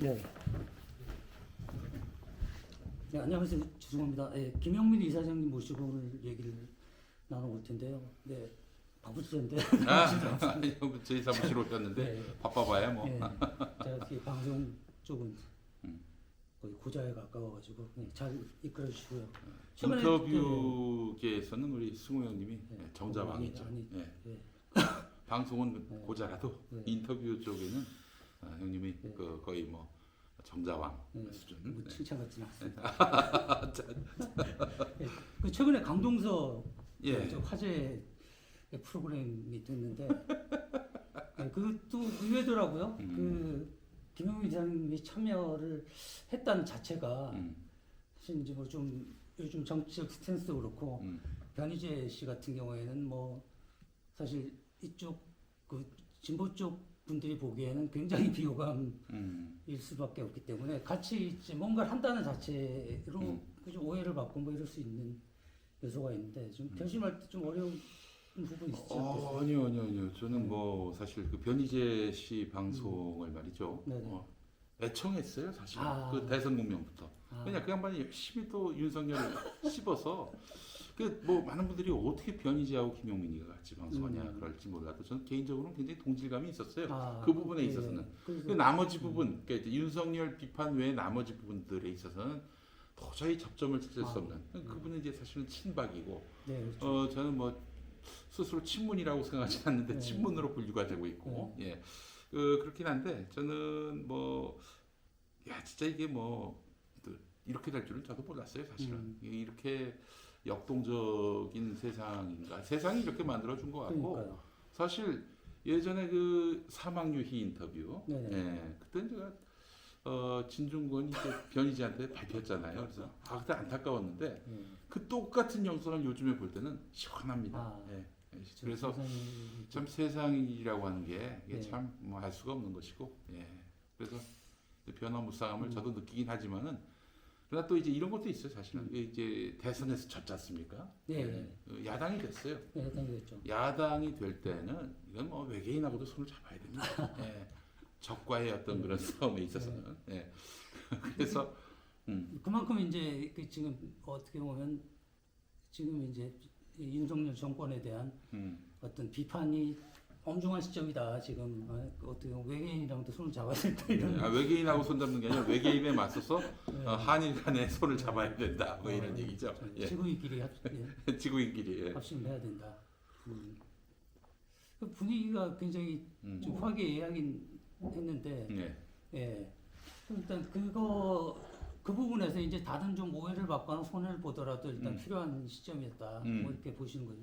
네. 네, 안녕하세요. 죄송합니다. 네, 김영민 이사장님 모시고 오늘 얘기를 나눠볼 텐데요. 네, 바쁘시던데. 저희 사무실 오셨는데 네. 바빠봐야 뭐. 네, 제가 이 방송 쪽은 음. 거의 고자에 가까워가지고 잘 이끌어주시고요. 인터뷰계에서는 우리 승우 형님이 네. 정자왕이죠. 아니, 예. 네. 방송은 네. 고자라도 네. 인터뷰 쪽에는 형님이 네. 거의 뭐 정자왕 네, 수준. 뭐 네. 칭찬 같지는 않습니다. 네, 그 최근에 강동서 예. 저 화제 프로그램이 됐는데 네, 그것도 의외더라고요. 그 김영민 이사님이 참여를 했다는 자체가 사실 이제 뭐 좀 요즘 정치적 스탠스도 그렇고 변희재 씨 같은 경우에는 뭐 사실 이쪽 그 진보 쪽 분들이 보기에는 굉장히 비호감일 수밖에 없기 때문에 같이 이제 뭔가를 한다는 자체로 좀 오해를 받고 뭐 이럴 수 있는 요소가 있는데 좀 결심할 때 좀 어려운 부분이 있지 않겠어요? 아니요. 저는 뭐 사실 그 변희재 씨 방송을 말이죠. 네네. 애청했어요, 사실. 아. 그 대선 국면부터. 그냥 그 양반이 열심히 또 윤석열을 씹어서 그 뭐 많은 분들이 어떻게 변희재하고 김용민이가 같이 방송하냐 그럴지 몰라도 저는 개인적으로는 굉장히 동질감이 있었어요. 그 부분에 있어서는. 그 나머지 부분, 그러니까 이제 윤석열 비판 외에 나머지 부분들에 있어서는 도저히 접점을 찾을 수 없는. 그분은 이제 사실은 친박이고, 네, 그렇죠. 저는 뭐 스스로 친문이라고 생각하지 않는데 네. 친문으로 분류가 되고 있고, 예, 그렇긴 한데 저는 뭐, 야 진짜 이게 뭐 이렇게 될 줄은 저도 몰랐어요, 사실은. 이렇게 역동적인 세상인가? 세상이 이렇게 만들어준 것 같고, 그러니까요. 사실 예전에 그 사망유희 인터뷰, 네네. 예, 그때 제가 진중권이 또 변희재한테 밟혔잖아요. 그래서 그때 안타까웠는데 그 똑같은 영상을 요즘에 볼 때는 시원합니다. 예. 그래서 참 세상이라고 하는 게 이게 참 뭐 알 수가 없는 것이고, 예. 그래서 변화무쌍함을 저도 느끼긴 하지만은 그러나 또 이제 이런 것도 있어요, 사실은. 이제 대선에서 졌지 않습니까? 네. 야당이 됐어요. 네, 해당되겠죠. 야당이 될 때는 이건 뭐 외계인하고도 손을 잡아야 됩니다. 예. 적과의 어떤 그런 싸움에 있어서는. 예. 그래서 그만큼 이제 그 지금 어떻게 보면 지금 이제 윤석열 정권에 대한 어떤 비판이 엄중한 시점이다. 지금 어떻게 보면 외계인이랑도 손을 잡아야 된다 이런. 외계인하고 손 잡는 게 아니라 외계인에 맞서서 한일 간에 손을 잡아야 된다. 뭐 이런 얘기죠. 예. 지구인끼리 지구인끼리. 예. 합심을 해야 된다. 그 분위기가 굉장히 좀 화기애애하긴 했는데, 예. 예. 일단 그 부분에서 이제 다른 좀 오해를 받거나 손해를 보더라도 일단 필요한 시점이었다. 뭐 이렇게 보시는 거죠.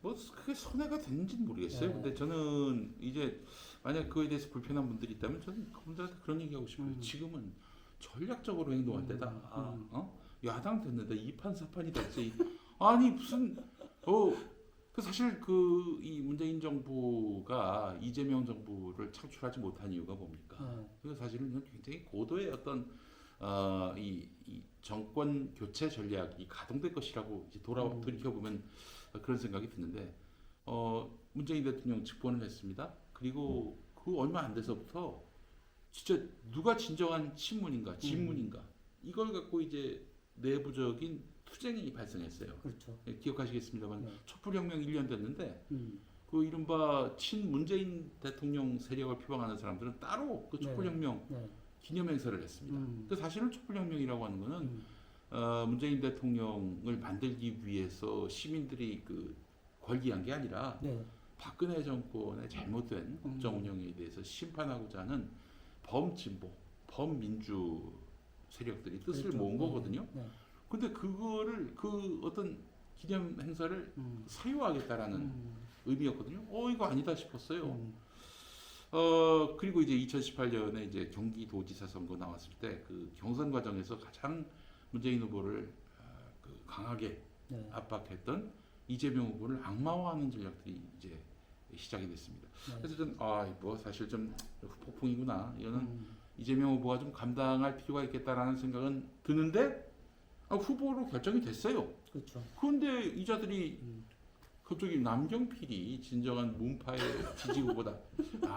뭐 그게 손해가 되는지는 모르겠어요. 근데 저는 이제 만약 그거에 대해서 불편한 분들이 있다면 저는 그분들한테 그런 얘기하고 싶어요. 지금은 전략적으로 행동할 때다. 야당 됐는데 2판 4판이 됐지. 아니 무슨 그 사실 이 문재인 정부가 이재명 정부를 창출하지 못한 이유가 뭡니까? 그 사실은 굉장히 고도의 어떤 이 정권 교체 전략이 가동될 것이라고 이제 돌이켜 보면 그런 생각이 드는데 문재인 대통령 집권을 했습니다. 그리고 그 얼마 안 돼서부터 진짜 누가 진정한 친문인가, 진문인가 이걸 갖고 이제 내부적인 투쟁이 발생했어요. 그렇죠. 예, 기억하시겠습니다만 촛불혁명 1년 됐는데 그 이른바 친문재인 대통령 세력을 표방하는 사람들은 따로 그 촛불혁명 기념 행사를 했습니다. 그 사실은 촛불혁명이라고 하는 거는 문재인 대통령을 만들기 위해서 시민들이 걸기한 게 아니라 박근혜 정권의 잘못된 국정 운영에 대해서 심판하고자 하는 범진보, 범민주 세력들이 뜻을 그렇죠. 모은 거거든요. 근데 그거를 그 어떤 기념 행사를 사유하겠다라는 의미였거든요. 이거 아니다 싶었어요. 그리고 이제 2018년에 이제 경기도지사 선거 나왔을 때 그 경선 과정에서 가장 문재인 후보를 강하게 압박했던 이재명 후보를 악마화하는 전략들이 이제 시작이 됐습니다. 그래서 좀 뭐 사실 좀 폭풍이구나. 이거는 이재명 후보가 좀 감당할 필요가 있겠다라는 생각은 드는데 후보로 결정이 됐어요. 그렇죠. 그런데 이자들이 갑자기 남경필이 진정한 문파의 지지 후보다.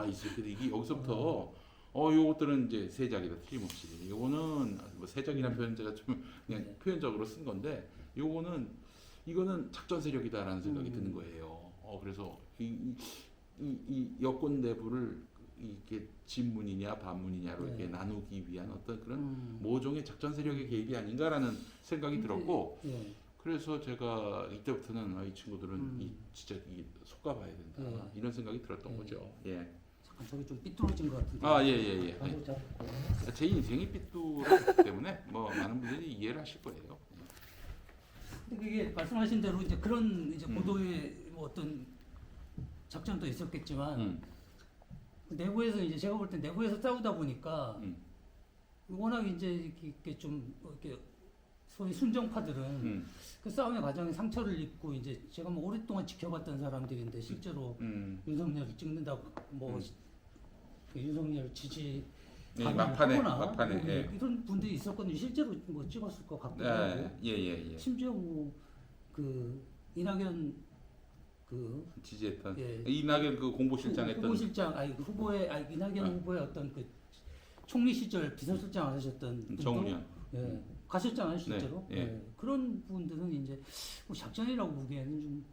이 새끼들 이게 여기서부터 요것들은 이제 세작이다 틀림없이. 요거는 뭐 세작이라는 표현 제가 좀 그냥 네. 표현적으로 쓴 건데 이거는 작전 세력이다라는 생각이 드는 거예요. 그래서 이 여권 내부를 이게 진문이냐 반문이냐로 네. 이렇게 나누기 위한 어떤 그런 모종의 작전 세력의 개입이 아닌가라는 생각이 들었고, 예. 그래서 제가 이때부터는 이 친구들은 진짜 속아봐야 된다 예. 이런 생각이 들었던 예. 거죠. 예. 잠깐 저기 좀 삐뚤어진 것 같은데. 예. 방금 잡고. 제 인생이 삐뚤었기 때문에 뭐 많은 분들이 이해를 하실 거예요. 근데 그게 말씀하신 대로 이제 그런 이제 고도의 뭐 어떤 작전도 있었겠지만 내부에서 이제 제가 볼 때 내부에서 싸우다 보니까 워낙 이제 이렇게 좀 이렇게 소위 순정파들은 그 싸움의 과정에 상처를 입고 이제 제가 뭐 오랫동안 지켜봤던 사람들인데 실제로 윤석열을 찍는다고 뭐 그 윤석열 지지 네, 막판에 예. 이런 분들이 있었거든요. 실제로 뭐 찍었을 것 같기도 하고. 예. 심지어 뭐 그 이낙연 그 지지했던 예. 이낙연 그 공보실장 했던 후보실장 이낙연 후보의 어떤 그 총리 시절 비서실장 하셨던 분도 정우현 예. 가셨잖아요 실제로. 네, 예. 예. 그런 분들은 이제 뭐 작전이라고 보기에는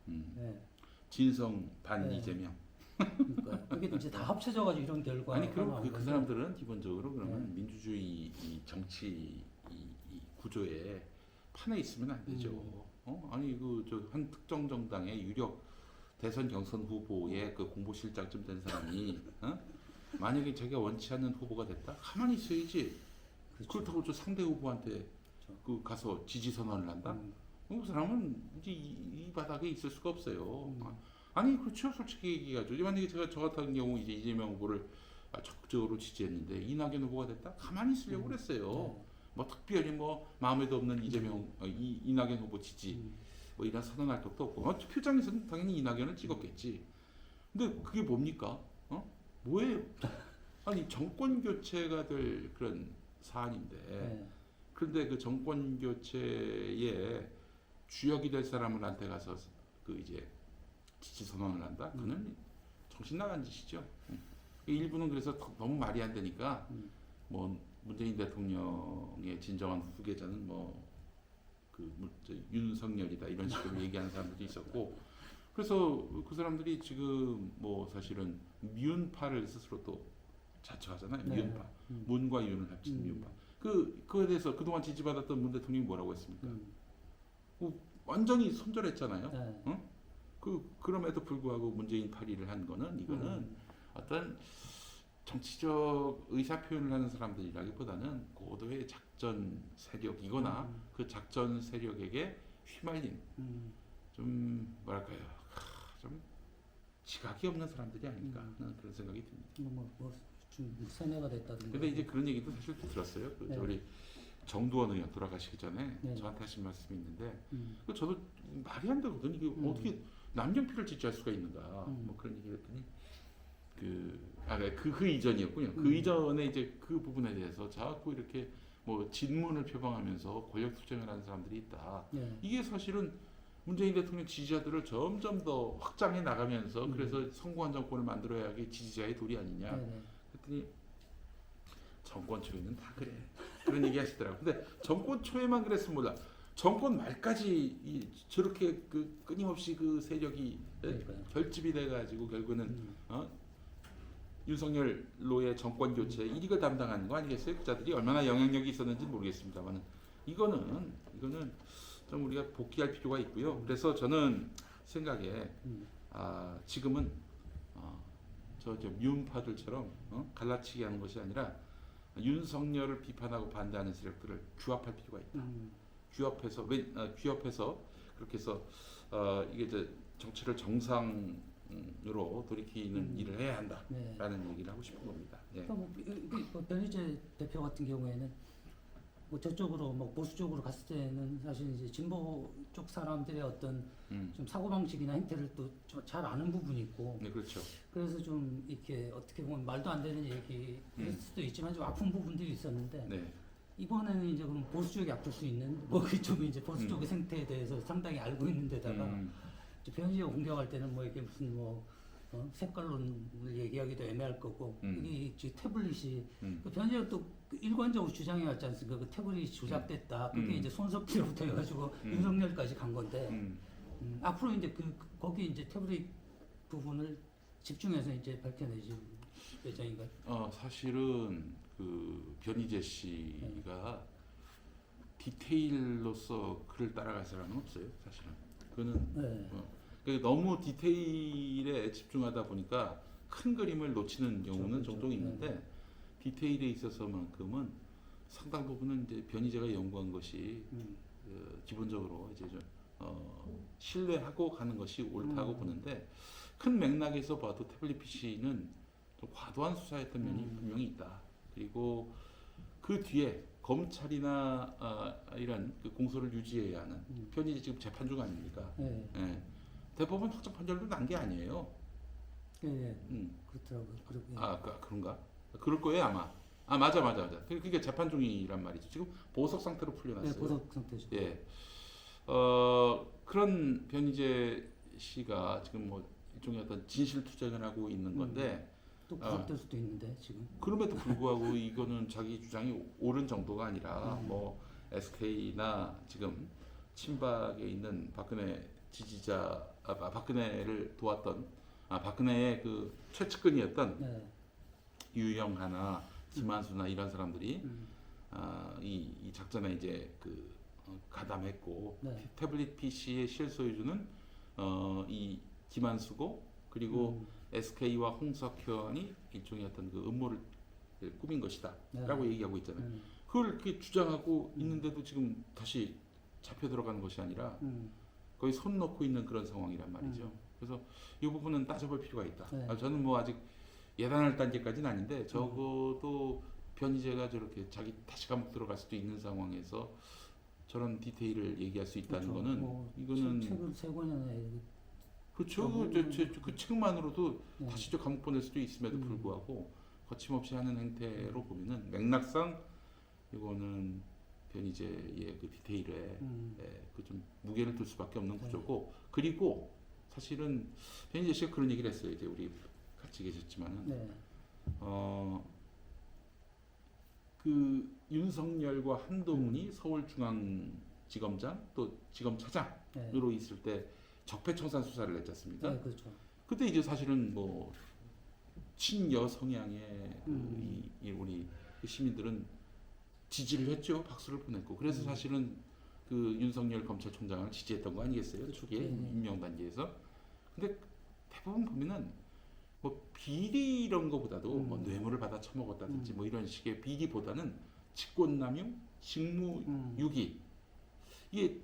좀 예. 진성 반 네. 이재명. 그러니까 그게 이제 다 합쳐져가지고 이런 결과. 아니 그럼 그 사람들은 기본적으로 그러면 민주주의 이 정치 이 구조에 판에 있으면 안 되죠. 아니 그 저 한 특정 정당의 유력 대선 경선 후보의 그 공보실장쯤 된 사람이 만약에 자기가 원치 않는 후보가 됐다 가만히 있어야지. 그렇죠. 그렇다고 저 상대 후보한테 그 가서 지지 선언을 한다? 그 사람은 이제 이 바닥에 있을 수가 없어요. 아니 그렇죠. 솔직히 얘기하죠. 만약에 제가 저 같은 경우 이제 이재명 후보를 적극적으로 지지했는데 이낙연 후보가 됐다? 가만히 있으려고 그랬어요. 네. 뭐 특별히 뭐 마음에도 없는 이낙연 후보 지지 뭐 이런 선언할 것도 없고 표정에서는 당연히 이낙연을 찍었겠지. 근데 그게 뭡니까? 뭐예요? 아니 정권 교체가 될 그런 사안인데 네. 그런데 그 정권 교체에 주역이 될 사람한테 가서 그 이제 지지 선언을 한다? 그는 정신 나간 짓이죠. 일부는 그래서 너무 말이 안 되니까 뭐 문재인 대통령의 진정한 후계자는 그 윤석열이다 이런 식으로 얘기하는 사람들도 있었고, 그래서 그 사람들이 지금 뭐 사실은 미운파를 스스로 또 자처하잖아요. 네. 미운파, 문과 윤을 합친 미운파. 그거에 대해서 그동안 지지받았던 문 대통령이 뭐라고 했습니까? 완전히 손절했잖아요. 네. 그럼에도 불구하고 문재인 파리를 한 거는 이거는 어떤 정치적 의사 표현을 하는 사람들이라기보다는 고도의 작전 세력이거나 그 작전 세력에게 휘말린 좀 뭐랄까요, 좀 지각이 없는 사람들이 아닌가 하는 그런 생각이 듭니다. 좀 세뇌가 됐다든가. 근데 이제 그런 얘기도 사실 들었어요. 네. 우리 정두원 의원 돌아가시기 전에 네. 저한테 저한테 하신 말씀이 있는데 저도 말이 안 되거든요. 이게 어떻게 남경필을 지지할 수가 있는가 뭐 그런 얘기를 했더니 그 이전이었군요. 그 이전에 이제 그 부분에 대해서 자꾸 이렇게 뭐 진문을 표방하면서 권력 투쟁을 하는 사람들이 있다. 네. 이게 사실은 문재인 대통령 지지자들을 점점 더 확장해 나가면서 그래서 성공한 정권을 만들어야 하기 지지자의 도리 아니냐. 네. 그랬더니 정권 초에는 다 그래. 그런 얘기 하시더라고요. 근데 정권 초에만 그랬으면 몰라. 정권 말까지 저렇게 그 끊임없이 그 세력이 그러니까요. 결집이 돼가지고 결국은 윤석열로의 정권 교체 이익을 담당하는 거 아니겠어요? 그 자들이 얼마나 영향력이 있었는지 모르겠습니다만 이거는 좀 우리가 복귀할 필요가 있고요. 그래서 저는 생각에 지금은 저 미운파들처럼 갈라치기 하는 것이 아니라 윤석열을 비판하고 반대하는 세력들을 규합할 필요가 있다. 규합해서 그렇게 해서 이게 이제 정치를 정상으로 돌이키는 일을 해야 한다라는 얘기를 하고 싶은 겁니다. 예. 그러니까 뭐 변희재 대표 같은 경우에는 뭐 저쪽으로 뭐 보수 쪽으로 갔을 때는 사실 이제 진보 쪽 사람들의 어떤 좀 사고 방식이나 행태를 또 잘 아는 부분이 있고, 네, 그렇죠. 그래서 좀 이렇게 어떻게 보면 말도 안 되는 얘기일 수도 있지만 좀 아픈 부분들이 있었는데. 네. 이번에는 이제 그럼 보수 쪽이 아플 수 있는 좀 이제 보수 쪽의 생태에 대해서 상당히 알고 있는 데다가 이제 변희재가 공격할 때는 뭐 이게 무슨 뭐 색깔론을 얘기하기도 애매할 거고 이 태블릿이 음. 그 변희재가 또 일관적으로 주장해 왔지 않습니까? 그 태블릿이 조작됐다. 그게 이제 손석희로부터 해가지고 윤석열까지 간 건데 앞으로 이제 거기 이제 태블릿 부분을 집중해서 이제 밝혀내지 예정인가요? 사실은 그 변희재 씨가 디테일로서 그를 따라갈 사람은 없어요, 사실은. 그는 네. 너무 디테일에 집중하다 보니까 큰 그림을 놓치는 경우는 그렇죠. 종종 있는데 디테일에 있어서만큼은 상당 부분은 이제 변희재가 연구한 것이 기본적으로 이제 좀 신뢰하고 가는 것이 옳다고 보는데 큰 맥락에서 봐도 태블릿 PC는 좀 과도한 수사였던 면이 분명히 있다. 그리고 그 뒤에 검찰이나 이런 그 공소를 유지해야 하는 편이 지금 재판 중 아닙니까? 네. 예. 대법원 확정 판결도 난 게 아니에요. 예, 그렇더라고요. 그런가? 그럴 거예요 아마. 맞아. 그게 재판 중이란 말이죠. 지금 보석 상태로 풀려났어요. 네, 보석 상태죠. 예. 그런 변희재 씨가 지금 뭐 일종의 어떤 진실 투쟁을 하고 있는 건데 또 구속될 수도 있는데 지금. 그럼에도 불구하고 이거는 자기 주장이 옳은 정도가 아니라 뭐 SK나 지금 친박에 있는 박근혜 지지자, 박근혜를 도왔던 박근혜의 그 최측근이었던 네. 유영하나 김한수나 이런 사람들이 이 작전에 이제 가담했고 네. 태블릿 PC의 실소유주는 이 김한수고 그리고 SK와 홍석현이 일종의 어떤 그 음모를 꾸민 것이다라고 얘기하고 있잖아요. 그걸 이렇게 주장하고 있는데도 지금 다시 잡혀 들어가는 것이 아니라 거의 손 놓고 있는 그런 상황이란 말이죠. 그래서 이 부분은 따져볼 필요가 있다. 네. 저는 뭐 아직 예단할 단계까지는 아닌데 적어도 변희재가 저렇게 자기 다시 감옥 들어갈 수도 있는 상황에서 저런 디테일을 얘기할 수 있다는 그렇죠. 거는 뭐 이거는 최근 3권이나 그렇죠. 그 책만으로도 네. 다시 저 감옥 보낼 수도 있음에도 불구하고 거침없이 하는 행태로 보면은 맥락상 이거는 변희재의 그 디테일에 그 좀 무게를 둘 수밖에 없는 구조고 그리고 사실은 변희재 씨가 그런 얘기를 했어요. 이제 우리 같이 계셨지만은 네. 그 윤석열과 한동훈이 서울중앙지검장 또 지검차장으로 있을 때 적폐청산 수사를 했지 않습니까? 네, 그렇죠. 그때 이제 사실은 뭐 친여 성향의 우리 시민들은 지지를 했죠. 박수를 보냈고. 그래서 사실은 그 윤석열 검찰총장을 지지했던 거 아니겠어요? 그렇죠. 초기에 임명 단계에서. 근데 대부분 보면은 뭐 비리 이런 거보다도 뭐 뇌물을 받아 처먹었다든지 뭐 이런 식의 비리보다는 직권남용, 직무유기 이게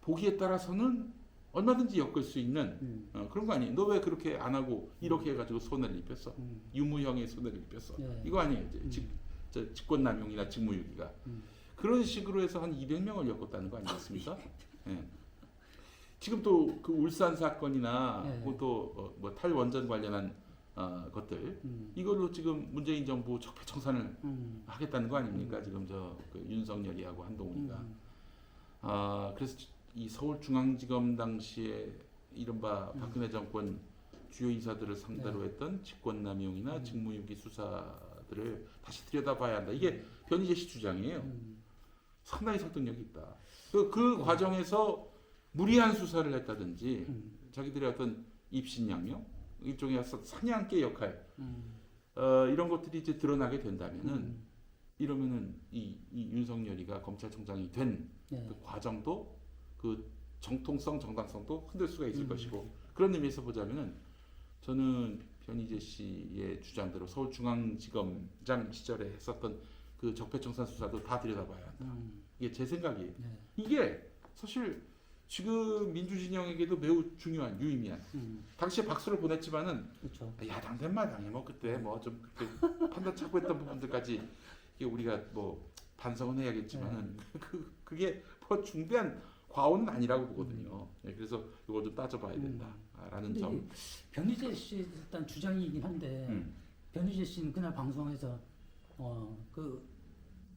보기에 따라서는 얼마든지 엮을 수 있는 그런 거 아니에요. 너 왜 그렇게 안 하고 이렇게 해가지고 손해를 입혔어? 유무형의 손해를 입혔어. 네. 이거 아니에요. 이제 직권남용이나 직무유기가 그런 식으로 해서 한 200명을 엮었다는 거 아니겠습니까? 예. 지금 또 그 울산 사건이나 또 뭐 탈원전 관련한 것들 이걸로 지금 문재인 정부 적폐청산을 하겠다는 거 아닙니까? 지금 그 윤석열이하고 한동훈이가 그래서 이 서울중앙지검 당시에 이른바 박근혜 정권 주요 인사들을 상대로 했던 직권남용이나 직무유기 수사들을 다시 들여다봐야 한다. 이게 변희재 씨 주장이에요. 상당히 설득력이 있다. 그 과정에서 무리한 수사를 했다든지 자기들의 어떤 입신양명 일종의 사냥개 역할 이런 것들이 이제 드러나게 된다면은 이러면은 이 윤석열이가 검찰총장이 된 그 과정도 그 정통성 정당성도 흔들 수가 있을 것이고 그런 의미에서 보자면은 저는 변희재 씨의 주장대로 서울중앙지검장 시절에 했었던 그 적폐청산 수사도 다 들여다봐야 한다. 이게 제 생각이에요. 이게 사실 지금 민주진영에게도 매우 중요한 유의미한 당시에 박수를 보냈지만은 그렇죠. 야당 된 마당에 뭐 그때 뭐 좀 그렇게 판단 찾고 했던 부분들까지 이게 우리가 뭐 반성은 해야겠지만은 그게 뭐 중대한 과오는 아니라고 보거든요. 그래서 이거 좀 따져봐야 된다라는 점. 변희재 씨 일단 주장이긴 한데 변희재 씨는 그날 방송에서 그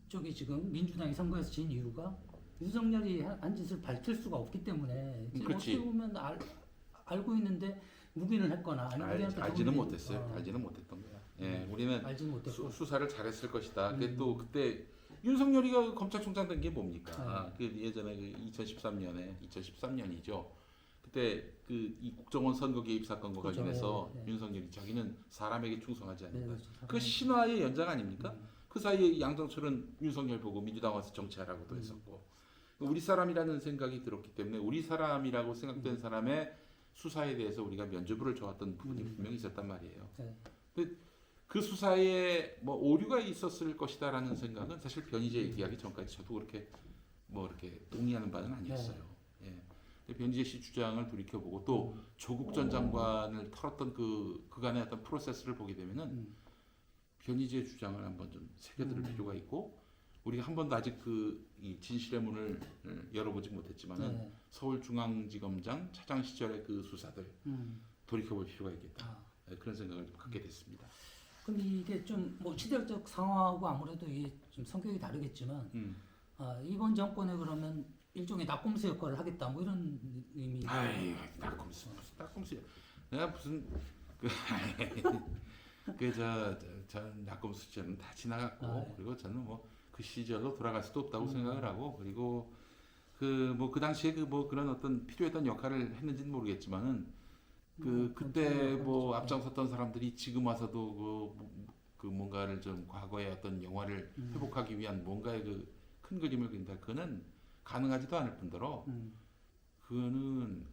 쪽이 지금 민주당이 선거에서 진 이유가 윤석열이 한 짓을 밝힐 수가 없기 때문에 지금 그렇지. 어떻게 보면 알고 있는데 묵인을 했거나 아니면 우리한테 알지는 도움이 못했어요. 알지는 못했던 거야. 예, 우리는 알지는 못했고 수사를 잘했을 것이다. 근데 또 그때 윤석열이가 검찰총장 된 게 뭡니까? 그 예전에 그 2013년이죠. 그때 그 이 국정원 선거 개입 사건과 그렇죠. 관련해서 네. 윤석열이 자기는 사람에게 충성하지 않는다. 그렇죠. 그 신화의 연장 아닙니까? 그 사이에 양정철은 윤석열 보고 민주당 와서 정치하라고도 했었고 우리 사람이라는 생각이 들었기 때문에 우리 사람이라고 생각된 사람의 수사에 대해서 우리가 면죄부를 줘왔던 부분이 분명히 있었단 말이에요. 네. 근데 그 수사에 뭐 오류가 있었을 것이다라는 생각은 사실 변희재 얘기하기 전까지 저도 그렇게 뭐 이렇게 동의하는 바는 아니었어요. 예. 근데 변희재 씨 주장을 돌이켜보고 또 조국 전 장관을 털었던 그간의 어떤 프로세스를 보게 되면은 변희재 주장을 한번 좀 새겨들 필요가 있고 우리가 한 번도 아직 이 진실의 문을 열어보지 못했지만은 서울중앙지검장 차장 시절의 그 수사들 돌이켜볼 필요가 있겠다. 그런 생각을 좀 갖게 됐습니다. 근데 이게 좀 뭐 시대적 상황하고 아무래도 이게 좀 성격이 다르겠지만 이번 정권에 그러면 일종의 낙곰수 역할을 하겠다 뭐 이런 의미. 아이 낙곰수 무슨 낙곰수야. 내가 무슨 저 낙곰수 시절은 다 지나갔고 그리고 저는 뭐 그 시절로 돌아갈 수도 없다고 생각을 하고 그리고 그 당시에 그런 어떤 필요했던 역할을 했는지는 모르겠지만은 그때 뭐 앞장섰던 사람들이 지금 와서도 그 뭔가를 좀 과거의 어떤 영화를 회복하기 위한 뭔가의 그 큰 그림을 그린다. 그거는 가능하지도 않을 뿐더러 그거는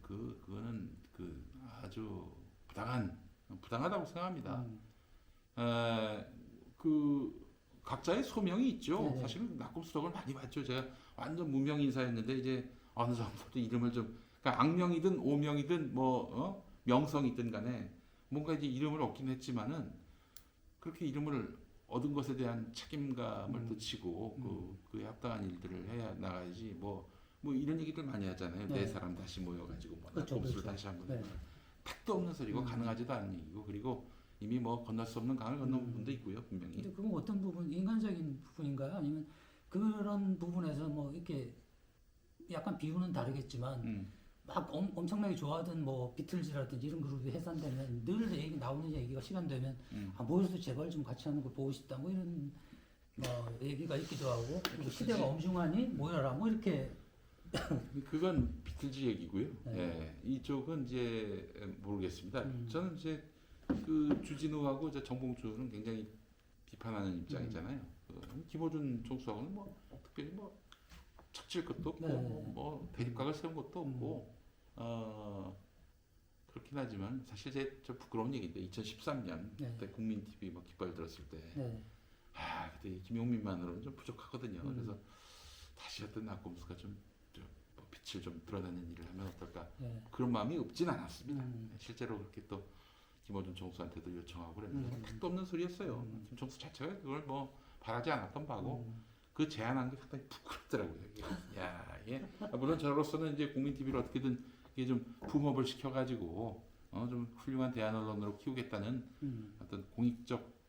아주 부당하다고 생각합니다. 각자의 소명이 있죠. 네네. 사실은 낙곰수덕을 많이 봤죠. 제가 완전 무명 인사였는데 이제 어느 정도 이름을 좀 그러니까 악명이든 오명이든 명성이든 간에 뭔가 이제 이름을 얻긴 했지만은 그렇게 이름을 얻은 것에 대한 책임감을 또 지고 그에 합당한 일들을 해야 나가야지 뭐 이런 얘기들 많이 하잖아요. 네 사람 다시 모여가지고 그렇죠, 낙곰수를 그렇죠. 다시 한번 네. 택도 없는 소리고 가능하지도 않은 얘기고 그리고 이미 뭐 건널 수 없는 강을 건넌 부분도 있고요 분명히. 근데 그건 어떤 부분 인간적인 부분인가요? 아니면 그런 부분에서 뭐 이렇게 약간 비유는 다르겠지만 막 엄청나게 좋아하던 뭐 비틀즈라든지 이런 그룹이 해산되면 늘 나오는 얘기가 시간 되면 모여서 제발 좀 같이 하는 걸 보고 싶다 뭐 이런 얘기가 있기도 하고 그리고 시대가 엄중하니 모여라 뭐 이렇게. 그건 비틀즈 얘기고요. 네. 예, 이쪽은 이제 모르겠습니다. 저는 이제 그 주진우하고 이제 정봉주는 굉장히 비판하는 입장이잖아요. 김어준 총수하고는 뭐 특별히 뭐 척질 것도 없고 뭐 대립각을 세운 것도 없고 그렇긴 하지만 사실 좀 부끄러운 얘기인데 2013년 그때 국민 TV 뭐 깃발 들었을 때 그때 김용민만으로는 좀 부족하거든요. 그래서 다시 어떤 낙곰수가 뭐 빛을 좀 드러내는 일을 하면 어떨까 그런 마음이 없진 않았습니다. 실제로 그렇게 또 김어준 총수한테도 요청하고 그랬는데 택도 없는 소리였어요. 김 총수 자체가 그걸 뭐 바라지 않았던 바고 그 제안한 게 상당히 부끄럽더라고요. 야, 이게 물론 저로서는 이제 국민 TV를 어떻게든 이게 좀 붐업을 시켜가지고 좀 훌륭한 대한 언론으로 키우겠다는 어떤 공익적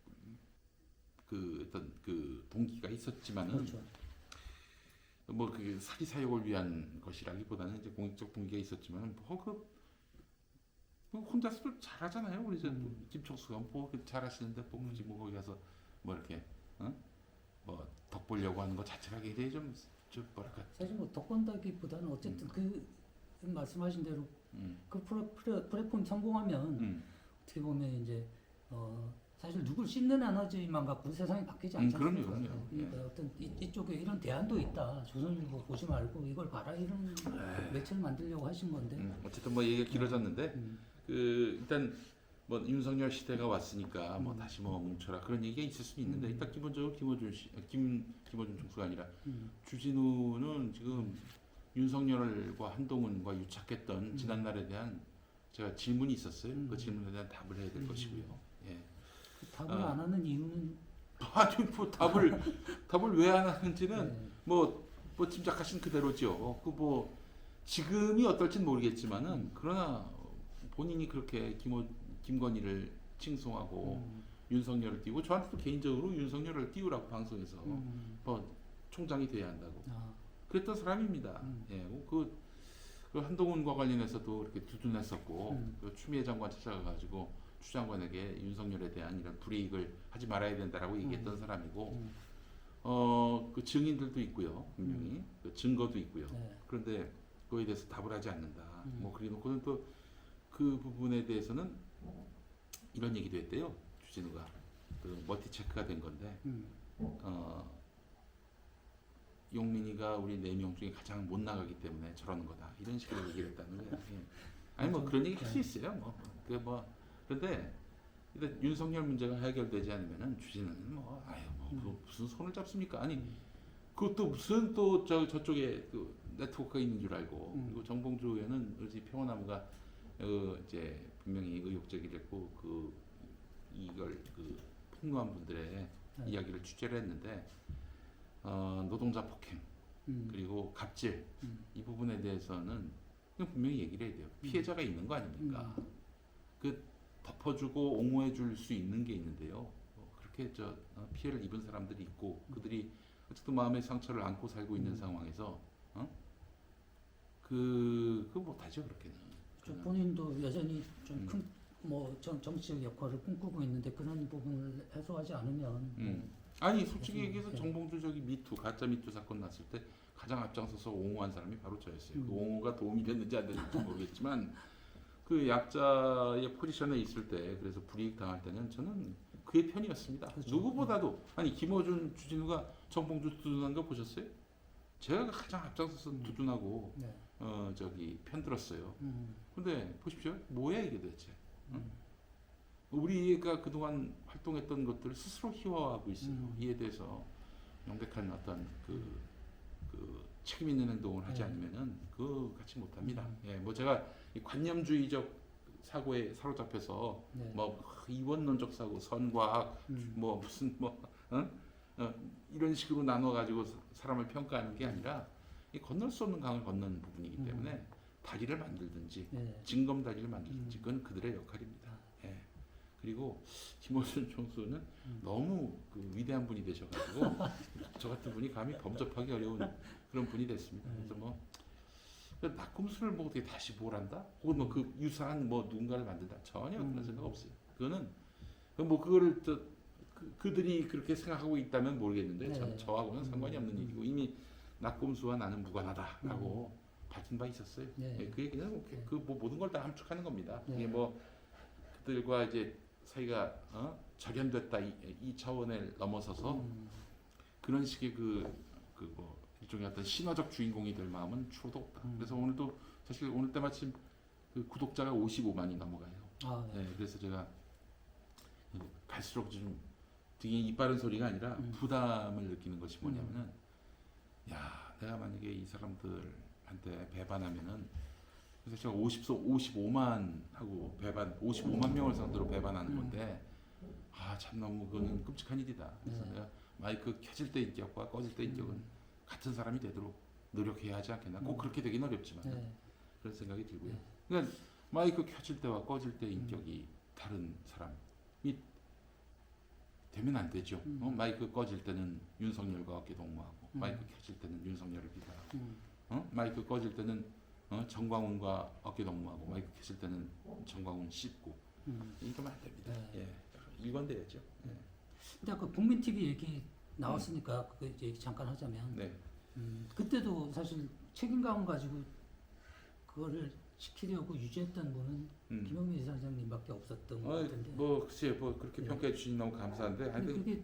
어떤 동기가 있었지만은 그렇죠. 뭐 그 사기 사욕을 위한 것이라기보다는 이제 공익적 동기가 있었지만 혼자서도 잘하잖아요. 우리 김총수가 뭐 잘하시는데 뭐 굳이 뭐 거기 가서 뭐 이렇게 뭐 덕보려고 하는 것 자체가 굉장히 좀 뭐랄까. 사실 뭐 덕본다기보다는 어쨌든 그 말씀하신 대로 그 플랫폼 성공하면 어떻게 보면 이제 사실 누굴 씹는 에너지만 갖고 세상이 바뀌지 않지 않습니까? 그럼요. 그러니까 어떤 이쪽에 이런 대안도 있다. 조선일보 보지 말고 이걸 봐라 이런 매체를 만들려고 하신 건데. 어쨌든 뭐 얘기가 길어졌는데 일단 뭐 윤석열 시대가 왔으니까 뭐 다시 뭐 뭉쳐라 그런 얘기가 있을 수 있는데 일단 기본적으로 김어준 총수가 아니라 주진우는 지금 윤석열과 한동훈과 유착했던 지난날에 대한 제가 질문이 있었어요. 그 질문에 대한 답을 해야 될 것이고요. 예. 답을 안 하는 이유는 아니 뭐 답을 왜 안 하는지는 뭐 짐작하신 그대로죠. 그 뭐 지금이 어떨지는 모르겠지만은 그러나 본인이 그렇게 김건희를 칭송하고 윤석열을 띄우고 저한테도 개인적으로 윤석열을 띄우라고 방송에서 뭐 총장이 돼야 한다고 그랬던 사람입니다. 예, 그 한동훈과 관련해서도 이렇게 두둔했었고 그 추미애 장관 찾아가가지고 추 장관에게 윤석열에 대한 이런 불이익을 하지 말아야 된다라고 얘기했던 사람이고 그 증인들도 있고요 분명히 그 증거도 있고요. 네. 그런데 그거에 대해서 답을 하지 않는다. 뭐 그래놓고는 또 그 부분에 대해서는 이런 얘기도 했대요. 주진우가 그 멀티 체크가 된 건데 용민이가 우리 4명 중에 가장 못 나가기 때문에 저러는 거다. 이런 식으로 얘기를 했다는 거야. 예. 아니 뭐 그런 얘기 할 수 있어요. 그런데 일단 윤석열 문제가 해결되지 않으면은 주진우는 뭐 아유 뭐 무슨 손을 잡습니까? 아니 그것도 무슨 또 저쪽에 그 네트워크가 있는 줄 알고 그리고 정봉주 의원은 어제 평화나무가 이제 분명히 의혹 제기를 했고 이걸 폭로한 분들의 이야기를 취재를 했는데 노동자 폭행 그리고 갑질 이 부분에 대해서는 그냥 분명히 얘기를 해야 돼요. 피해자가 있는 거 아닙니까? 그 덮어주고 옹호해줄 수 있는 게 있는데요. 그렇게 피해를 입은 사람들이 있고 그들이 어쨌든 마음의 상처를 안고 살고 있는 상황에서 그거 못하죠 그렇게는. 본인도 여전히 좀 큰 뭐 정치적 역할을 꿈꾸고 있는데 그런 부분을 해소하지 않으면 아니 솔직히 얘기해서 정봉주 미투 가짜 미투 사건 났을 때 가장 앞장서서 옹호한 사람이 바로 저였어요. 그 옹호가 도움이 됐는지 안 됐는지 모르겠지만 그 약자의 포지션에 있을 때 그래서 불이익 당할 때는 저는 그의 편이었습니다. 그렇죠. 누구보다도 아니 김어준 주진우가 정봉주 두둔한 거 보셨어요? 제가 가장 앞장서서 두둔하고 네. 편들었어요. 근데 보십시오. 뭐야 이게 도대체? 우리가 그동안 활동했던 것들을 스스로 희화화하고 있어요. 이에 대해서 명백한 어떤 그 책임 있는 행동을 하지 않으면은 그 같이 못합니다. 예, 뭐 제가 이 관념주의적 사고에 사로잡혀서 뭐 이원론적 사고, 선과학, 뭐 무슨 이런 식으로 나눠 가지고 사람을 평가하는 게 아니라 이 건널 수 없는 강을 건너는 부분이기 때문에 다리를 만들든지 징검 다리를 만들든지 그건 그들의 역할입니다. 예. 그리고 김어준 총수는 너무 위대한 분이 되셔가지고 저 같은 분이 감히 범접하기 어려운 그런 분이 됐습니다. 그래서 뭐 낙곰수를 뭐 어떻게 다시 보란다? 혹은 뭐 그 유사한 뭐 누군가를 만든다? 전혀 그런 생각 없어요. 그거는 뭐 그거를 그들이 그렇게 생각하고 있다면 모르겠는데 저하고는 상관이 없는 일이고 이미 낙곰수와 나는 무관하다라고 밝힌 바 있었어요. 그 얘기는 뭐 모든 걸 다 함축하는 겁니다. 이게 뭐 그들과 이제 사이가 절연됐다 이 차원을 넘어서서 그런 식의 뭐 일종의 어떤 신화적 주인공이 될 마음은 추호도 없다. 그래서 오늘도 사실 오늘 때마침 그 구독자가 55만이 넘어가요. 그래서 제가 갈수록 좀 되게 입 바른 소리가 아니라 부담을 느끼는 것이 뭐냐면은 야 내가 만약에 이 사람들한테 배반하면은 그래서 제가 55만 하고 55만 명을 상대로 배반하는 건데 참 너무 그거는 끔찍한 일이다. 그래서 내가 마이크 켜질 때 인격과 꺼질 때 인격은 같은 사람이 되도록 노력해야 하지 않겠나. 꼭 그렇게 되긴 어렵지만 그런 생각이 들고요. 그러니까 마이크 켜질 때와 꺼질 때 인격이 다른 사람이 되면 안 되죠. 마이크 꺼질 때는 윤석열과 어깨 동무하고 마이크 켜질 때는 윤석열을 비판하고 마이크 꺼질 때는 정광훈과 어깨 동무하고 마이크 켜질 때는 정광훈 씹고 이러면 안 됩니다. 일관돼야죠. 근데 아까 국민 TV 얘기 나왔으니까 그 얘기 잠깐 하자면 그때도 사실 책임감 가지고 그거를 지키려고 유지했던 분은 김영민 이사장님밖에 없었던 것 같은데. 뭐 글쎄 뭐 그렇게 평가해 주시니 너무 감사한데. 근데 그게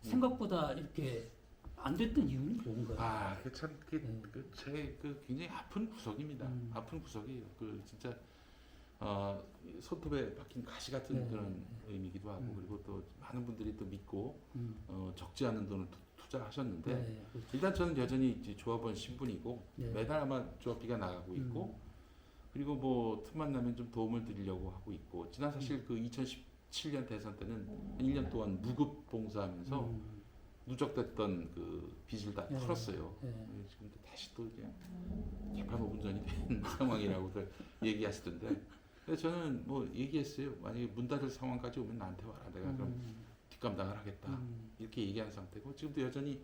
생각보다 이렇게 안 됐던 이유는 뭔가요? 그 굉장히 아픈 구석입니다. 아픈 구석이에요. 그 진짜 손톱에 박힌 가시 같은 그런 의미기도 하고 그리고 또 많은 분들이 또 믿고 적지 않은 돈을 투자하셨는데 일단 저는 여전히 이제 조합원 신분이고 매달 아마 조합비가 나가고 있고 그리고 뭐 틈만 나면 좀 도움을 드리려고 하고 있고 지난 사실 그 2017년 대선 때는 1년 동안 무급 봉사하면서 누적됐던 그 빚을 다 털었어요. 지금 다시 또 이제 재판 5분 전이 된 상황이라고 얘기하시던데 근데 저는 뭐 얘기했어요. 만약에 문 닫을 상황까지 오면 나한테 와라. 내가 그럼 뒷감당을 하겠다. 이렇게 얘기한 상태고 지금도 여전히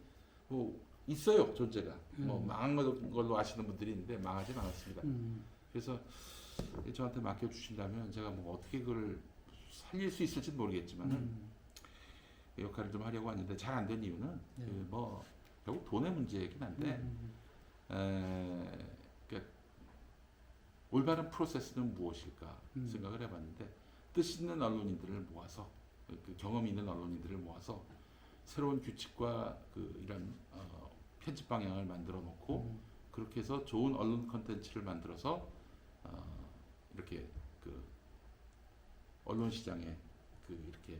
뭐 있어요 존재가. 뭐 망한 걸로 아시는 분들이 있는데 망하진 않았습니다. 그래서 저한테 맡겨주신다면 제가 뭐 어떻게 그걸 살릴 수 있을지 모르겠지만 그 역할을 좀 하려고 하는데 잘 안 된 이유는 네. 뭐 결국 돈의 문제이긴 한데 그러니까 올바른 프로세스는 무엇일까 생각을 해봤는데 뜻 있는 언론인들을 모아서 그 경험 있는 언론인들을 모아서 새로운 규칙과 그 이런 편집 방향을 만들어 놓고 그렇게 해서 좋은 언론 컨텐츠를 만들어서 이렇게 그 언론 시장에 그 이렇게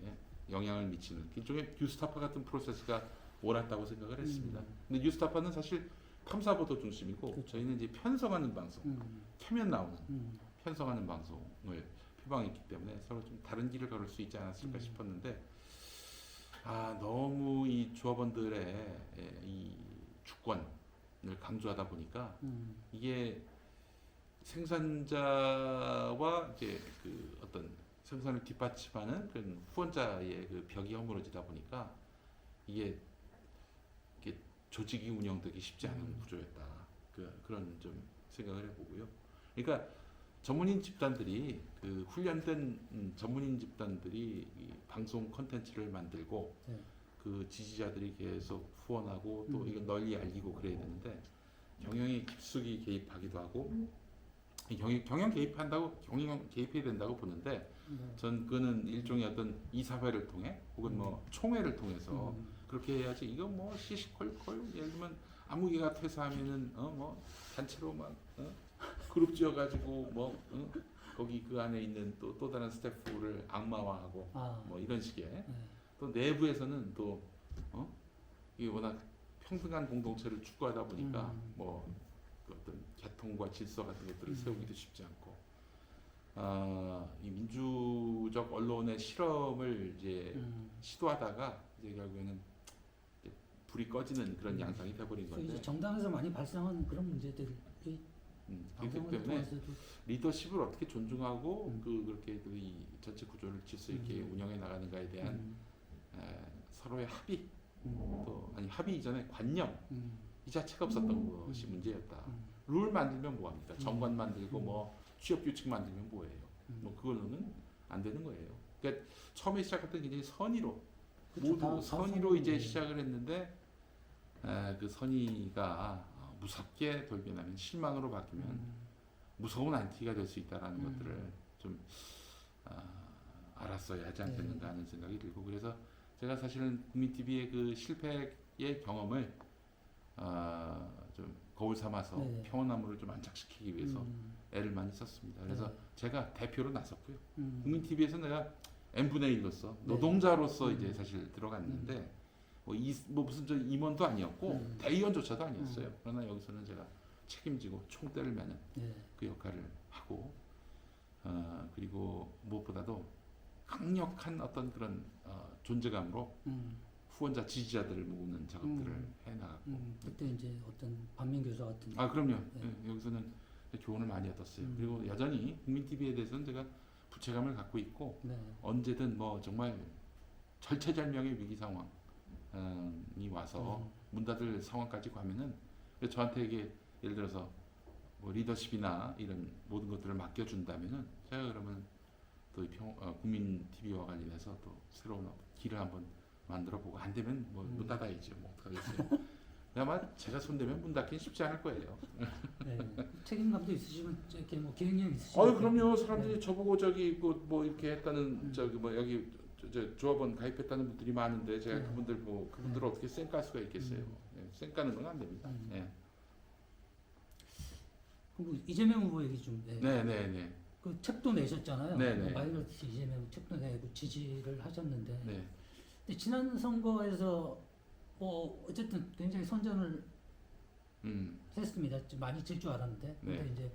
영향을 미치는 일종의 뉴스타파 같은 프로세스가 옳았다고 생각을 했습니다. 근데 뉴스타파는 사실 탐사 보도 중심이고 그렇죠. 저희는 이제 편성하는 방송, 캐면 나오는 편성하는 방송을 표방했기 때문에 서로 좀 다른 길을 걸을 수 있지 않았을까 싶었는데 너무 이 조합원들의 이 주권을 강조하다 보니까 이게 생산자와 이제 그 어떤 생산을 뒷받침하는 그런 후원자의 그 벽이 허물어지다 보니까 이게 조직이 운영되기 쉽지 않은 구조였다. 그런 좀 생각을 해보고요. 그러니까 전문인 집단들이 그 훈련된 전문인 집단들이 이 방송 컨텐츠를 만들고 네. 그 지지자들이 계속 후원하고 또 이거 널리 알리고 그래야 되는데 경영이 깊숙이 개입하기도 하고 경영 개입해야 된다고 보는데 전 그거는 일종의 어떤 이사회를 통해 혹은 뭐 총회를 통해서 그렇게 해야지 이거 뭐 시시콜콜 예를 들면 아무개가 퇴사하면은 뭐 단체로 막 그룹 지어가지고 뭐 거기 그 안에 있는 또 다른 스태프를 악마화하고 뭐 이런 식의 또 내부에서는 또 이게 워낙 평등한 공동체를 추구하다 보니까 뭐 그 어떤 개통과 질서 같은 것들을 세우기도 쉽지 않고 이 민주적 언론의 실험을 이제 시도하다가 이제 결국에는 이제 불이 꺼지는 그런 양상이 돼버린 건데 이제 정당에서 많이 발생하는 그런 문제들이 그렇기 방송을 때문에 통해서도 리더십을 어떻게 존중하고 그렇게 이 전체 구조를 질서 있게 운영해 나가는가에 대한 서로의 합의 또 아니 합의 이전에 관념 이 자체가 없었던 것이 문제였다. 룰 만들면 뭐합니까? 정관 만들고 뭐 취업 규칙 만들면 뭐예요? 뭐 그걸로는 안 되는 거예요. 그러니까 처음에 시작했던 굉장히 선의로 그렇죠. 모두 다 선의로 이제 선의로. 시작을 했는데 그 선의가 무섭게 돌변하면 실망으로 바뀌면 무서운 안티가 될 수 있다라는 것들을 좀 알았어야 하지 않겠는가 하는 생각이 들고 그래서 제가 사실은 국민TV의 그 실패의 경험을 좀 거울 삼아서 네. 평온함을 좀 안착시키기 위해서 애를 많이 썼습니다. 그래서 제가 대표로 나섰고요. 음. 국민TV에서 내가 n분의 1로서 네. 노동자로서 이제 사실 들어갔는데 뭐 무슨 저 임원도 아니었고 대의원조차도 아니었어요. 그러나 여기서는 제가 책임지고 총대를 매는 네. 그 역할을 하고 그리고 무엇보다도 강력한 어떤 그런 존재감으로 후원자 지지자들을 모으는 작업들을 해나갔고 그때 이제 어떤 반민교사 같은 그럼요. 네. 예, 여기서는 교훈을 많이 얻었어요. 그리고 여전히 국민TV에 대해서는 제가 부채감을 갖고 있고 네. 언제든 뭐 정말 절체절명의 위기 상황이 와서 문 닫을 상황까지 가면은 저한테 이게 예를 들어서 뭐 리더십이나 이런 모든 것들을 맡겨준다면은 제가 그러면 또 국민TV와 관련해서 또 새로운 길을 한번 만들어보고 안 되면 뭐 문 닫아야죠. 뭐 어떡하겠어요. 아마 제가 손대면 문 닫기는 쉽지 않을 거예요. 네. 책임감도 있으시면 이렇게 뭐 기획력 있으시면 그럼요. 사람들이 저보고 저기 뭐 이렇게 했다는 저기 뭐 여기 조합원 가입했다는 분들이 많은데 제가 그분들 뭐 그분들을 어떻게 쌩깔 수가 있겠어요. 쌩까는 건 안 됩니다. 그리고 이재명 후보 얘기 좀. 네네네. 그 책도 내셨잖아요. 네네. 마이너스 이재명 책도 내고 지지를 하셨는데. 네. 근데 지난 선거에서 뭐 어쨌든 굉장히 선전을 했습니다. 좀 많이 질 줄 알았는데. 근데 네. 이제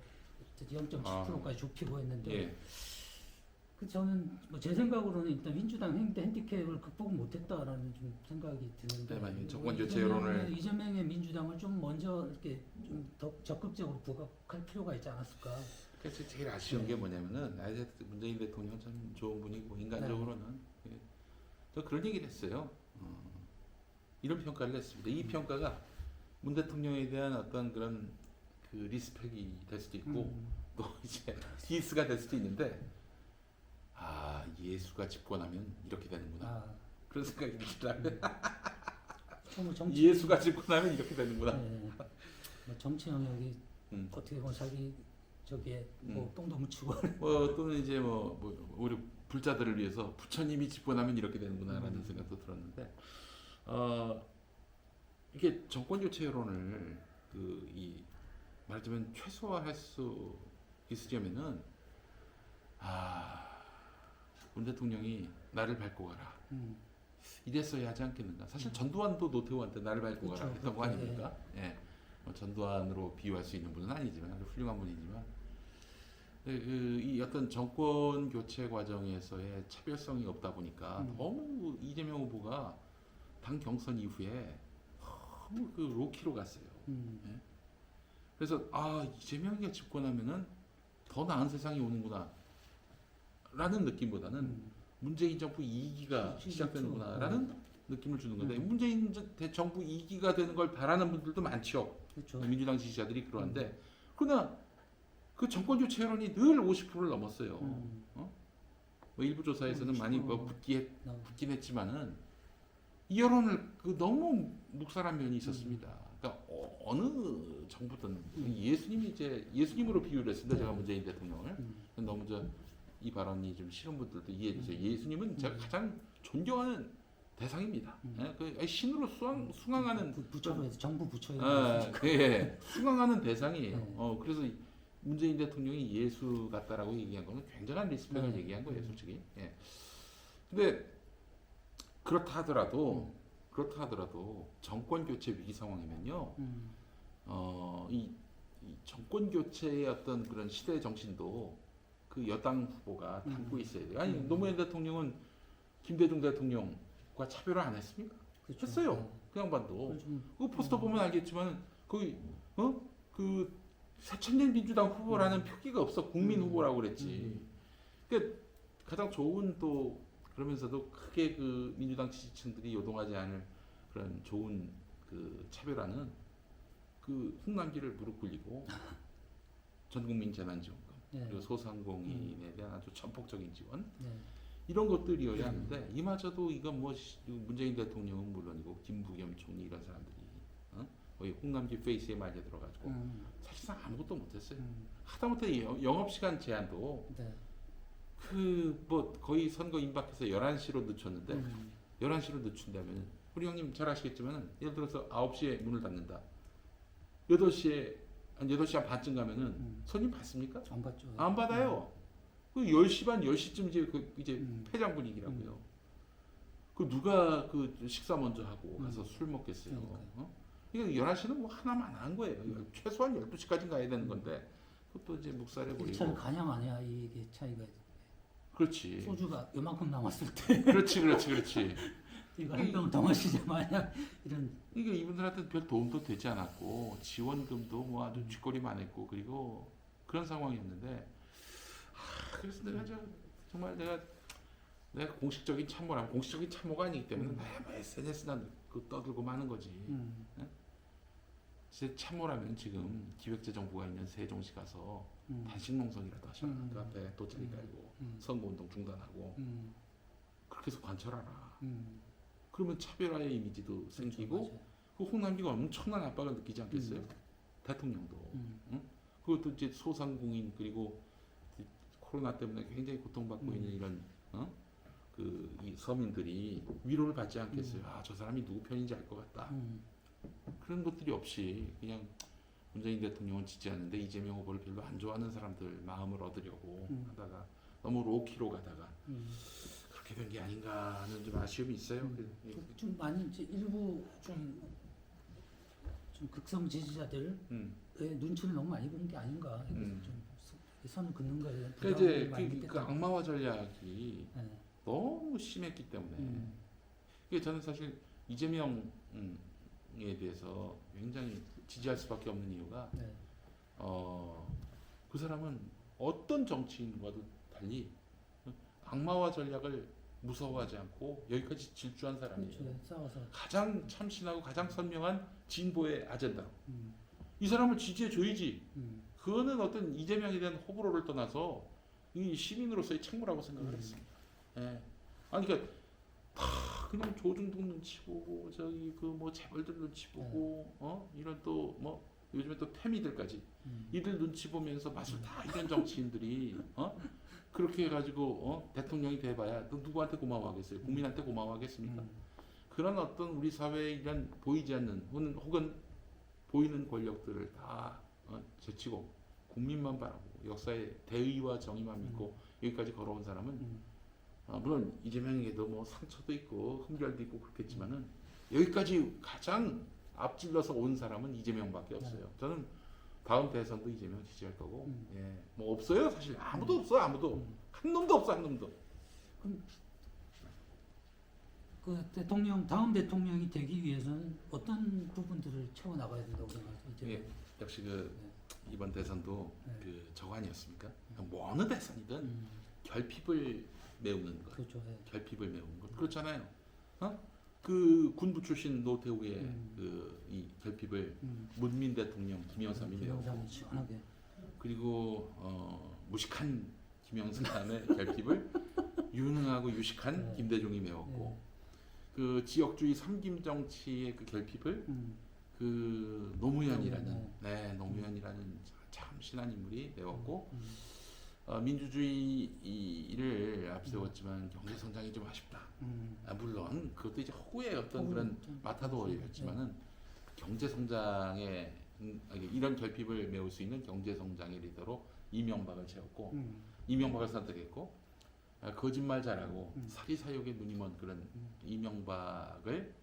0.7%까지 좁히고 했는데. 예. 그 저는 뭐 제 생각으로는 일단 민주당 핸디캡을 극복 못했다라는 좀 생각이 드는데. 네, 많이 정권 교체 여론을 이재명의 민주당을 좀 먼저 이렇게 좀 더 적극적으로 부각할 필요가 있지 않았을까. 그래서 제일 아쉬운 게 뭐냐면은 문재인 대통령 참 좋은 분이고 인간적으로는 저 그런 얘기를 했어요. 이런 평가를 했습니다. 이 평가가 문 대통령에 대한 어떤 그런 그 리스펙이 될 수도 있고 또 이제 디스가 될 수도 있는데 아 예수가 집권하면 이렇게 되는구나 아, 그런 생각이 들더라고요. 뭐 정치, 예수가 집권하면 이렇게 되는구나. 네, 뭐 정치 영역이 음. 어떻게 보면 자기 저기에 뭐 똥도 묻히고 뭐 또는 이제 뭐 우리 불자들을 위해서 부처님이 집권하면 이렇게 되는구나라는 생각도 들었는데 이게 정권 교체 여론을 이 말하자면 최소화할 수 있으려면은 문 대통령이 나를 밟고 가라 이랬어야 하지 않겠는가. 사실 전두환도 노태우한테 나를 밟고 그렇죠. 가라 했던 거 아닙니까? 예. 뭐 전두환으로 비유할 수 있는 분은 아니지만 아주 훌륭한 분이지만 이 어떤 정권 교체 과정에서의 차별성이 없다 보니까 너무 이재명 후보가 당 경선 이후에 너무 그 로키로 갔어요. 예? 그래서 이재명이가 집권하면은 더 나은 세상이 오는구나 라는 느낌보다는 문재인 정부 2기가 시작되는구나라는 느낌을 주는 건데 문재인 정부 2기가 되는 걸 바라는 분들도 많죠. 그렇죠. 민주당 지지자들이 그러는데 그러나 그 정권 교체 여론이 늘 50%를 넘었어요. 뭐 일부 조사에서는 많이 붙긴 했지만은 이 여론을 너무 묵살한 면이 있었습니다. 그러니까 어느 정부든 예수님으로 비유를 했습니다. 제가 문재인 대통령을 너무 이 발언이 좀 싫은 분들도 이해해 주세요. 예수님은 제가 가장 존경하는 대상입니다. 그 신으로 숭앙하는 부처로 해서 정부 부처에 숭앙하는 대상이에요. 그래서 문재인 대통령이 예수 같다라고 얘기한 거는 굉장한 리스펙을 얘기한 거예요, 솔직히. 예. 근데 그렇다 하더라도 정권 교체 위기 상황이면요, 이 정권 교체의 어떤 그런 시대 정신도 그 여당 후보가 담고 있어야 돼요. 아니 노무현 대통령은 김대중 대통령과 차별을 안 했습니까? 그렇죠. 했어요. 그 양반도. 그 포스터 보면 알겠지만 거기 그 새천년 민주당 후보라는 표기가 없어. 국민 후보라고 그랬지. 그러니까 가장 좋은 또 그러면서도 크게 그 민주당 지지층들이 요동하지 않을 그런 좋은 그 차별화는 그 홍남기를 무릎 꿇리고 전국민 재난지원금 그리고 소상공인에 대한 아주 전폭적인 지원 이런 것들이어야 하는데 이마저도 이건 뭐 문재인 대통령은 물론이고 김부겸 총리 이런 사람들이 거의 홍남기 페이스에 맞아 들어가지고 사실상 아무것도 못했어요. 하다못해 영업시간 제한도 그 뭐 거의 선거 임박해서 11시로 늦췄는데 11시로 늦춘다면 우리 형님 잘 아시겠지만 예를 들어서 9시에 문을 닫는다. 8시에 한 8시 한 반쯤 가면은 손님 받습니까? 안 받죠. 안 받아요. 그 10시 반 10시쯤 이제 폐장 분위기라고요. 그 누가 그 식사 먼저 하고 가서 술 먹겠어요. 이거 11시는 뭐 하나만 한 거예요. 최소한 12시까지 가야 되는 건데 그것도 이제 묵살해 버리고. 잘 가냥 안 해야 이게 차이가. 그렇지. 소주가 요만큼 남았을 때. 그렇지. 이거 한 병을 더 마시자 만약 이런. 이게 이분들한테 별 도움도 되지 않았고 지원금도 뭐 아주 쥐꼬리만 했고 그리고 그런 상황이었는데 그래서 내가 정말 내가 공식적인 참모가 아니기 때문에 내가 SNS나 그 떠들고 마는 거지. 제 참모라면 지금 기획재정부가 있는 세종시 가서 단식 농성이라도 하셔라. 그 앞에 돗자리 깔고 선거운동 중단하고 그렇게 해서 관철하라. 그러면 차별화의 이미지도 생기고 그 홍남기가 엄청난 압박을 느끼지 않겠어요? 대통령도. 그것도 이제 소상공인 그리고 코로나 때문에 굉장히 고통받고 있는 이런 이 서민들이 위로를 받지 않겠어요? 저 사람이 누구 편인지 알 것 같다. 그런 것들이 없이 그냥 문재인 대통령은 지지하는데 이재명 후보를 별로 안 좋아하는 사람들 마음을 얻으려고 하다가 너무 로키로 가다가 그렇게 된 게 아닌가 하는 좀 아쉬움이 있어요. 좀 많이 이제 일부 좀 극성 지지자들의 눈치를 너무 많이 본 게 아닌가. 좀 선을 긋는 거에 대한 이제 그 악마화 전략이 너무 심했기 때문에 이게 저는 사실 이재명에 대해서 굉장히 지지할 수밖에 없는 이유가 그 사람은 어떤 정치인과도 달리 악마화 전략을 무서워하지 않고 여기까지 질주한 사람이에요. 그렇죠. 싸워서 가장 참신하고 가장 선명한 진보의 아젠다로 이 사람을 지지해 줘야지. 그거는 어떤 이재명에 대한 호불호를 떠나서 이 시민으로서의 책무라고 생각을 했습니다. 예. 아니 그러니까 다 그냥 조중동 눈치 보고 저기 그 뭐 재벌들 눈치 보고 이런 또 뭐 요즘에 또 태미들까지 이들 눈치 보면서 마술 다 이런 정치인들이 그렇게 해가지고 대통령이 돼봐야 또 누구한테 고마워하겠어요? 국민한테 고마워하겠습니까? 그런 어떤 우리 사회에 이런 보이지 않는 혹은 보이는 권력들을 다 제치고 국민만 바라보고 역사의 대의와 정의만 믿고 여기까지 걸어온 사람은 물론 이재명에게도 뭐 상처도 있고 흠결도 있고 그렇겠지만은 여기까지 가장 앞질러서 온 사람은 이재명밖에 없어요. 저는 다음 대선도 이재명 지지할 거고, 예, 뭐 없어요 사실 아무도 없어 아무도 한 놈도 없어 한 놈도. 그럼 그 대통령 다음 대통령이 되기 위해서는 어떤 부분들을 채워 나가야 된다고 생각하세요? 예, 역시 그 네. 이번 대선도 네. 그 저거 아니었습니까? 뭐 어느 대선이든 결핍을 메우는 것, 그렇죠. 예. 결핍을 메우는 것 그렇잖아요. 그 군부 출신 노태우의 그 이 결핍을 문민 대통령 김영삼이 메웠고 김영삼이 시원하게. 그리고 무식한 김영삼의 결핍을 유능하고 유식한 네. 김대중이 메웠고 네. 그 지역주의 삼김 정치의 그 결핍을 그 노무현이라는 노무현이라는 참 신한 인물이 메웠고 민주주의를 앞세웠지만 경제 성장이 좀 아쉽다. 물론 그것도 이제 허구의 어떤 그런 마타도였지만은 경제 성장에 이런 결핍을 메울 수 있는 경제 성장의 리더로 이명박을 채웠고 이명박을 선택했고 거짓말 잘하고 사리사욕에 눈이 먼 그런 이명박을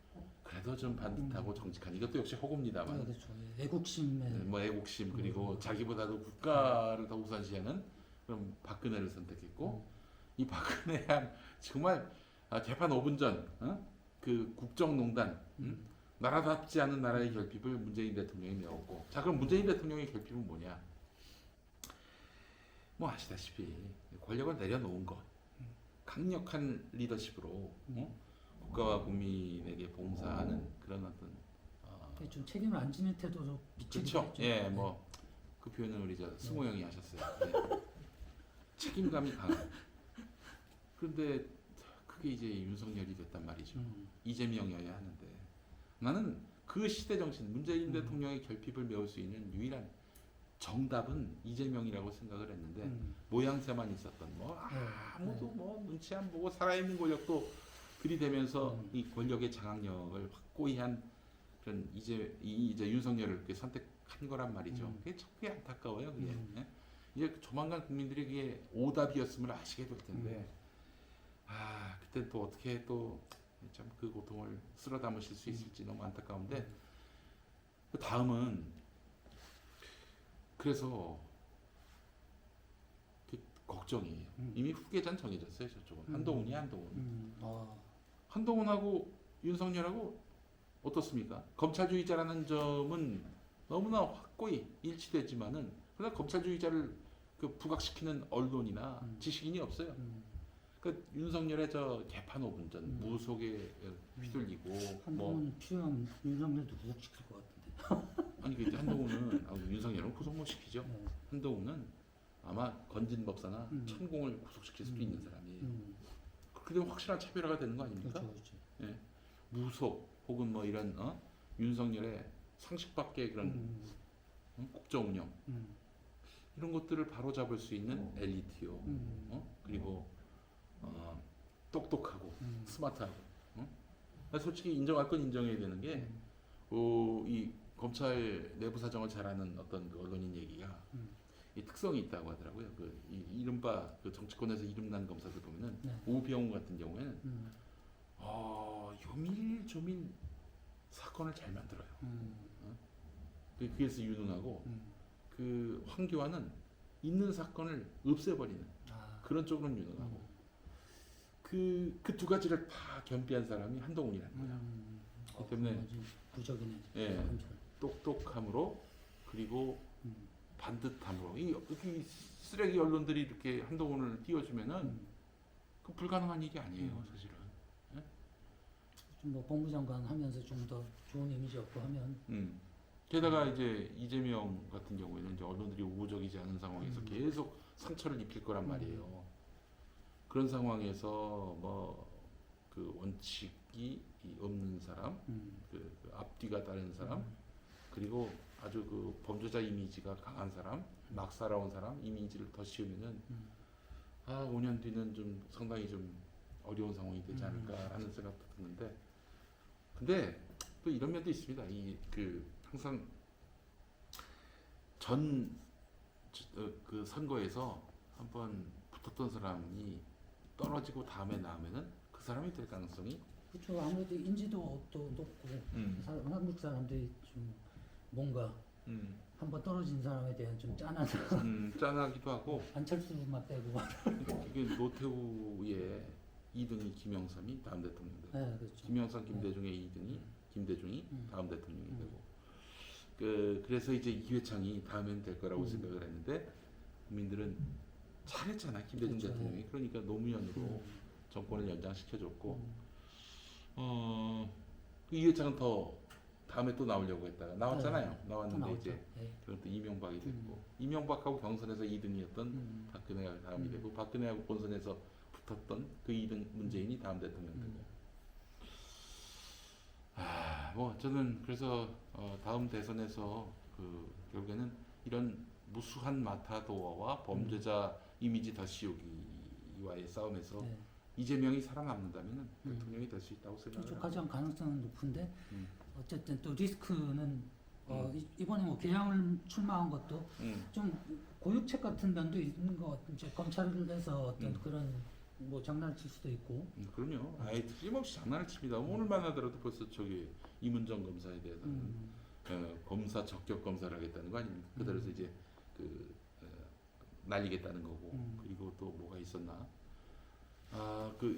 그래도 좀 반듯하고 정직한 이것도 역시 허구입니다만 그렇죠. 예. 애국심에 뭐 애국심 그리고 자기보다도 국가를 더 우선시하는 그럼 박근혜를 선택했고 이 박근혜랑 정말 개판 5분 전 그 국정농단 나라답지 않은 나라의 결핍을 문재인 대통령이 메웠고 자 그럼 문재인 대통령의 결핍은 뭐냐 뭐 아시다시피 권력을 내려놓은 것 강력한 리더십으로 국가와 국민에게 봉사하는 그런 어떤 좀 책임을 안 지는 태도로 그렇죠. 예, 뭐 그 표현은 우리 저 승호 형이 하셨어요. 예. 책임감이 강한. 그런데 그게 이제 윤석열이 됐단 말이죠. 이재명이어야 하는데 나는 그 시대 정신 문재인 대통령의 결핍을 메울 수 있는 유일한 정답은 이재명이라고 생각을 했는데 모양새만 있었던 뭐 아무도 뭐 눈치 안 보고 살아있는 권력도 들이대면서 이 권력의 장악력을 확고히 한 그런 이제 윤석열을 이렇게 선택한 거란 말이죠. 그게 참 그게 안타까워요. 그게 예? 이제 조만간 국민들이 그게 오답이었음을 아시게 될 텐데 그때 또 어떻게 또 참 그 고통을 쓸어 담으실 수 있을지 너무 안타까운데 그 다음은 그래서 그 걱정이에요. 이미 후계자는 정해졌어요. 저쪽은 한동훈이 한동훈하고 윤석열하고 어떻습니까? 검찰주의자라는 점은 너무나 확고히 일치되지만은 그러나 검찰주의자를 그 부각시키는 언론이나 지식인이 없어요. 그 윤석열의 저 개판 5분 전 무속에 휘둘리고 한동훈 필요하면 윤석열도 구속시킬 것 같은데. 아니 그 한동훈은 윤석열은 구속 못 시키죠. 한동훈은 아마 건진법사나 천공을 구속시킬 수도 있는 사람이에요. 그렇게 되면 확실한 차별화가 되는 거 아닙니까? 그렇죠. 예. 무속 혹은 뭐 이런 윤석열의 상식 밖의 그런 국정 운영 이런 것들을 바로잡을 수 있는 엘리트요. 그리고 똑똑하고 스마트하고. 솔직히 인정할 건 인정해야 되는 게 이 검찰 내부 사정을 잘 아는 어떤 그 언론인 얘기가 이 특성이 있다고 하더라고요. 이른바 그 정치권에서 이름난 검사들 보면은 오병우 같은 경우에는 요밀조밀 사건을 잘 만들어요. 그래서 유능하고 그 황교안은 있는 사건을 없애버리는 그런 쪽으로는 유능하고 그 두 가지를 다 겸비한 사람이 한동훈이라는 거야. 그렇기 때문에 부적이네. 예, 똑똑함으로 그리고 반듯함으로 이 쓰레기 언론들이 이렇게 한동훈을 띄워주면은 그 불가능한 일이 아니에요, 사실은. 예? 좀 뭐 법무장관 하면서 좀 더 좋은 이미지 얻고 하면 게다가 이제 이재명 같은 경우에는 이제 언론들이 우호적이지 않은 상황에서 계속 상처를 입힐 거란 말이에요. 그런 상황에서 뭐 그 원칙이 없는 사람, 그 앞뒤가 다른 사람, 그리고 아주 그 범죄자 이미지가 강한 사람, 막 살아온 사람 이미지를 더 씌우면은 5년 뒤는 좀 상당히 좀 어려운 상황이 되지 않을까 하는 생각도 드는데, 근데 또 이런 면도 있습니다. 이 그 항상 그 선거에서 한번 붙었던 사람이 떨어지고 다음에 나오면은 그 사람이 될 가능성이 그렇죠. 아무래도 인지도도 높고 한국 사람들이 좀 뭔가 한번 떨어진 사람에 대한 좀 짠하기도 하고 안철수만 빼고 이게 노태우의 2등이 김영삼이 다음 대통령이 되고 네, 그렇죠. 김영삼 김대중의 2등이 김대중이 다음 대통령이 되고 그래서 이제 이회창이 다음엔 될 거라고 생각을 했는데 국민들은 잘했잖아 김대중 그렇죠. 대통령이. 그러니까 노무현으로 정권을 연장시켜줬고 그 이회창은 더 다음에 또 나오려고 했다가 나왔잖아요. 나왔는데 이제 그건 또 이명박이 됐고 이명박하고 경선에서 2등이었던 박근혜가 다음이 되고 박근혜하고 본선에서 붙었던 그 2등 문재인이 다음 대통령 되고 뭐 저는 그래서 다음 대선에서 그 결국에는 이런 무수한 마타도어와 범죄자 이미지 더 씌우기와의 싸움에서 이재명이 살아남는다면 대통령이 될 수 있다고 생각합니다. 그렇죠. 가장 가능성은 높은데 어쨌든 또 리스크는 이번에 뭐 개항을 출마한 것도 좀 고육책 같은 면도 있는 것 같은 이제 검찰을 해서 어떤 그런 뭐 장난을 칠 수도 있고. 그럼요. 아예 틀림없이 장난을 칩니다. 오늘만 하더라도 벌써 저기 이문정 검사에 대해서는 검사 적격 검사를 하겠다는 거 아닙니까? 그대로서 이제 그 날리겠다는 거고. 그리고 또 뭐가 있었나? 그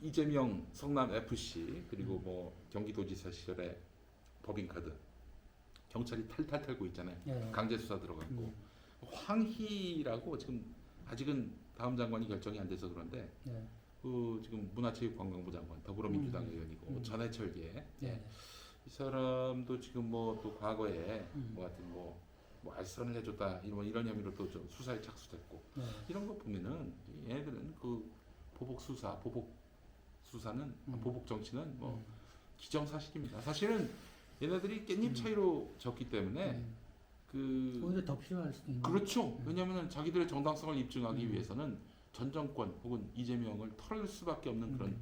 이재명 성남 FC 그리고 뭐 경기도지사 시절에 법인카드 경찰이 탈탈 털고 있잖아요. 강제 수사 들어갔고 황희라고 지금 아직은 다음 장관이 결정이 안 돼서 그런데 그 지금 문화체육관광부 장관 더불어민주당 의원이고 전해철계 이 사람도 지금 뭐 또 과거에 뭐 하여튼 뭐 알선을 해줬다 이런 혐의로 또 좀 수사에 착수됐고 이런 거 보면은 얘네들은 그 보복 수사는 보복 정치는 뭐 기정사실입니다. 사실은 얘네들이 깻잎 차이로 졌기 때문에 그 오히려 더 필요할 수도 있는. 그렇죠. 왜냐하면 자기들의 정당성을 입증하기 위해서는 전 정권 혹은 이재명을 털을 수밖에 없는 그런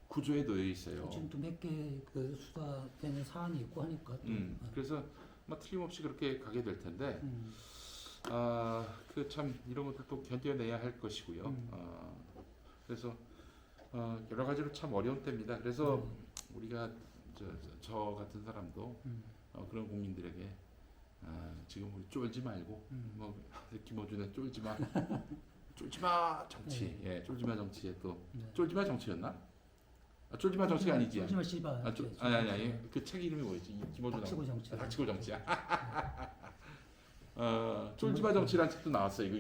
구조에 놓여 있어요. 지금 또 몇 개 그 수사되는 사안이 있고 하니까. 그래서 뭐 틀림없이 그렇게 가게 될 텐데 그 참 이런 것도 또 견뎌내야 할 것이고요. 그래서 여러 가지로 참 어려운 때입니다. 그래서 우리가 저 같은 사람도 그런 국민들에게 지금 우리 쫄지 말고 뭐 김어준의 쫄지마 정치, 쫄지마 정치에 또 쫄지마 정치였나? 쫄지마 정치가 아니지. 쫄지마 씨발. 아니 그 책 이름이 뭐였지? 김어준 닥치고 정치. 닥치고 정치야. 쫄지마 정치라는 책도 나왔어요. 이거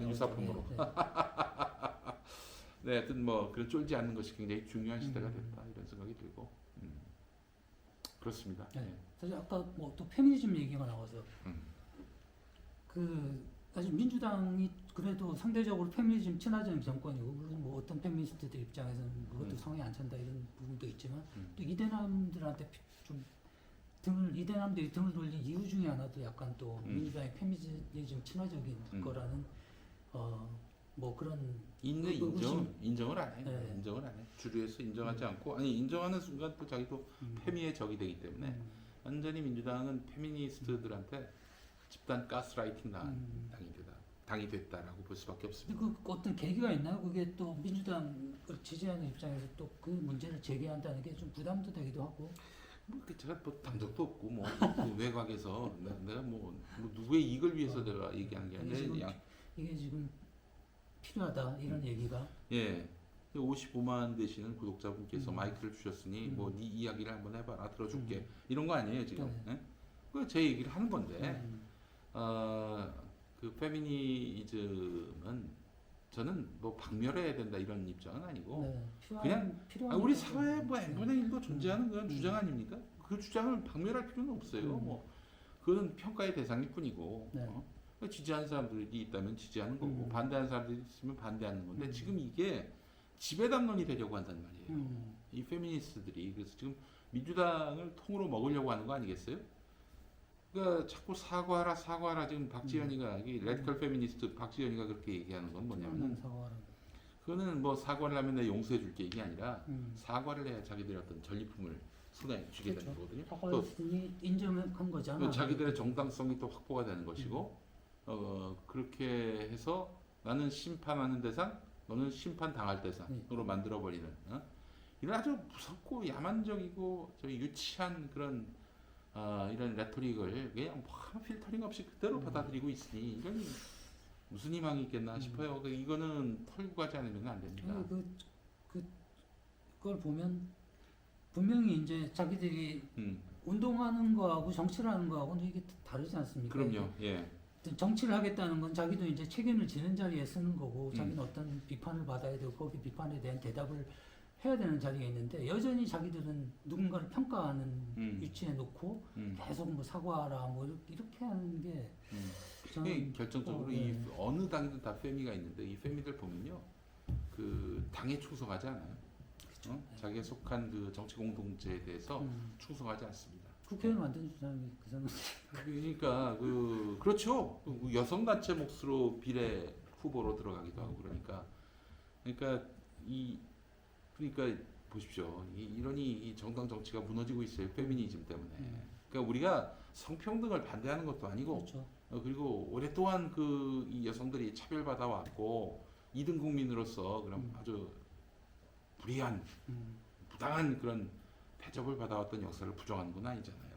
유사품으로. 네, 하여튼 뭐 그런 쫄지 않는 것이 굉장히 중요한 시대가 됐다 이런 생각이 들고 그렇습니다. 사실 아까 뭐 또 페미니즘 얘기가 나와서 그 사실 민주당이 그래도 상대적으로 페미니즘 친화적인 정권이고 물론 뭐 어떤 페미니스트들 입장에서는 그것도 성에 안 찬다 이런 부분도 있지만 또 이대남들한테 좀 이대남들이 등을 돌린 이유 중에 하나도 약간 또 민주당의 페미니즘 친화적인 거라는 뭐 그런 인정을 안 해. 인정을 안 해. 주류에서 인정하지 않고 인정하는 순간 또 자기도 페미의 적이 되기 때문에 완전히 민주당은 페미니스트들한테 집단 가스라이팅 당이 됐다라고 볼 수밖에 없습니다. 그 어떤 계기가 있나요? 그게 또 민주당을 지지하는 입장에서 또 그 문제를 제기한다는 게 좀 부담도 되기도 하고. 뭐 제가 뭐 당적도 없고 그 외곽에서 내가 뭐 누구의 이익을 위해서 내가 얘기하는 게 아니라 이게 지금 필요하다 이런 얘기가. 55만 되시는 구독자분께서 마이크를 주셨으니 뭐 네 이야기를 한번 해봐라 들어줄게 이런 거 아니에요 지금. 그 제 얘기를 하는 건데 그 페미니즘은 저는 뭐 박멸해야 된다 이런 입장은 아니고 네, 그냥 우리 사회에 뭐 n분의 1도 존재하는 그런 주장 아닙니까? 그 주장을 박멸할 필요는 없어요. 뭐 그거는 평가의 대상일 뿐이고 네. 지지하는 사람들이 있다면 지지하는 거고 반대하는 사람들이 있으면 반대하는 건데 지금 이게 지배당론이 되려고 한단 말이에요. 이 페미니스트들이 그래서 지금 민주당을 통으로 먹으려고 하는 거 아니겠어요? 그러니까 자꾸 사과하라 지금 박지현이가 이 레디컬 페미니스트 박지현이가 그렇게 얘기하는 건 뭐냐면은 그거는 뭐 사과를 하면 내가 용서해 줄게 이게 아니라 사과를 해야 자기들의 어떤 전리품을 손에 쥐게 되는 거거든요. 또 인정한 거잖아. 자기들의 정당성이 또 확보가 되는 것이고 그렇게 해서 나는 심판하는 대상 너는 심판당할 대상으로 만들어버리는 이런 아주 무섭고 야만적이고 유치한 그런 이런 레토릭을 그냥 뭐 아무 필터링 없이 그대로 받아들이고 있으니 이건 무슨 희망이 있겠나 싶어요. 이거는 털고 가지 않으면 안 됩니다. 그걸 보면 분명히 이제 자기들이 운동하는 거하고 정치를 하는 거하고는 이게 다르지 않습니까? 그럼요. 예. 정치를 하겠다는 건 자기도 이제 책임을 지는 자리에 쓰는 거고 자기는 어떤 비판을 받아야 되고 거기 비판에 대한 대답을 해야 되는 자리가 있는데 여전히 자기들은 누군가를 평가하는 위치에 놓고 계속 뭐 사과하라 뭐 이렇게 하는 게 저는 결정적으로 이 어느 당이든 다 페미가 있는데 이 페미들 보면요 그 당에 충성하지 않아요. 자기가 속한 그 정치 공동체에 대해서 충성하지 않습니다. 국회의원 만든 사람이 그 사람. 그러니까 그렇죠. 여성 단체 몫으로 비례 후보로 들어가기도 하고 그러니까 보십시오. 이러니 이 정당 정치가 무너지고 있어요. 페미니즘 때문에. 그러니까 우리가 성평등을 반대하는 것도 아니고 그렇죠. 그리고 오랫동안 이 여성들이 차별받아 왔고 2등 국민으로서 그런 아주 불이한 부당한 그런 대접을 받아왔던 역사를 부정하는 건 아니잖아요.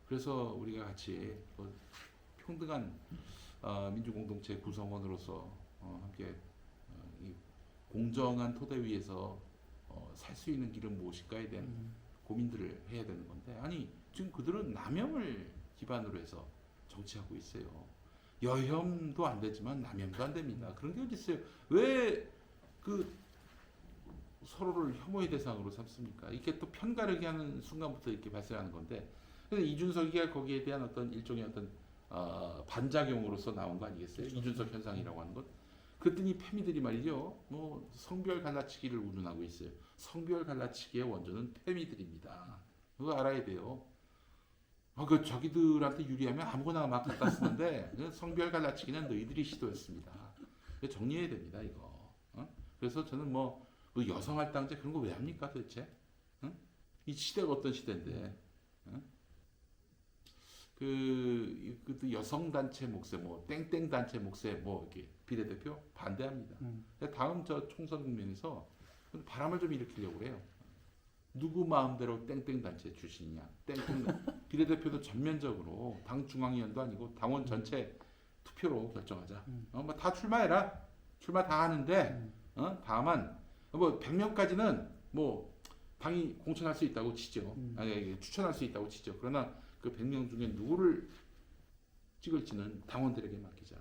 그래서 우리가 같이 평등한 민주공동체 구성원으로서 함께 이 공정한 토대 위에서 살 수 있는 길은 무엇일까에 대한 고민들을 해야 되는 건데 아니 지금 그들은 남용을 기반으로 해서 정치하고 있어요. 여혐도 안 되지만 남용도 안 됩니다. 그런 게 어디 있어요? 왜 서로를 혐오의 대상으로 삼습니까? 이게 또 편가르기 하는 순간부터 이렇게 발생하는 건데 그래서 이준석이가 거기에 대한 어떤 일종의 어떤 반작용으로서 나온 거 아니겠어요? 그렇죠. 이준석 현상이라고 하는 것. 그랬더니 페미들이 말이죠. 뭐 성별 갈라치기를 운운하고 있어요. 성별 갈라치기의 원조는 페미들입니다. 그거 알아야 돼요. 자기들한테 유리하면 아무거나 막 갖다 쓰는데 성별 갈라치기는 너희들이 시도했습니다. 정리해야 됩니다 이거. 그래서 저는 뭐 여성 할당제 그런 거 왜 합니까 도대체? 이 시대가 어떤 시대인데? 그 여성 단체 몫에 뭐 땡땡 단체 몫에 뭐 이렇게 비례대표 반대합니다. 다음 총선 국면에서 바람을 좀 일으키려고 해요. 누구 마음대로 땡땡 단체 출신이냐? 땡땡 비례대표도 전면적으로 당 중앙위원도 아니고 당원 전체 투표로 결정하자. 뭐 다 출마해라. 출마 다 하는데 다만 뭐 100명까지는 뭐 당이 공천할 수 있다고 치죠. 아니 추천할 수 있다고 치죠. 그러나 그 100명 중에 누구를 찍을지는 당원들에게 맡기자.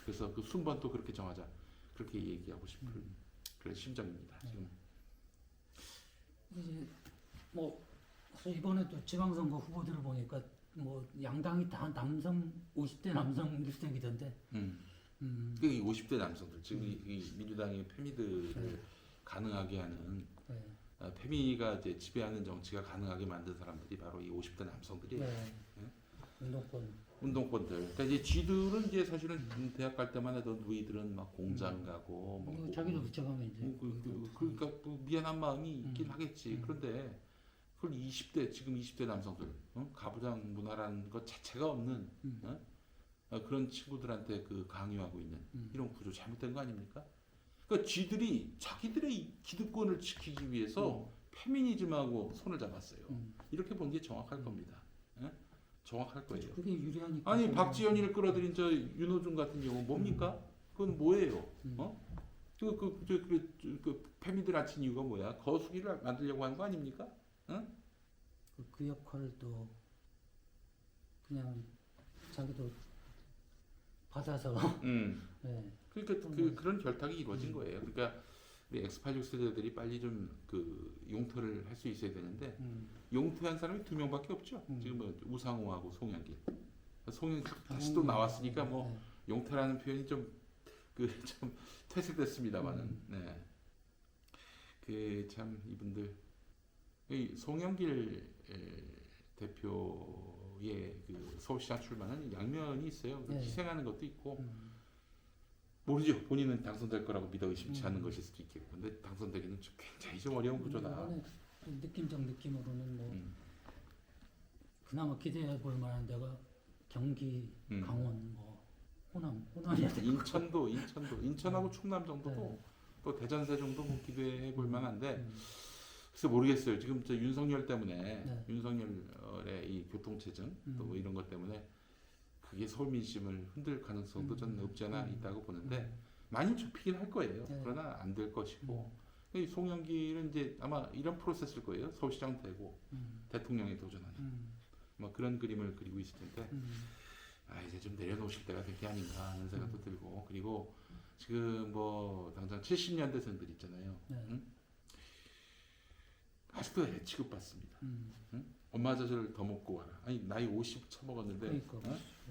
그래서 그 순번도 그렇게 정하자. 그렇게 얘기하고 싶은 그런 심정입니다. 지금. 이제 뭐 이번에도 지방선거 후보들을 보니까 뭐 양당이 다 남성 50대 남성 일색이던데. 이 50대 남성들 지금 이 민주당의 페미들을 가능하게 하는 페미가 이제 지배하는 정치가 가능하게 만든 사람들이 바로 이 50대 남성들이에요. 운동권들. 그러니까 이제 쥐들은 이제 사실은 대학 갈 때만 해도 누이들은 막 공장 가고 뭐 자기도 붙여가면 이제 그러니까 뭐 미안한 마음이 있긴 하겠지. 그런데 그걸 20대 지금 20대 남성들 가부장 문화라는 것 자체가 없는 그런 친구들한테 강요하고 있는 이런 구조 잘못된 거 아닙니까? 그러니까 쥐들이 자기들의 기득권을 지키기 위해서 페미니즘하고 손을 잡았어요. 이렇게 보는 게 정확할 겁니다. 정확할 거예요. 그게 유리하니까. 아니 박지현이를 끌어들인 저 윤호중 같은 경우 뭡니까? 그건 뭐예요? 그 페미들 앉힌 이유가 뭐야? 거수기를 만들려고 하는 거 아닙니까? 그 역할을 또 그냥 자기도 받아서 네. 그러니까 그런 결탁이 이루어진 거예요. 그러니까 우리 X86 세대들이 빨리 좀 그 용퇴를 할 수 있어야 되는데 용퇴한 사람이 2명밖에 없죠. 지금 뭐 우상호하고 송영길. 송영길 다시 또 나왔으니까 뭐 용퇴라는 표현이 좀 좀 퇴색됐습니다만은. 네. 그 참 이분들 이 송영길 대표의 그 서울시장 출마는 양면이 있어요. 네. 희생하는 것도 있고 모르죠. 본인은 당선될 거라고 믿어 의심치 않는 것일 수도 있겠고, 근데 당선되기는 굉장히 좀 어려운 구조다. 이번에 느낌적 느낌으로는 뭐 그나마 기대해 볼 만한 데가 경기, 강원, 뭐 호남이야. 인천하고 충남 정도도 또 대전 세종도 뭐 기대해 볼 만한데. 글쎄 모르겠어요. 지금 저 윤석열 때문에 윤석열의 이 교통체증 또 뭐 이런 것 때문에 그게 서울 민심을 흔들 가능성도 저는 없지 않아 있다고 보는데 많이 좁히긴 할 거예요. 그러나 안 될 것이고 이 송영길은 이제 아마 이런 프로세스일 거예요. 서울시장 되고 대통령에 도전하는 뭐 그런 그림을 그리고 있을 텐데 이제 좀 내려놓으실 때가 된 게 아닌가 하는 생각도 들고, 그리고 지금 뭐 당장 70년대생들 있잖아요. 아직도 애 취급받습니다. 응? 엄마 젖을 더 먹고 와라. 아니 나이 50 처먹었는데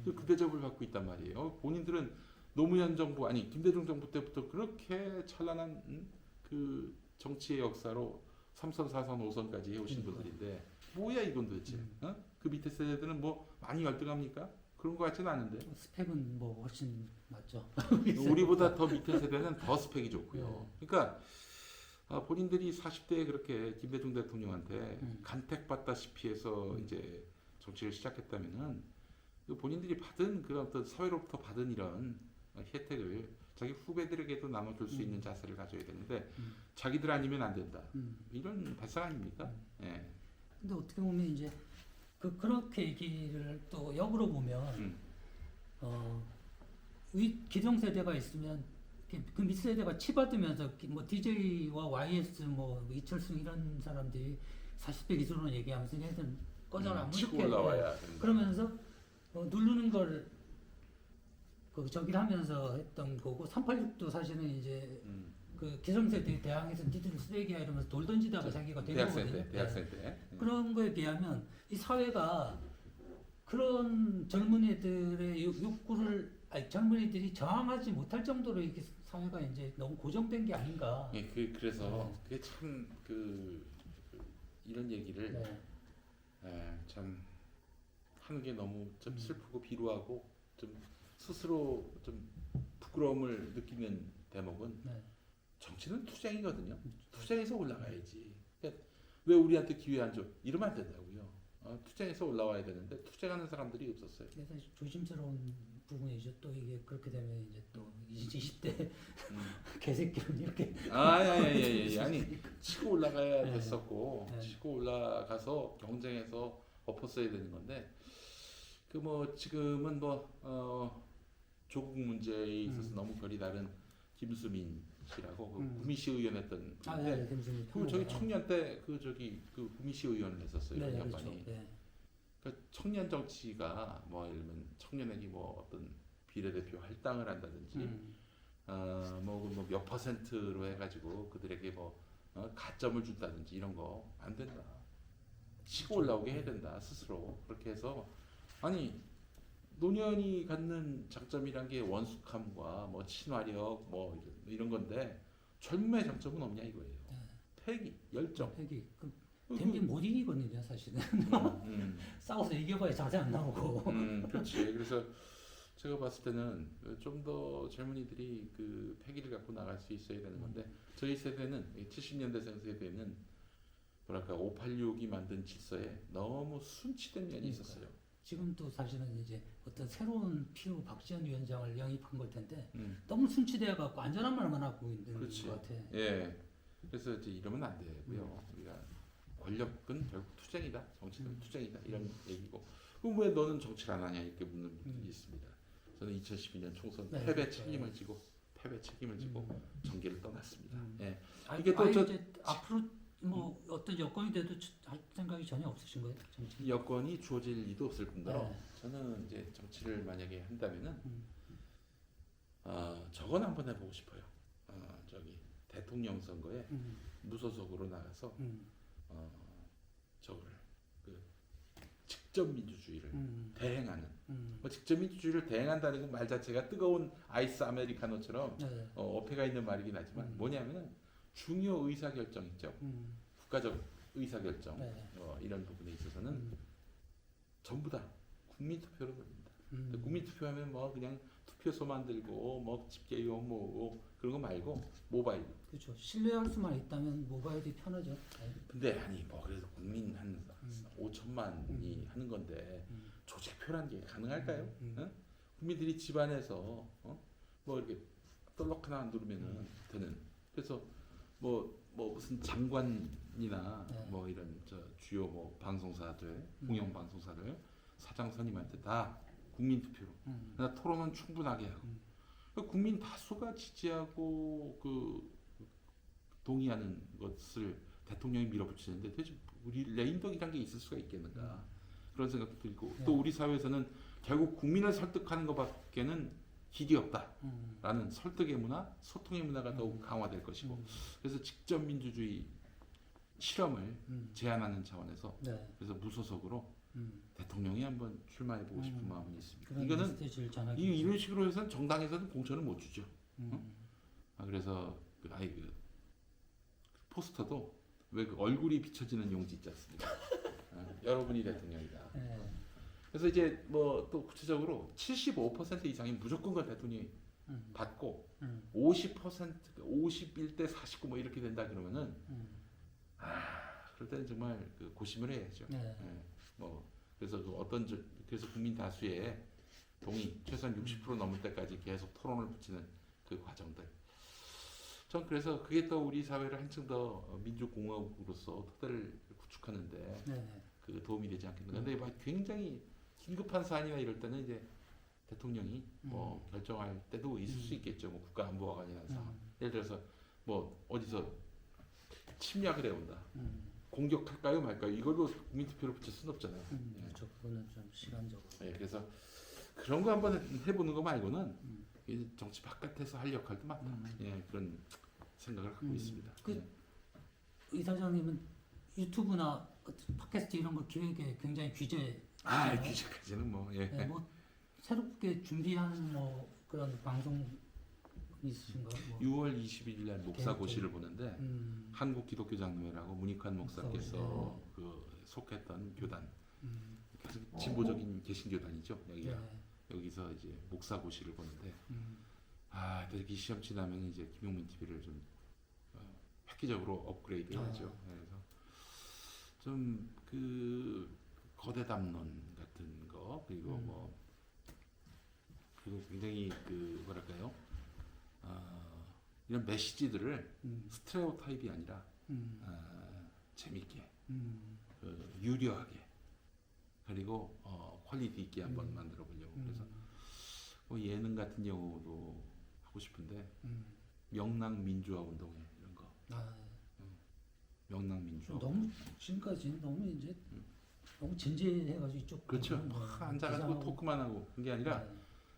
그 대접을 받고 있단 말이에요. 본인들은 노무현 정부 아니 김대중 정부 때부터 그렇게 찬란한 그 정치의 역사로 3선, 4선, 5선까지 해오신 분들인데 뭐야 이건 도대체? 그 밑에 세대들은 뭐 많이 열등합니까? 그런 것 같지는 않은데. 스펙은 뭐 훨씬 낫죠. 우리보다 더 밑에 세대는 더 스펙이 좋고요. 그러니까 본인들이 40대에 그렇게 김대중 대통령한테 간택받다시피 해서 이제 정치를 시작했다면은 그 본인들이 받은 그런 어떤 사회로부터 받은 이런 혜택을 자기 후배들에게도 나눠줄 수 있는 자세를 가져야 되는데 자기들 아니면 안 된다. 이런 발상 아닙니까? 예. 근데 어떻게 보면 이제 그렇게 얘기를 또 역으로 보면 기성세대가 있으면 그 밑세대가 치받으면서 뭐 DJ와 YS 뭐 이철승 이런 사람들이 40대 기술로 얘기하면서 얘들 꺼져라 뭐 치고 이렇게 올라와야 그러면서 누르는 걸 저기를 하면서 했던 거고 386도 사실은 이제 그 기성세대 대항에서 니들은 쓰레기야 이러면서 돌 던지다가 자기가 된 거거든요. 대학생 때. 그런 거에 비하면 이 사회가 그런 젊은이들의 욕구를 젊은이들이 저항하지 못할 정도로 이렇게 사회가 이제 너무 고정된 게 아닌가. 예, 그래서 그게 참 이런 얘기를 참 하는 게 너무 좀 슬프고 비루하고 좀 스스로 좀 부끄러움을 느끼는 대목은 정치는 투쟁이거든요. 투쟁에서 올라가야지. 그러니까 왜 우리한테 기회 안 줘? 이러면 안 된다고요. 투쟁에서 올라와야 되는데 투쟁하는 사람들이 없었어요. 그래서 조심스러운 부분이죠. 또 이게 그렇게 되면 이제 또 20대 개새끼는 이렇게 아니 치고 올라가야 됐었고 치고 올라가서 경쟁해서 엎었어야 되는 건데 그 뭐 지금은 뭐 조국 문제에 있어서 너무 결이 다른 김수민 씨라고 그 구미시 의원 했던 분인데 그 저기 청년 때 그 구미시 의원을 했었어요. 양반이. 그러니까 청년 정치가 뭐 예를 들면 청년에게 뭐 어떤 비례대표 할당을 한다든지 뭐 몇 퍼센트로 해가지고 그들에게 뭐 가점을 준다든지 이런 거 안 된다. 치고 올라오게 해야 된다 스스로. 그렇게 해서 아니 노년이 갖는 장점이란 게 원숙함과 뭐 친화력 뭐 이런 건데 젊음의 장점은 없냐 이거예요. 패기, 열정. 패기. 댐비 못 이기거든요 사실은. 싸워서 이겨봐야 자세 안 나오고. 그렇지. 그래서 제가 봤을 때는 좀 더 젊은이들이 그 패기를 갖고 나갈 수 있어야 되는 건데 저희 세대는 70년대생 세대는 뭐랄까 586이 만든 질서에 너무 순치된 면이 있었어요. 지금도 사실은 이제 어떤 새로운 피우 박지원 위원장을 영입한 걸 텐데 너무 순치되어 갖고 안전한 말만 하고 있는 것 같아. 예. 그래서 이제 이러면 안 되고요. 우리가 권력은 결국 투쟁이다. 정치는 투쟁이다. 이런 얘기고. 그럼 왜 너는 정치를 안 하냐 이렇게 묻는 분들이 있습니다. 저는 2012년 총선 패배 책임을 지고 정계를 떠났습니다. 예. 이게 또 이제 앞으로 뭐 어떤 여건이 돼도 할 생각이 전혀 없으신 거예요? 정치? 여건이 주어질 리도 없을 뿐더러 저는 이제 정치를 만약에 한다면은 저건 한번 해보고 싶어요. 저기 대통령 선거에 무소속으로 나가서 저거를 그 직접 민주주의를 대행하는 뭐 직접 민주주의를 대행한다는 그 말 자체가 뜨거운 아이스 아메리카노처럼 네. 어폐가 있는 말이긴 하지만 뭐냐면은 중요 의사결정 있죠. 국가적 의사결정 네. 이런 부분에 있어서는 전부 다 국민투표로 돌립니다. 국민투표하면 뭐 그냥 투표소 만들고 뭐 집계위원 모으고 그런 거 말고 모바일. 그렇죠. 신뢰할 수만 있다면 모바일이 편하죠. 네. 근데 아니 뭐 그래도 국민 한 5천만이 하는 건데 조직표란 게 가능할까요? 어? 국민들이 집안에서 뭐 이렇게 떨럭 하나 누르면은 되는. 그래서 뭐 무슨 장관이나 네. 뭐 이런 저 주요 뭐 방송사들, 공영 방송사들 사장 선임한테 다 국민 투표로. 그러나 토론은 충분하게 하고. 그러니까 국민 다수가 지지하고 그 동의하는 것을 대통령이 밀어붙이는데 대체 우리 레임덕이란 게 있을 수가 있겠는가 그런 생각도 들고 네. 또 우리 사회에서는 결국 국민을 설득하는 것밖에는 길이 없다라는 설득의 문화, 소통의 문화가 더욱 강화될 것이고 그래서 직접 민주주의 실험을 제안하는 차원에서 네. 그래서 무소속으로 대통령이 한번 출마해보고 싶은 마음이 있습니다. 그런 이거는 메시지를 전하기 이런 식으로 해서는 정당에서는 공천을 못 주죠. 그래서 그 포스터도 왜 그 얼굴이 비춰지는 용지 있지 않습니까? 여러분이 대통령이다. 네. 그래서 이제 뭐 또 구체적으로 75% 이상이 무조건 그 대통령이 받고 50% 51대 49 뭐 이렇게 된다 그러면은 그럴 때는 정말 그 고심을 해야죠. 네. 예, 뭐 그래서 그 그래서 국민 다수의 동의 최소한 60% 넘을 때까지 계속 토론을 붙이는 그 과정들. 전 그래서 그게 또 우리 사회를 한층 더 민주공화국으로서 토대를 구축하는데 네. 그 도움이 되지 않겠는가. 근데 막 굉장히 긴급한 사안이나 이럴 때는 이제 대통령이 뭐 결정할 때도 있을 수 있겠죠. 뭐 국가안보와 관련한 사안. 예를 들어서 뭐 어디서 침략을 해온다. 공격할까요 말까요? 이걸로 국민투표를 붙일 수는 없잖아요. 예. 그렇죠. 그거는 좀 시간적으로. 예, 그래서 그런 거 한번 해보는 거 말고는 이제 정치 바깥에서 할 역할도 많다. 예, 그런 생각을 갖고 있습니다. 그 예. 이사장님은 유튜브나 팟캐스트 이런 거 기획에 굉장히 규제. 규제까지는 뭐 예. 네, 뭐 새롭게 준비하는 뭐 그런 방송 있으신가요? 뭐. 6월 21일 날 목사고시를 보는데 한국 기독교 장로회라고 문익환 목사께서 그 속했던 교단 계속 진보적인 개신교단이죠. 여기가 네. 여기서 이제 목사고시를 보는데 여기 시험 지나면 이제 김용민 TV를 좀 획기적으로 업그레이드 해야죠. 그래서 좀 그 거대 담론 같은 거 그리고 뭐 그리고 굉장히 그 뭐랄까요 이런 메시지들을 스테레오 타입이 아니라 재밌게 유려하게 그리고 퀄리티 있게 한번 만들어 보려고 그래서 뭐 예능 같은 경우도 하고 싶은데 명랑 민주화 운동회 이런 거 명랑 민주화 너무 지금까지 너무 이제 너무 진지해가지고 이쪽 그렇죠. 뭐 앉아가지고 토크만 하고 그게 아니라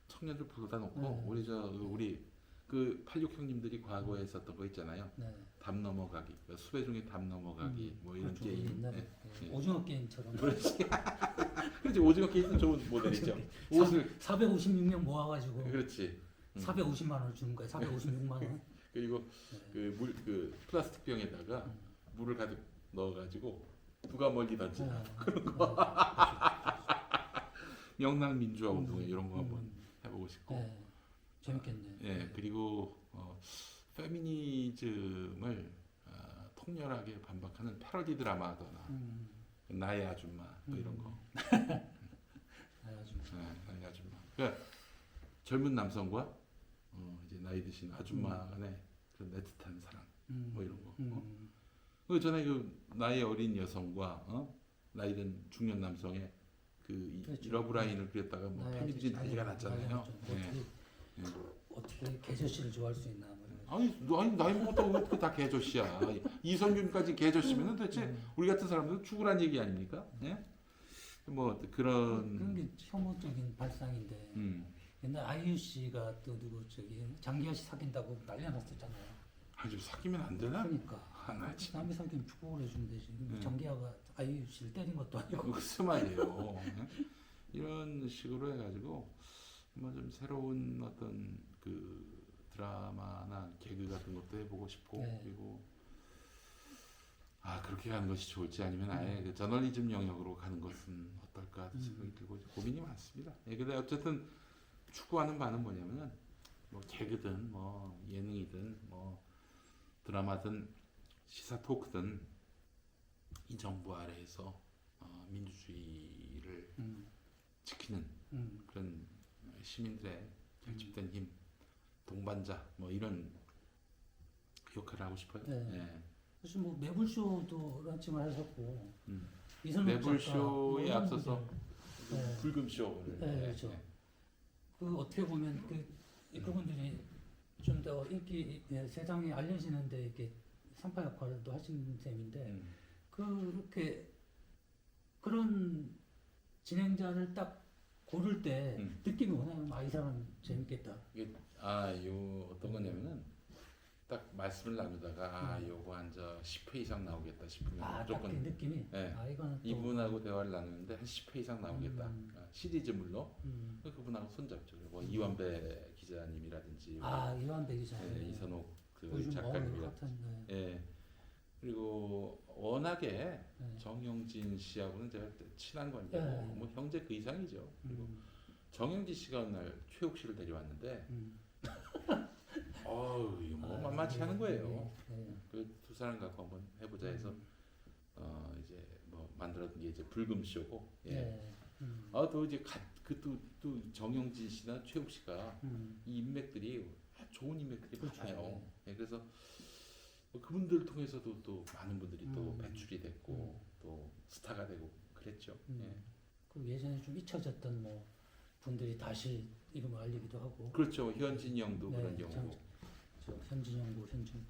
청년들 불러다 놓고 우리 그 86 형님들이 과거에 했었던 거 있잖아요. 담 넘어가기, 수배 중에 담 넘어가기 뭐 이런 그렇죠. 게임. 옛날에 오징어 게임처럼. 그렇지. 그렇지. 오징어 게임은 좋은 모델이죠. 옷을 456명 모아가지고 그렇지. 450만 원을 주는 거예요. 456만 원. 그리고 그 플라스틱 병에다가 물을 가득 넣어가지고 누가 멀리 던지나 그런 거. 명랑 민주화 운동회 이런 거 한번 해보고 싶고. 네. 재밌겠네. 예, 그리고 페미니즘을 통렬하게 반박하는 패러디 드라마도나 나의 아줌마 뭐 이런 거. 나의 아줌마. 나의 아줌마. 그러니까 젊은 남성과 이제 나이 드신 아줌마 간의 그런 애틋한 사랑 뭐 이런 거. 그 전에 그 나이 어린 여성과 나이 든 중년 남성의 그 그렇죠. 러브라인을 그렸다가 뭐 페미니즘 난리가 났잖아요. 어떻게 개저씨를 좋아할 수 있나? 뭐 아니 나이 먹었다고 어떻게 다 개저씨야. 이성균까지 개저씨면은 대체 우리 같은 사람들은 죽으란 얘기 아닙니까? 예? 뭐 그런 게 혐오적인 발상인데 옛날 아이유 씨가 또 누구 저기 장기하 씨 사귄다고 난리 났었잖아요. 아주 사귀면 안 되나? 그러니까 나 참. 남이 사귀면 축복을 해주면 되지. 장기하가 아이유 씨를 때린 것도 아니고. 무슨 말이에요. 이런 식으로 해가지고 뭐 좀 새로운 어떤 그 드라마나 개그 같은 것도 해보고 싶고 네. 그리고 그렇게 가는 것이 좋을지 아니면 아예 그 저널리즘 영역으로 가는 것은 어떨까 하는 생각이 들고 고민이 많습니다. 근데 어쨌든 추구하는 바는 뭐냐면은 뭐 개그든 뭐 예능이든 뭐 드라마든 시사 토크든 이 정부 아래에서 민주주의를 지키는 그런 시민들의 결집된 힘, 동반자 뭐 이런 역할을 하고 싶어요. 네. 네. 그래서 뭐 매불쇼도 런칭을 하셨고 음. 이선옥 매불쇼에 작가, 앞서서 네. 불금쇼를 네, 그렇죠. 그 어떻게 보면 그분들이 좀 더 인기 세상에 알려지는데 이렇게 산파 역할도 하신 셈인데 그렇게 그런 진행자를 딱 고를 때 느낌이 오나요? 이 사람 재밌겠다. 이게 요 어떤 거냐면은 딱 말씀을 나누다가 요거 한 10회 이상 나오겠다 싶으면 딱 무조건 그 느낌이. 네. 이거는 또 이분하고 대화를 나누는데 한 10회 이상 나오겠다. 시리즈물로 그분하고 손잡죠. 뭐 이완배 기자님이라든지 이완배 기자. 이선옥 그 요즘 작가님이라든지 핫한, 예. 그리고 워낙에 네. 정영진 씨하고는 제가 친한 관계고 네. 뭐 형제 그 이상이죠. 그리고 정영진 씨가 어느 날 최욱 씨를 데려왔는데 이거 뭐 만만치 않은 거예요. 그 두 사람 갖고 한번 해보자 해서 이제 뭐 만들었던 게 이제 불금쇼고. 예. 또 이제 또 정영진 씨나 최욱 씨가 이 인맥들이 좋은 인맥들이 그렇죠. 많아요. 예, 그래서 그분들 통해서도 또 많은 분들이 또 배출이 됐고 또 스타가 되고 그랬죠. 예. 그리고 예전에 좀 잊혀졌던 뭐 분들이 다시 이름을 알리기도 하고. 그렇죠. 현진이 형도 그런 경우고. 현진영고 현진.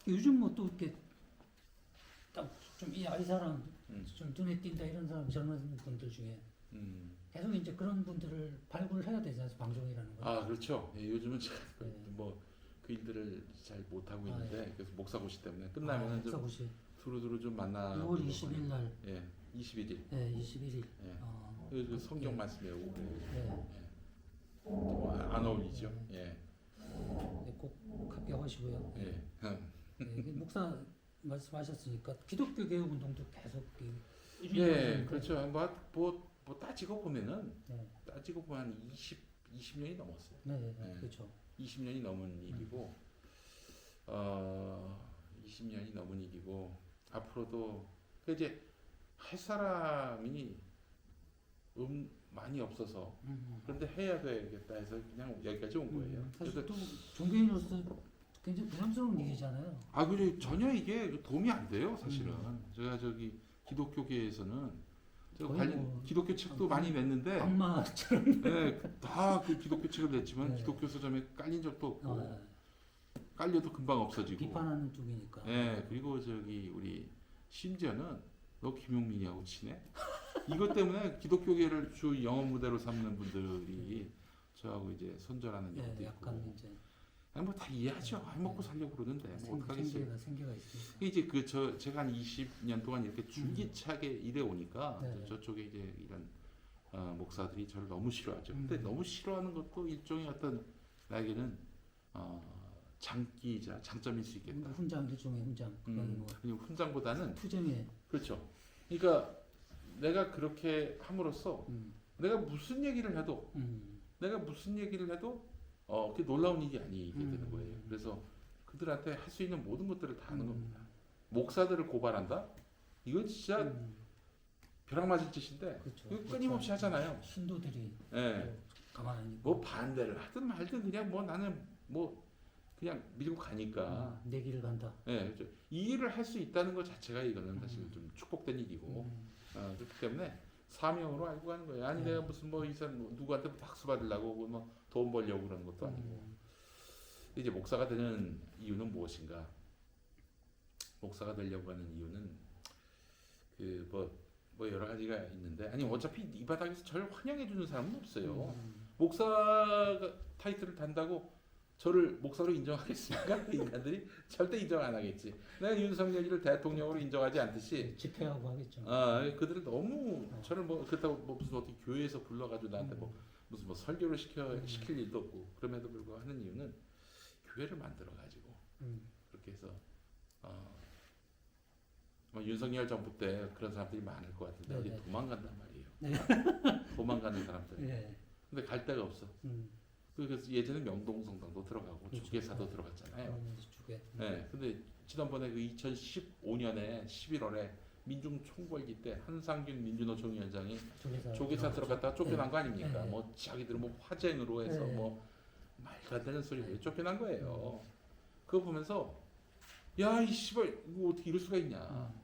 요즘 뭐 또 이렇게 딱 좀 이 사람 좀 눈에 띈다 이런 사람 젊은 분들 중에 계속 이제 그런 분들을 발굴해야 되잖아요. 방송이라는 거. 그렇죠. 예, 요즘은 참 네. 그 일들을 잘 못하고 있는데 그래서 목사고시 때문에 끝나면은 좀 목사고시. 두루두루 좀 만나. 6월 20일 날. 예, 21일. 네, 21일. 예. 그 성경 말씀 외우고 네. 안 어울리죠. 예. 네, 꼭 합격하시고요. 예. 네, 목사 말씀하셨으니까 기독교 개혁 운동도 계속 예, 그렇죠. 뭐 따지고 보면은 네. 따지고 보면 한 20년이 넘었어요. 네, 네. 그렇죠. 20년이 넘은 일이고 20년이 넘은 일이고 앞으로도 이제 할 사람이 많이 없어서 그런데 해야 되겠다 해서 그냥 여기까지 온 거예요. 사실 또 종교인으로서 굉장히 부담스러운 일이잖아요. 그래 전혀 이게 도움이 안 돼요, 사실은. 제가 기독교계에서는 제가 기독교 책도 많이 냈는데 악마처럼. 네, 다 그 기독교 책을 냈지만 네. 기독교 서점에 깔린 적도 없고 깔려도 금방 없어지고. 비판하는 쪽이니까. 네, 그리고 우리 심지어는 너 김용민이하고 친해? 이것 때문에 기독교계를 주 영업 무대로 삼는 분들이 저하고 이제 손절하는 경우도 약간 있고. 이제 뭐 다 이해하죠. 먹고 살려고 그러는데 뭐 어떡하겠어요. 생계가 있으니까. 이제 제가 한 20년 동안 이렇게 줄기차게 일해 오니까 네. 저쪽에 이제 이런 목사들이 저를 너무 싫어하죠. 근데 너무 싫어하는 것도 일종의 어떤 나에게는 장점일 수 있겠다. 일종의 훈장. 그리고 훈장보다는 투쟁에. 그렇죠. 그러니까 내가 그렇게 함으로써 내가 무슨 얘기를 해도 그게 놀라운 일이 아니게 되는 거예요. 그래서 그들한테 할 수 있는 모든 것들을 다 하는 겁니다. 목사들을 고발한다? 이건 진짜 벼락 맞을 짓인데 그렇죠. 이거 끊임없이 하잖아요. 신도들이 예. 가만히 뭐 반대를 하든 말든 그냥 뭐 나는 뭐 그냥 밀고 가니까 내 길을 간다. 예, 그렇죠. 이 일을 할 수 있다는 것 자체가 이거는 사실 좀 축복된 일이고 그렇기 때문에 사명으로 알고 가는 거예요. 아니 내가 무슨 뭐 이 사람 누구한테 박수 받으려고 뭐 돈 벌려고 그러는 것도 아니고. 이제 목사가 되는 이유는 무엇인가? 목사가 되려고 하는 이유는 뭐 여러 가지가 있는데 아니 어차피 이 바닥에서 저를 환영해 주는 사람은 없어요. 음. 목사 타이틀을 단다고 저를 목사로 인정하겠습니까? 그 인간들이 절대 인정 안 하겠지. 내가 윤석열이를 대통령으로 인정하지 않듯이 집회하고 하겠죠. 그들은 너무 저를 뭐 그렇다고 뭐 무슨 어떻게 교회에서 불러가지고 나한테 뭐 무슨 뭐 설교를 시킬 일도 없고 그럼에도 불구하고 하는 이유는 교회를 만들어 가지고 그렇게 해서 뭐 윤석열 정부 때 그런 사람들이 많을 것 같은데 네네. 어디 도망간단 말이에요. 네. 도망가는 사람들. 예. 근데 갈 데가 없어. 그래서 예전에 명동성당도 들어가고 그렇죠. 주계사도 들어갔잖아요. 주게. 네, 근데 지난번에 그 2015년에 11월에 민중총궐기 때 한상균 민주노총 위원장이 조계사 들어갔다가 쫓겨난 거 아닙니까? 네. 뭐 자기들은 뭐 화쟁으로 해서 네. 뭐 말도 안 되는 소리 왜 쫓겨난 거예요. 그거 보면서 야 이 씨발 이거 어떻게 이럴 수가 있냐. 어?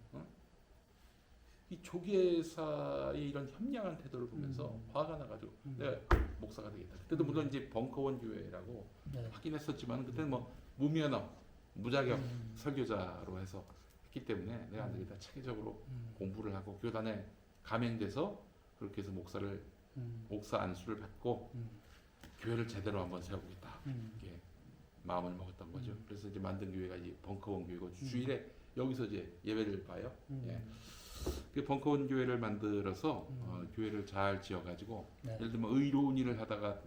이 조계사의 이런 협량한 태도를 보면서 화가 나가지고 내가 목사가 되겠다. 그때도 물론 이제 벙커원 교회라고 네. 하긴 했었지만 그때는 뭐 무면허 무자격 설교자로 해서 했기 때문에 내가 안 되겠다. 체계적으로 공부를 하고 교단에 감행돼서 그렇게 해서 목사 안수를 받고 교회를 제대로 한번 세워보겠다. 이렇게 마음을 먹었던 거죠. 그래서 이제 만든 교회가 이 벙커원 교회고 주일에 여기서 이제 예배를 봐요. 예. 그 벙커원 교회를 만들어서 교회를 잘 지어가지고 네. 예를 들면 의로운 일을 하다가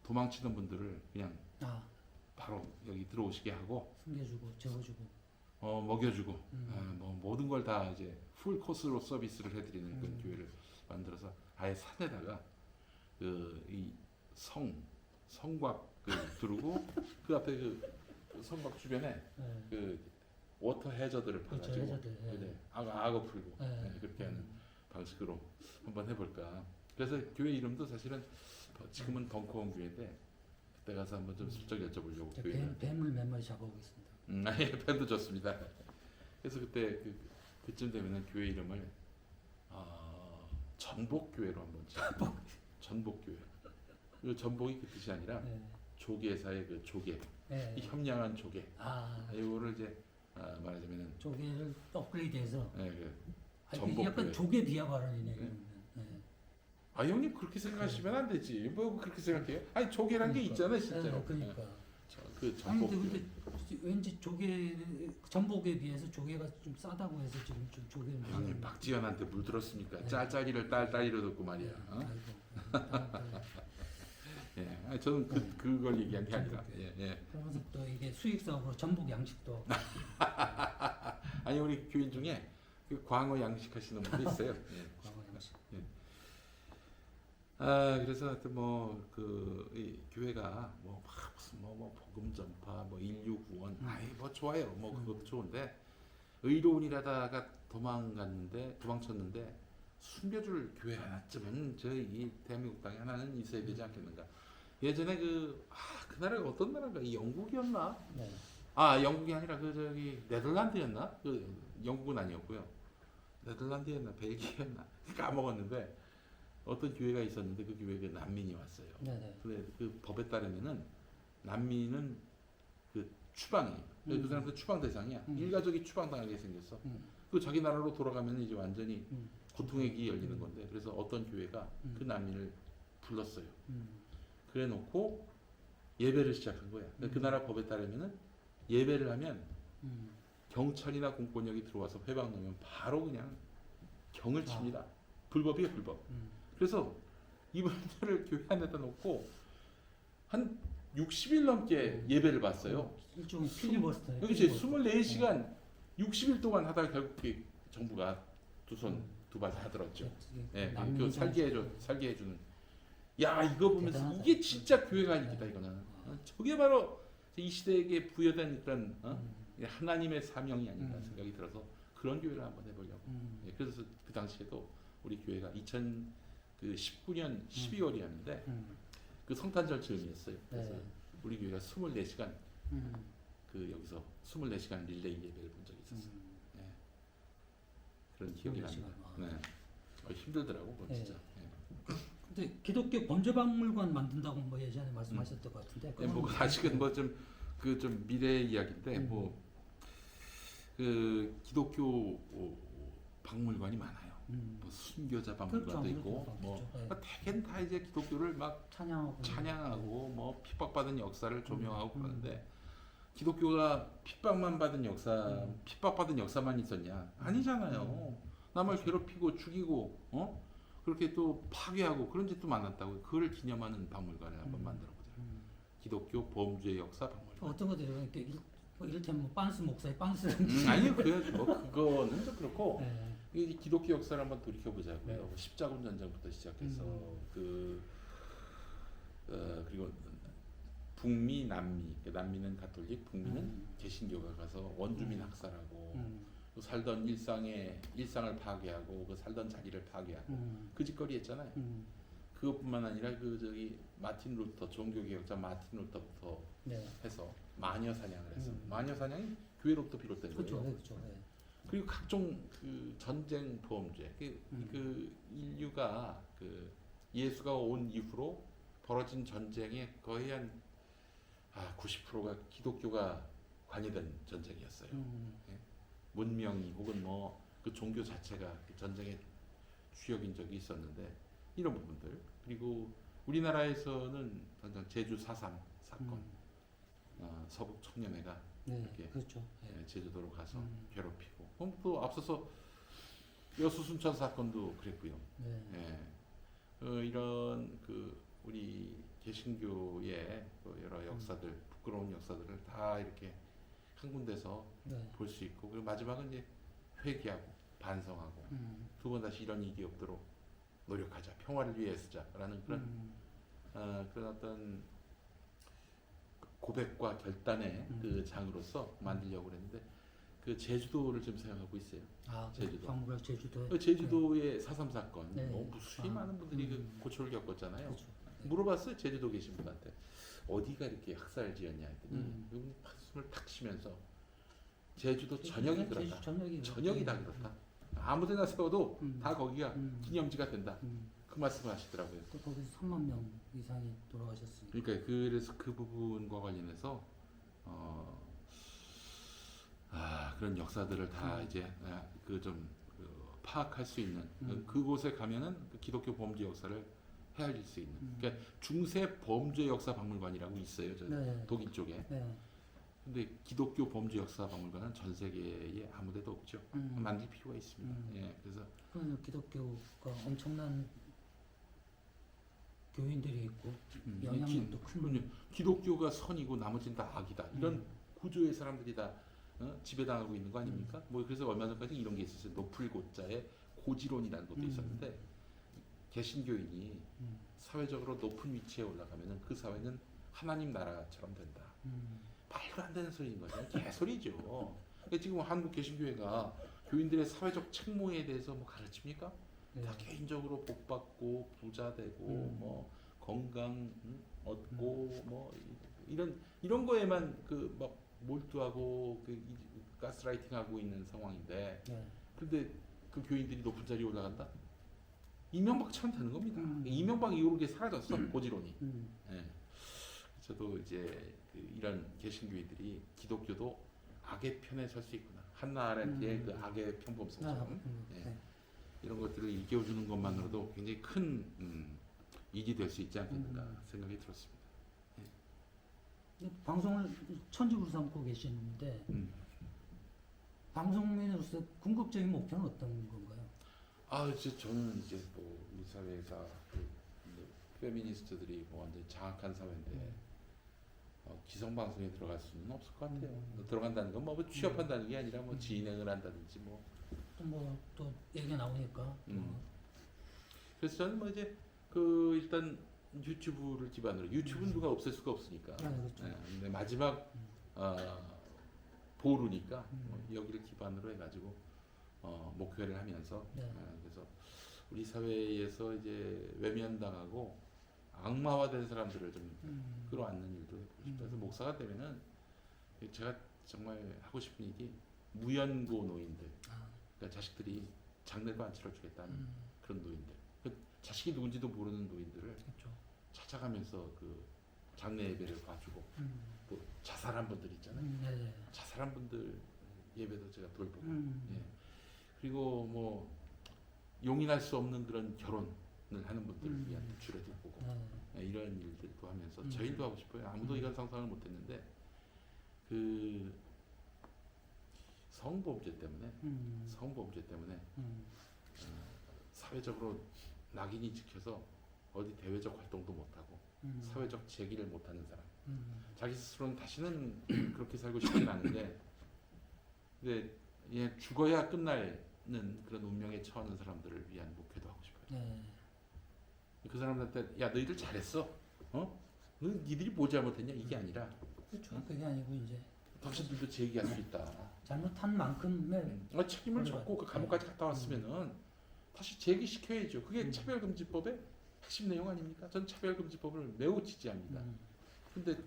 도망치는 분들을 그냥 바로 여기 들어오시게 하고 숨겨주고 재워주고 먹여주고 뭐 모든 걸 다 이제 풀 코스로 서비스를 해드리는 그런 교회를 만들어서 아예 산에다가 그 이 성곽 두르고 그 앞에 그 성곽 주변에 그 워터 해저들을 그렇죠, 파가지고 해저들, 예. 네, 악어 풀고 그렇게 하는 방식으로 한번 해볼까. 그래서 교회 이름도 사실은 지금은 벙커원 교회인데 그때 가서 한번 좀 슬쩍 여쭤보려고 교회를. 뱀을 몇 마리 잡아오겠습니다. 예, 뱀도 좋습니다. 그래서 그때 그쯤 되면은 교회 이름을 전복교회로 한번 지어. 전복교회. 그 전복이 그 뜻이 아니라 조계사의 그 조계, 이 협량한 조계. 이거를 이제 말하자면은 조개를 업그레이드해서. 전복교회. 약간 조개 비하 발언이네. 형님 그렇게 생각하시면 안 되지. 뭐 그렇게 생각해요? 아니 조개란 게 있잖아요, 실제로. 그러니까. 그 아니 전복교회. 근데 왠지 전복에 비해서 조개가 좀 싸다고 해서 지금 좀 조개. 형님 박지현한테 물들었습니까? 짤짤이를 딸딸이로 듣고 말이야. 예, 아니, 저는 그걸 얘기한 게 아니라. 예. 그러면서 또 이게 수익 사업으로 전복 양식도. 아니 우리 교인 중에 그 광어 양식 하시는 분도 있어요. 예. 광어 양식. 예. 그래서 하여튼 이 교회가 무슨 복음 전파 인류 구원 뭐 좋아요. 그것도 좋은데 의로운 일하다가 도망쳤는데 숨겨줄 교회 하나쯤은 저희 대한민국 땅에 하나는 있어야 되지 않겠는가. 예전에 그 나라가 어떤 나라인가? 이 영국이었나? 네. 영국이 아니라 네덜란드였나? 영국은 아니었고요. 네덜란드였나? 벨기에였나? 까먹었는데 어떤 교회가 있었는데 그 교회에 그 난민이 왔어요. 네네. 근데 그 법에 따르면은 난민은 그 추방이에요. 그 사람들 추방 대상이야. 일가족이 추방당하게 생겼어. 그 자기 나라로 돌아가면 이제 완전히 고통의 길이 열리는 건데 그래서 어떤 교회가 그 난민을 불렀어요. 그래 놓고 예배를 시작한 거야. 그 나라 법에 따르면은 예배를 하면 경찰이나 공권력이 들어와서 회방 놓으면 바로 그냥 경을 칩니다. 불법이에요, 불법. 그래서 이분들을 교회 안에다 놓고 한 60일 넘게 예배를 봤어요. 일종의 필리버스터. 그렇지. 24시간 60일 동안 하다가 결국 정부가 두 발 다 들었죠. 예, 그 살게 해주는. 야, 이거 보면서 대단하다. 이게 진짜 교회가 아니겠다 이거는. 저게 바로 이 시대에게 부여된 그런 하나님의 사명이 아닌가 생각이 들어서 그런 교회를 한번 해보려고. 예, 그래서 그 당시에도 우리 교회가 2019년 12월이었는데 그 성탄절 즈음이었어요. 그래서 우리 교회가 24시간 여기서 24시간 릴레이 예배를 본 적이 있었어요. 예. 그런 기억이 납니다. 네. 힘들더라고, 그건 진짜. 근데 기독교 번제박물관 만든다고 뭐 예전에 말씀하셨던 것 같은데. 아직은 좀 미래 이야기인데 그 기독교 박물관이 많아요. 뭐 순교자 그렇죠. 박물관도 아무래도 있고 그렇겠죠. 뭐 네. 대개는 다 이제 기독교를 막 찬양하고 찬양하고 뭐 핍박받은 역사를 조명하고 음. 그러는데 기독교가 핍박만 받은 역사, 핍박받은 역사만 있었냐? 아니잖아요. 남을 괴롭히고 죽이고 그렇게 또 파괴하고 그런 짓도 많았다고. 그걸 기념하는 박물관을 한번 만들어보자. 기독교 범죄 역사 박물관. 어떤 것들이 이렇게 뭐 이를테면 뭐 빤스 목사의 빤스라는 아니요, 그거는 좀 그렇고 네. 이 기독교 역사를 한번 돌이켜 보자고요. 네. 뭐 십자군 전쟁부터 시작해서 그리고 북미, 남미, 남미는 가톨릭, 북미는 개신교가 가서 원주민 학살하고 또 살던 일상을 파괴하고 그 살던 자기를 파괴하고 그 짓거리 했잖아요. 그것뿐만 아니라 그 저기 마틴 루터 종교개혁자 마틴 루터부터 네. 해서 마녀 사냥을 해서 마녀 사냥이 교회로부터 비롯된 그렇죠. 거예요. 그렇죠. 네. 그리고 각종 그 전쟁 범죄 그 인류가 그 예수가 온 이후로 벌어진 전쟁의 거의 한 90%가 기독교가 관여된 전쟁이었어요. 예? 문명이 혹은 뭐 그 종교 자체가 그 전쟁의 주역인 적이 있었는데 이런 부분들 그리고 우리나라에서는 당장 제주 4.3 사건 서북 청년회가 네. 이렇게 그렇죠. 예, 제주도로 가서 괴롭히고 또 앞서서 여수 순천 사건도 그랬고요. 네. 예. 이런 그 우리 개신교의 그 여러 역사들 부끄러운 역사들을 다 이렇게 한 군데서 네. 볼 수 있고 그리고 마지막은 이제 회개하고 반성하고 두 번 다시 이런 일이 없도록 노력하자 평화를 위해 쓰자라는 그런 그런 어떤 고백과 결단의 그 장으로서 만들려고 했는데 그 제주도를 좀 생각하고 있어요. 제주도. 박물관 제주도에. 그 제주도의 4.3 사건 네. 무수히 많은 분들이 그 고초를 겪었잖아요. 그렇죠. 물어봤어요. 제주도 계신 분한테 어디가 이렇게 학살 지었냐 했더니 그분 한숨을 탁 쉬면서 제주도 전역이 그렇다. 전역이 다 그렇다. 아무데나 세워도 다 거기가 기념지가 된다. 그 말씀을 하시더라고요. 또 거기서 3만 명 이상이 돌아가셨으니까. 그러니까 그래서 그 부분과 관련해서 그런 역사들을 다 이제 그 좀 파악할 수 있는 그곳에 가면은 그 기독교 범죄 역사를 헤아릴 수 있는. 그러니까 중세 범죄 역사 박물관이라고 있어요. 저 네. 독일 쪽에. 네. 근데 기독교 범죄 역사 박물관은 전 세계에 아무데도 없죠. 만들 필요가 있습니다. 예, 그래서 그래서 기독교가 엄청난 교인들이 있고 영향력도 큰. 기독교가 선이고 나머지는 다 악이다. 이런 구조의 사람들이 다 지배당하고 있는 거 아닙니까? 뭐 그래서 얼마 전까지 이런 게 있었어요. 노플 고자의 고지론이라는 것도 있었는데 개신교인이 사회적으로 높은 위치에 올라가면은 그 사회는 하나님 나라처럼 된다. 말도 안 되는 소리인 거죠. 개소리죠. 그러니까 지금 한국 개신교회가 교인들의 사회적 책무에 대해서 뭐 가르칩니까? 네. 다 개인적으로 복 받고 부자 되고 뭐 건강 얻고 뭐 이런 거에만 그 막 몰두하고 그 가스라이팅하고 있는 상황인데 네. 그런데 그 교인들이 높은 자리에 올라간다? 이명박처럼 되는 겁니다. 이명박 이후로 게 사라졌어 고지론이. 예. 저도 이제 이런 개신교인들이 기독교도 악의 편에 설 수 있구나. 한나 아렌트의 그 악의 평범성처럼 예. 이런 것들을 일깨워주는 것만으로도 굉장히 큰 일이 될 수 있지 않겠는가 생각이 들었습니다. 방송을 천직으로 삼고 계시는데 방송인으로서 궁극적인 목표는 어떤 건가요? 저는 이제 뭐 우리 사회가 페미니스트들이 뭐 완전 히 장악한 사회인데 기성 방송에 들어갈 수는 없을 것 같아요. 들어간다는 건 뭐 취업한다는 게 아니라 뭐 진행을 한다든지 뭐. 또 얘기가 나오니까. 그래서 저는 뭐 이제 일단 유튜브를 기반으로 유튜브는 누가 없앨 수가 없으니까. 그렇죠. 근데 마지막 보루니까 여기를 기반으로 해가지고 목회를 하면서 그래서 우리 사회에서 이제 외면당하고 악마화된 사람들을 좀 끌어안는 일도 해보고 싶다. 그래서 목사가 되면은 제가 정말 하고 싶은 일이 무연고 노인들, 그러니까 자식들이 장례도 안 치러주겠다는 그런 노인들, 자식이 누군지도 모르는 노인들을 그렇죠. 찾아가면서 그 장례 예배를 봐주고 또 자살한 분들 있잖아요. 네. 자살한 분들 예배도 제가 돌보고, 예. 그리고 뭐 용인할 수 없는 그런 결혼을 하는 분들을 위한 주례도 보고 네. 이런 일들도 하면서 저 일도 하고 싶어요. 아무도 이건 상상을 못했는데 그 성범죄 때문에 사회적으로 낙인이 찍혀서 어디 대외적 활동도 못하고 사회적 제기를 못하는 사람 자기 스스로는 다시는 그렇게 살고 싶지는 않은데 근데 예, 죽어야 끝나는 그런 운명에 처하는 사람들을 위한 목회도 하고 싶어요. 네. 그 사람들한테 야 너희들 잘했어 니들이 뭐 잘못했냐 이게 아니라 그렇죠. 그게 아니고 이제 당신들도 제기할 수 있다. 잘못한 만큼의 책임을 졌고 그 감옥까지 갔다 왔으면은 다시 제기시켜야죠. 그게 차별금지법의 핵심 내용 아닙니까? 전 차별금지법을 매우 지지합니다. 근데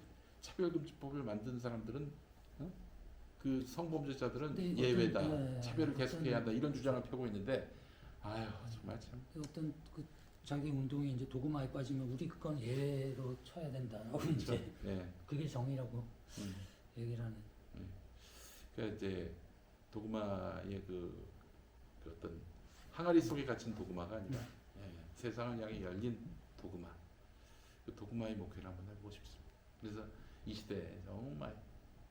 차별금지법을 만든 사람들은 그 성범죄자들은 예외다. 차별을 계속해야 한다. 이런 주장을 펴고 있는데 아유 정말 참 어떤 그 자기 운동이 이제 도구마에 빠지면 우리 그건 예외로 쳐야 된다라고 그렇죠. 이제 네. 그게 정의라고 얘기를 하는. 그러니까 이제 도구마의 그 어떤 항아리 속에 갇힌 도구마가 아니라 세상을 향해 열린 도구마. 그 도구마의 목회를 한번 해보고 싶습니다. 그래서 이 시대에 정말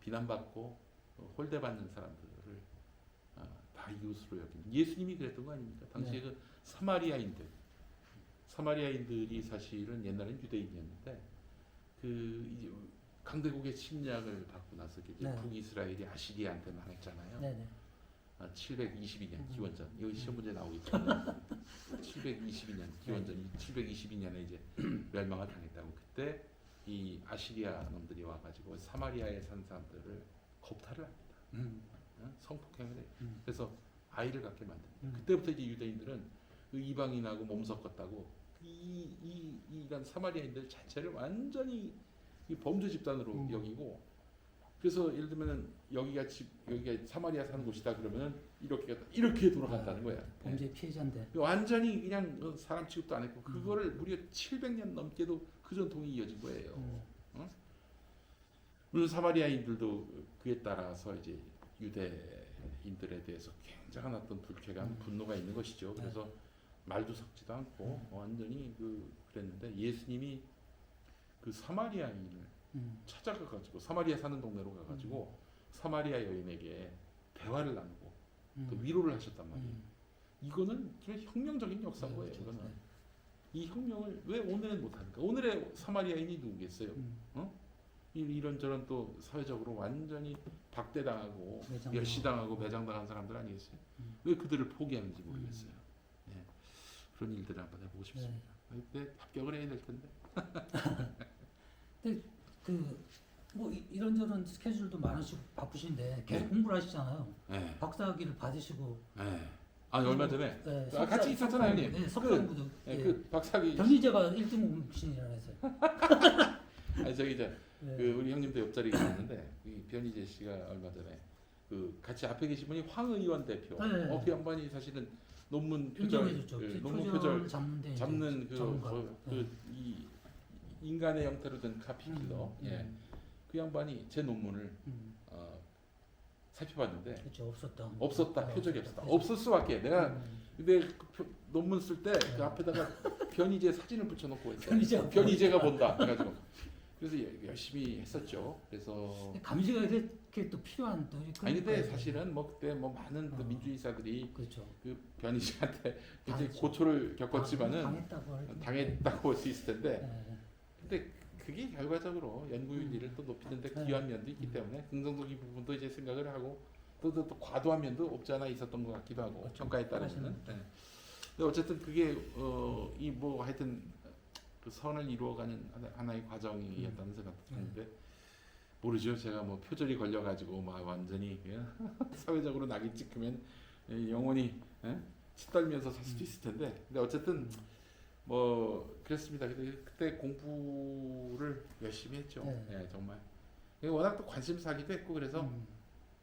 비난받고 홀대받는 사람들을 다 이웃으로 여기는 예수님이 그랬던 거 아닙니까? 당시에 그 사마리아인들이 사실은 옛날엔 유대인이었는데 그 이제 강대국의 침략을 받고 나서 이제 북이스라엘이 아시리아한테 망했잖아요. 네네. 722년 기원전 여기 시험 문제 나오기 때문에 722년 기원전 722년에 이제 멸망을 당했다고 그때 이 아시리아 놈들이 와가지고 사마리아에 산 사람들을 겁탈을 합니다. 성폭행을 해요. 그래서 아이를 갖게 만듭니다. 그때부터 이제 유대인들은 그 이방인하고 몸 섞었다고 이런 사마리아인들 자체를 완전히 이 범죄 집단으로 여기고 그래서 예를 들면은 여기가 사마리아 사는 곳이다 그러면은 이렇게 돌아간다는 거야. 범죄 피해자인데 완전히 그냥 사람 취급도 안 했고 그거를 무려 700년 넘게도 그 전통이 이어진 거예요. 물론 사마리아인들도 그에 따라서 이제 유대인들에 대해서 굉장한 어떤 불쾌감, 분노가 있는 것이죠. 그래서 말도 섞지도 않고 완전히 그랬는데 예수님이 그 사마리아인을 찾아가가지고 사마리아 사는 동네로 가가지고 사마리아 여인에게 대화를 나누고 또 위로를 하셨단 말이에요. 이거는 정말 혁명적인 역사인 거예요. 그렇죠. 이거는 이 혁명을 왜 오늘은 못하는가? 오늘의 사마리아인이 누구겠어요? 이런저런 또 사회적으로 완전히 박대당하고 멸시당하고 매장당한 사람들 아니겠어요? 왜 그들을 포기하는지 모르겠어요. 네. 그런 일들을 한번 해보고 싶습니다. 근데 합격을 해야 될 텐데. 근데 뭐 이런저런 스케줄도 많으시고 바쁘신데 계속 공부를 하시잖아요. 박사학위를 받으시고. 아니 얼마 전에 같이 있었잖아요, 형님. 네, 석사부도. 그 박사학위. 변희재가 1등 공신이라 해서. 아니 저기 그 우리 형님도 옆자리에 있었는데 이 변희재 씨가 얼마 전에 그 같이 앞에 계신 분이 황 의원 대표. 그 양반이 사실은 논문 표절, 논문 표절 잡는 이 인간의 형태로 된 카피킬러. 그 양반이 제 논문을 살펴봤는데 그렇죠. 없었다. 표적이 없었다. 없을 수밖에. 내가 근데 논문 쓸 때 그 앞에다가 변희재 사진을 붙여놓고 했어요. 변희재가 본다. 그래서 열심히 했었죠. 그래서 감시가 이렇게 또 필요한 또 아니 근데 사실은 뭐 그때 뭐 많은 또 민주인사들이 그렇죠. 그 변희재한테 굉장히 고초를 겪었지만은 당했다고 할 수 있을 텐데 근데 그게 결과적으로 연구윤리를 또 높이는데 기여한 면도 있기 때문에 긍정적인 부분도 이제 생각을 하고 또 과도한 면도 없지 않아 있었던 것 같기도 하고 그렇죠. 평가에 따르면은. 근데 어쨌든 그게 이 뭐 하여튼 그 선을 이루어가는 하나의 과정이었다는 생각도 드는데 모르죠. 제가 뭐 표절이 걸려가지고 막 완전히 사회적으로 낙인 찍히면 영원히 치떨면서 살 수도 있을 텐데. 근데 어쨌든 뭐 그랬습니다. 그때 공부를 열심히 했죠. 정말. 워낙 또 관심사기도 했고 그래서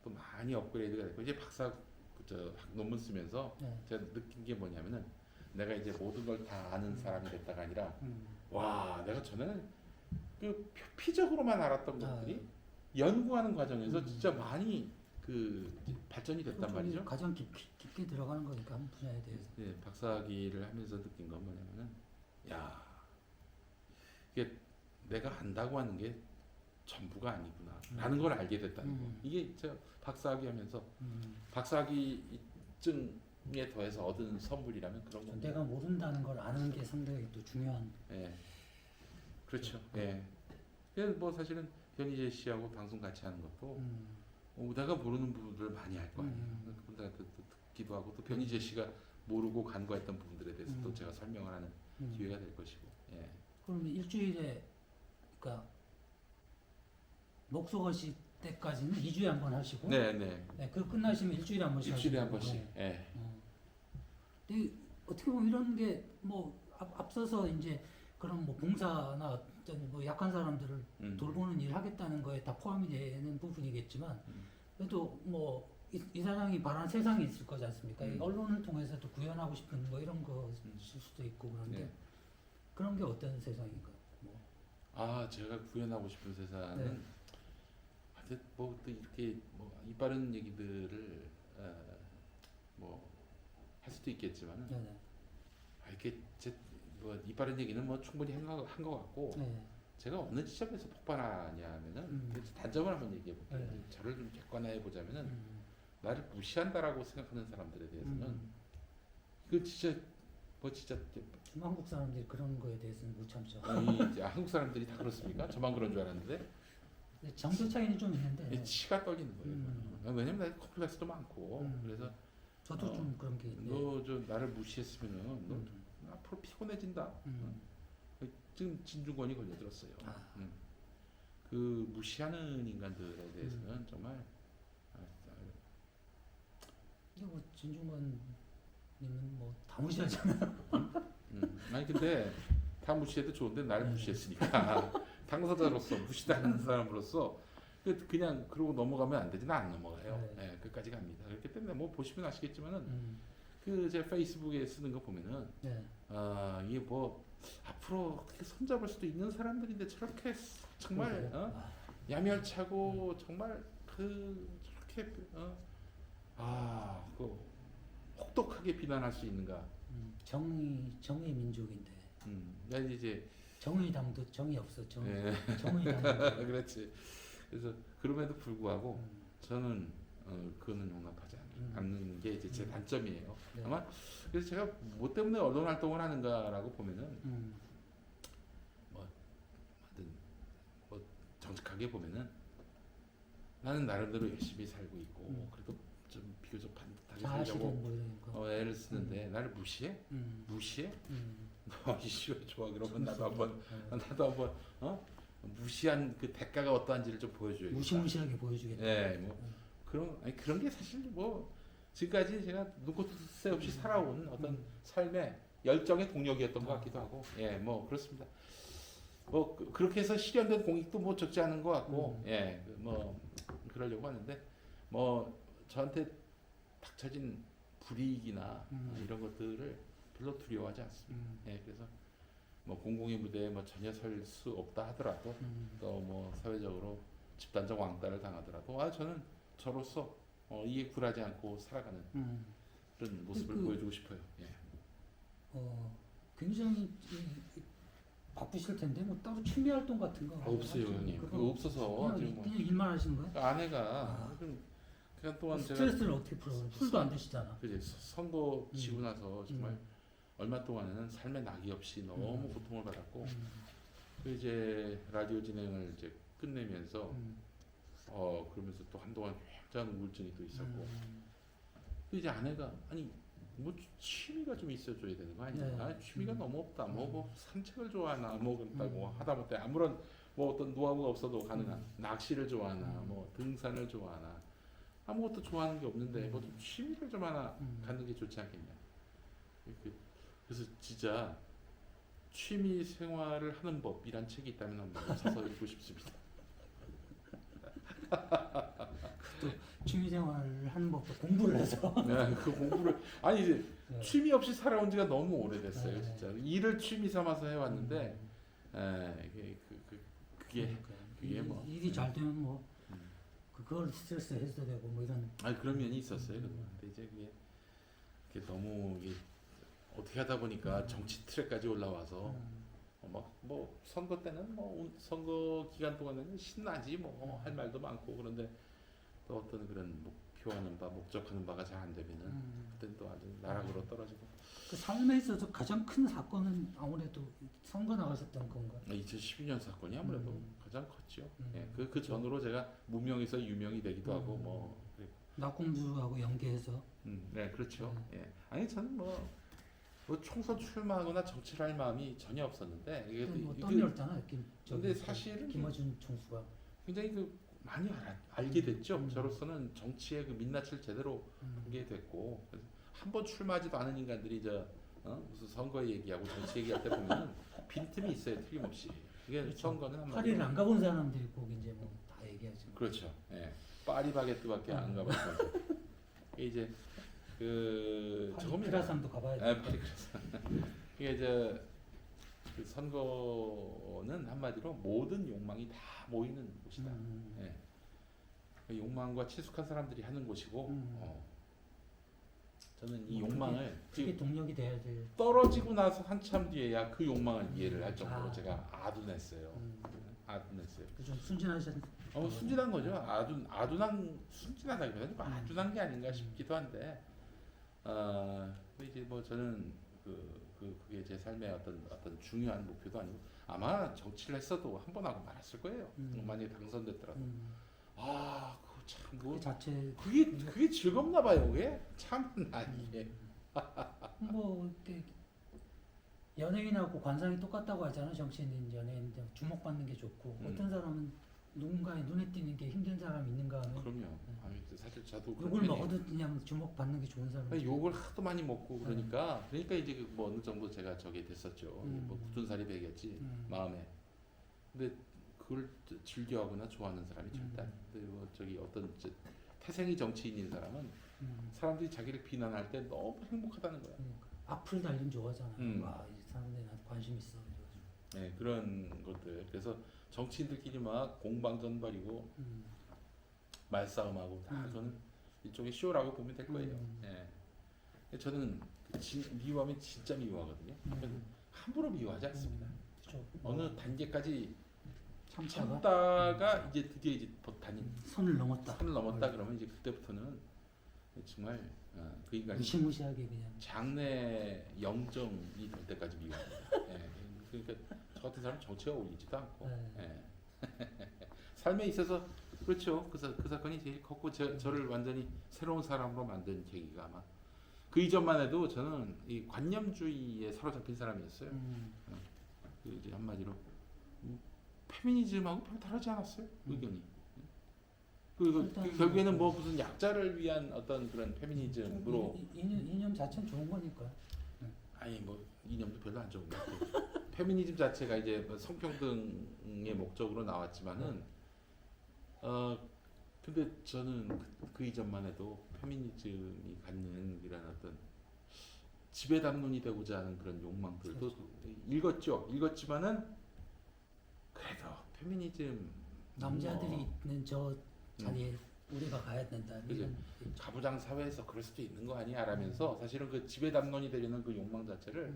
또 많이 업그레이드가 됐고 이제 박사 논문 쓰면서 제가 느낀 게 뭐냐면은 내가 이제 모든 걸 다 아는 사람이 됐다가 아니라 와 내가 전에는 그 표피적으로만 알았던 것들이 연구하는 과정에서 진짜 많이 그 발전이 됐단 말이죠. 가장 깊게 들어가는 거니까 한 분야에 대해서. 네, 박사학위를 하면서 느낀 건 뭐냐면은 야 이게 내가 안다고 하는 게 전부가 아니구나라는 걸 알게 됐다는 거. 이게 제가 박사학위 하면서 박사학위증에 더해서 얻은 선물이라면 그런 거. 내가 모른다는 걸 아는 게 상당히 또 중요한. 예, 그렇죠. 예. 그래서 뭐 사실은 변희재 씨하고 방송 같이 하는 것도 내가 모르는 부분들을 많이 알 거 아니에요. 그분들한테 또 듣기도 하고 또 변희재 씨가 모르고 간과했던 부분들에 대해서 또 제가 설명을 하는 기회가 될 것이고. 예. 그러면 일주일에 그러니까 목소거시 때까지는 2주에 한 번 하시고, 네, 네. 네, 그 끝나시면 일주일에 한 번씩 일주일에 한 하시고. 번씩. 네. 예. 근데 어떻게 보면 이런 게 뭐 앞서서 이제 그런 뭐 봉사나 어떤 뭐 약한 사람들을 돌보는 일을 하겠다는 거에 다 포함이 되는 부분이겠지만 그래도 뭐 이 사람이 바라는 세상이 있을 거지 않습니까? 이 언론을 통해서도 구현하고 싶은 뭐 이런 것일 수도 있고 그런데 네. 그런 게 어떤 세상인가? 뭐. 아, 제가 구현하고 싶은 세상은 네. 뭐또 이렇게 뭐 이빠른 얘기들을 뭐 할 수도 있겠지만은 네네. 이렇게 뭐 이빠른 얘기는 뭐 충분히 한 것 같고 네. 제가 어느 지점에서 폭발하냐면은 단점을 한번 얘기해 볼게요. 네. 저를 좀 객관화해 보자면은 나를 무시한다라고 생각하는 사람들에 대해서는 그 진짜 뭐 진짜 좀 한국 사람들이 그런 거에 대해서는 못 참죠. 한국 사람들이 다 그렇습니까? 저만 그런 줄 알았는데 근데 정도 차이는 좀 있는데. 치가 떨리는 거예요. 왜냐면 나 컴플렉스도 많고 그래서 저도 좀 그런 게 있는데. 너 저 나를 무시했으면은 너 앞으로 피곤해진다. 지금 진중권이 걸려들었어요. 그 무시하는 인간들에 대해서는 정말 근데 뭐 진중권 님은 뭐 다 무시하잖아요. 아니 근데 다 무시해도 좋은데 나를 무시했으니까 당사자로서 무시당하는 사람으로서 그냥 그러고 넘어가면 안 되지. 나 안 넘어가요. 네. 네, 끝까지 갑니다. 그렇기 때문에 뭐 보시면 아시겠지만은 그 제 페이스북에 쓰는 거 보면은 네. 이게 뭐 앞으로 어떻게 손잡을 수도 있는 사람들인데 저렇게 정말 야멸차고 정말 저렇게 그 혹독하게 비난할 수 있는가? 정의 민족인데. 나 이제 정의당도 정의 없어. 네. 정의당. 그렇지. 그래서 그럼에도 불구하고 저는 그거는 용납하지 않는 게 이제 제 단점이에요. 네. 아마 그래서 제가 뭐 때문에 언론 활동을 하는가라고 보면은 뭐 정직하게 보면은 나는 나름대로 열심히 살고 있고 그래도 좀 비교적 반듯하게 살려고 뭐 이런 거. 애를 쓰는데 나를 무시해? 무시해? 너 이씨가 좋아 그러면 나도 한번 무시한 그 대가가 어떠한지를 좀 보여줘야겠다. 무시무시하게 보여주겠다. 네, 뭐 그런 게 사실 뭐 지금까지 제가 눈꽃 새 없이 살아온 어떤 삶의 열정의 동력이었던 것 같기도 하고, 예, 뭐 그렇습니다. 뭐 그렇게 해서 실현된 공익도 뭐 적지 않은 것 같고, 예, 뭐 그러려고 하는데 뭐 저한테 닥쳐진 불이익이나 이런 것들을 별로 두려워하지 않습니다. 예, 그래서 뭐 공공의 무대에 뭐 전혀 설 수 없다 하더라도 또 뭐 사회적으로 집단적 왕따를 당하더라도 저는 저로서 이에 굴하지 않고 살아가는 그런 모습을 보여주고 싶어요. 예. 굉장히 바쁘실 텐데 뭐 따로 취미 활동 같은 거 없어요, 형님. 그거 없어서 지금 그냥 일만 하시는 거예요? 아내가 그간 동안 제가 스트레스를 어떻게 풀어요? 술도 안 드시잖아. 그지 선거 지고 나서 정말 얼마 동안은 삶의 낙이 없이 너무 고통을 받았고 그 이제 라디오 진행을 이제 끝내면서 그러면서 또 한동안 굉장한 우울증이 또 있었고 그 이제 아내가 아니 뭐 취미가 좀 있어줘야 되는 거 아니야? 네. 취미가 너무 없다. 뭐 산책을 좋아하나 뭐 그렇다고 하다못해 아무런 뭐 어떤 노하우가 없어도 가능한 낚시를 좋아하나 뭐 등산을 좋아하나 아무것도 좋아하는 게 없는데 뭐 좀 취미를 좀 하나 갖는 게 좋지 않겠냐? 그래서 진짜 취미 생활을 하는 법이란 책이 있다면 한번 사서 읽고 싶습니다. 또 취미 생활을 하는 법도 공부를 해서. 네, 그 공부를 아니 이제 취미 없이 살아온 지가 너무 오래됐어요. 진짜 일을 취미 삼아서 해왔는데 그게 뭐 일이 잘 되면 뭐 그걸 스트레스 해소되고 뭐 이런. 그런 면이 있었어요. 근데 이제 그게 너무 이게 어떻게 하다 보니까 정치 트랙까지 올라와서 뭐 선거 때는 뭐 선거 기간 동안에는 신나지 뭐 할 말도 많고 그런데 또 어떤 그런 목표하는 바 목적하는 바가 잘 안 되면은 그때는 또 아주 나락으로 떨어지고. 그 삶에 있어서 가장 큰 사건은 아무래도 선거 나가셨던 건가? 2012년 사건이 아무래도 가장 컸죠. 예, 그 전으로 제가 무명에서 유명이 되기도 하고 뭐. 낙공주하고 연계해서. 네, 그렇죠. 예. 아니 저는 뭐 총선 출마하거나 정치를 할 마음이 전혀 없었는데 이게 뭐 떠밀었잖아. 근데 사실은 김어준 총수가 굉장히 많이 알게 됐죠. 저로서는 정치의 그 민낯을 제대로 보게 됐고 한 번 출마하지도 않은 인간들이 무슨 선거 얘기하고 정치 얘기할 때 보면은 빈틈이 있어요. 틀림없이. 이게 그렇죠. 선거는 한 파리를 안 가본 사람들이 꼭 이제 뭐 다 얘기하죠. 그렇죠. 예. 파리바게뜨밖에 안 가봤어요. 이게 이제 피라상도 가봐야 돼. 이게 이제 그 선거는 한마디로 모든 욕망이 다 모이는 곳이다. 예. 그 욕망과 친숙한 사람들이 하는 곳이고 저는 이 욕망을 그게 동력이 돼야 될. 떨어지고 나서 한참 뒤에야 그 욕망을 이해를 할 정도로 제가 아둔했어요. 아둔했어요. 좀 순진하신. 순진한 거죠. 순진하다기보다는 아둔한 게 아닌가 싶기도 한데, 이제 뭐 저는 그게 제 삶의 어떤 중요한 목표도 아니고 아마 정치를 했어도 한 번 하고 말았을 거예요. 만약에 당선됐더라도. 그 자체 그게 즐겁나 봐요. 그게 참 이게. 뭐 이렇게 연예인하고 관상이 똑같다고 하잖아. 정치인 연예인들 주목받는 게 좋고 어떤 사람은 누군가의 눈에 띄는 게 힘든 사람이 있는가 하면 그럼요. 사실 저도 욕을 먹어도 그냥 주목받는 게 좋은 사람. 욕을 하도 많이 먹고 그러니까 이제 뭐 어느 정도 제가 저게 됐었죠. 뭐 굳은 살이 배겼지 마음에. 근데 그걸 즐겨하거나 좋아하는 사람이 절대 안 돼. 뭐 저기 어떤 태생이 정치인인 사람은 사람들이 자기를 비난할 때 너무 행복하다는 거야. 악플 달림 좋아하잖아. 와, 이 사람들이 나한테 관심 있어. 네, 그런 것들. 그래서 정치인들끼리 막 공방전발이고 말싸움하고 다 저는 일종의 쇼라고 보면 될 거예요. 예. 저는 미워하면 진짜 미워하거든요. 함부로 미워하지 않습니다. 어느 단계까지 참다가 이제 드디어 이제 선을 넘었다. 그러면 이제 그때부터는 정말 그 인간이 무시무시하게 그냥 장래 영정이 될 때까지 미워합니다. 예. 그러니까 저 같은 사람 정치가 어울리지도 않고 예. 삶에 있어서 그렇죠. 그 사건이 제일 컸고 저를 완전히 새로운 사람으로 만든 계기가 아마 그 이전만 해도 저는 이 관념주의에 사로잡힌 사람이었어요. 그 이제 한마디로 페미니즘하고 별 다르지 않았어요. 의견이. 결국에는 뭐 무슨 약자를 위한 어떤 그런 페미니즘으로 이념 자체는 좋은 거니까. 아니 뭐 이념도 별로 안 좋은 것 같아요. 페미니즘 자체가 이제 뭐 성평등의 목적으로 나왔지만은 근데 저는 그 이전만 해도 페미니즘이 갖는 이런 어떤 지배담론이 되고자 하는 그런 욕망들도 읽었지만은 그래도 페미니즘 남자들이 있는 저 자리에 우리가 가야 된다. 가부장 사회에서 그럴 수도 있는 거 아니야 라면서 사실은 그 지배담론이 되려는 그 욕망 자체를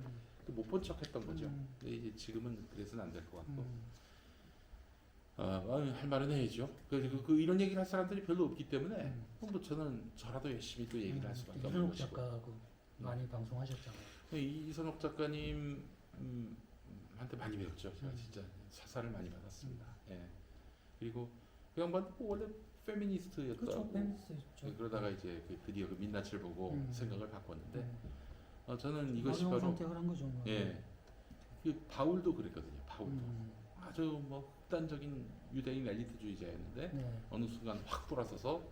못 본 척했던 거죠. 근데 이제 지금은 그래서는 안 될 것 같고 할 말은 해야죠. 이런 얘기를 할 사람들이 별로 없기 때문에 뭐 저는 저라도 열심히 또 얘기를 할 수밖에 없는 이선옥 것이고. 작가하고 많이 방송하셨잖아요. 이선옥 작가님 한테 많이 배웠죠. 제가 진짜 사사를 많이 받았습니다. 예. 그리고 그 양반도 원래 페미니스트였다고. 그렇죠, 페미니스트였죠. 그러다가 이제 드디어 그 민낯을 보고 생각을 바꿨는데 저는 이것이 어려운 바로 선택을 한 거죠. 뭐. 예. 바울도 그랬거든요. 바울도 아주 뭐 극단적인 유대인 엘리트주의자였는데 어느 순간 확 돌아서서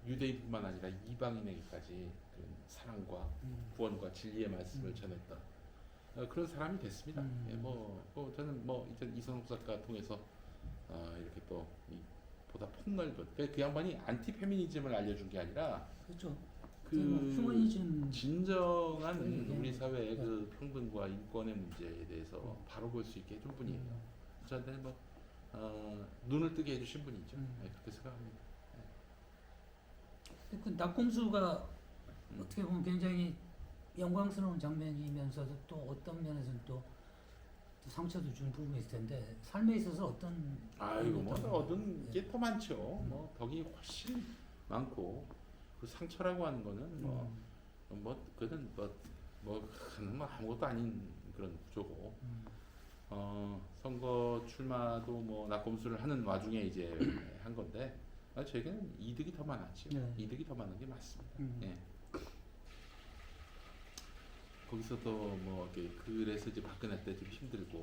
유대인뿐만 아니라 이방인에게까지 그런 사랑과 구원과 진리의 말씀을 전했던 그런 사람이 됐습니다. 예, 저는 이제 이선옥 작가 통해서 이렇게 또 보다 폭넓은 그 양반이 안티 페미니즘을 알려준 게 아니라 그렇죠. 그 휴머니즘 진정한 우리 사회의 그 평등과 인권의 문제에 대해서 바로 볼 수 있게 해준 분이에요. 저한테는 눈을 뜨게 해주신 분이죠. 네, 그렇게 생각합니다. 그 낙곰수가 음. 어떻게 보면 굉장히 영광스러운 장면이면서도 또 어떤 면에서는 또 상처도 준 부분이 있을 텐데 삶에 있어서 어떤 아이고 뭐 어떤- 얻은 게 더 많죠. 뭐 덕이 훨씬 많고 그 상처라고 하는 거는 그는 뭐 아무것도 아닌 그런 구조고 선거 출마도 뭐 낙검수를 하는 와중에 이제 한 건데 저에게는 이득이 더 많았죠. 네. 이득이 더 많은 게 맞습니다. 예. 거기서도 뭐 이렇게 그래서 이제 박근혜 때 좀 힘들고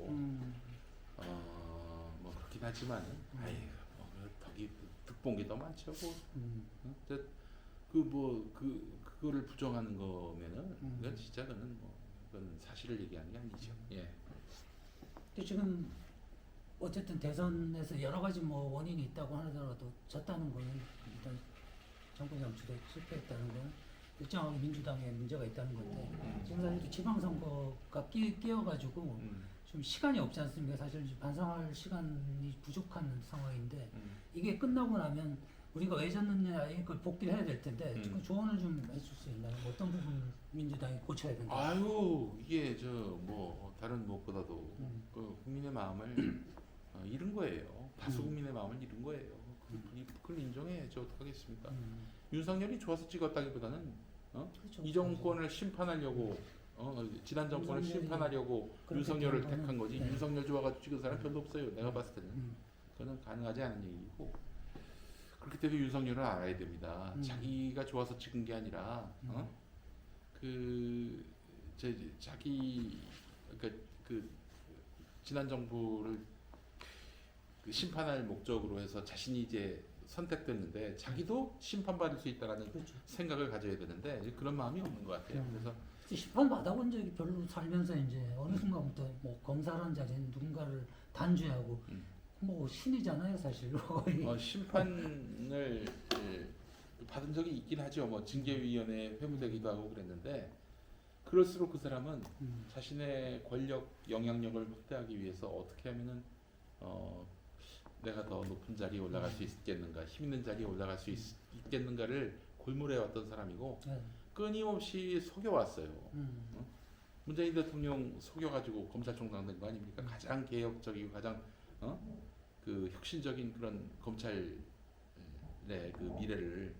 뭐 그렇긴 하지만 아이 뭐 덕이 득본 게 더 많죠. 뭐. 그거를 부정하는 거면은 그건 진짜 그건 사실을 얘기하는 게 아니죠. 예. 근데 지금 어쨌든 대선에서 여러 가지 뭐 원인이 있다고 하더라도 졌다는 거는 일단 정권 정치에 실패했다는 거는 일정하게 민주당에 문제가 있다는 건데 지금 사실 지방선거가 끼어가지고 좀 시간이 없지 않습니까? 사실 반성할 시간이 부족한 상황인데 이게 끝나고 나면 우리가 왜 졌느냐 이걸 복귀를 해야 될 텐데 지금 조언을 좀 해줄 수 있나요? 어떤 부분 민주당이 고쳐야 된다? 아유 이게 저 뭐 다른 무엇보다도 그 국민의 마음을 잃은 거예요. 다수 국민의 마음을 잃은 거예요. 그걸 인정해야죠. 어떡하겠습니까? 윤석열이 좋아서 찍었다기보다는 그렇죠. 이 정권을 심판하려고 지난 정권을 윤석열이 심판하려고 그렇게 윤석열을 된 거는, 택한 거지. 네. 윤석열 좋아가지고 찍은 사람 별로 없어요. 내가 봤을 때는 그거는 가능하지 않은 얘기고 그렇기 때문에 윤석열을 알아야 됩니다. 자기가 좋아서 찍은 게 아니라 그 지난 정부를 그 심판할 목적으로 해서 자신이 이제 선택됐는데 자기도 심판받을 수 있다라는 그렇죠. 생각을 가져야 되는데 그런 마음이 없는 것 같아요. 그래서 심판 받아본 적이 별로 살면서 이제 어느 순간부터 뭐 검사라는 자리는 누군가를 단죄하고 뭐 신이잖아요 사실 거의. 심판을 받은 적이 있긴 하죠. 뭐 징계위원회 회부되기도 하고 그랬는데 그럴수록 그 사람은 자신의 권력 영향력을 확대하기 위해서 어떻게 하면은 내가 더 높은 자리에 올라갈 수 있겠는가, 힘 있는 자리에 올라갈 수 있겠는가를 골몰해 왔던 사람이고 네. 끊임없이 속여왔어요. 문재인 대통령 속여가지고 검찰총장 된 거 아닙니까? 가장 개혁적이고 가장 그 혁신적인 그런 검찰의 그 미래를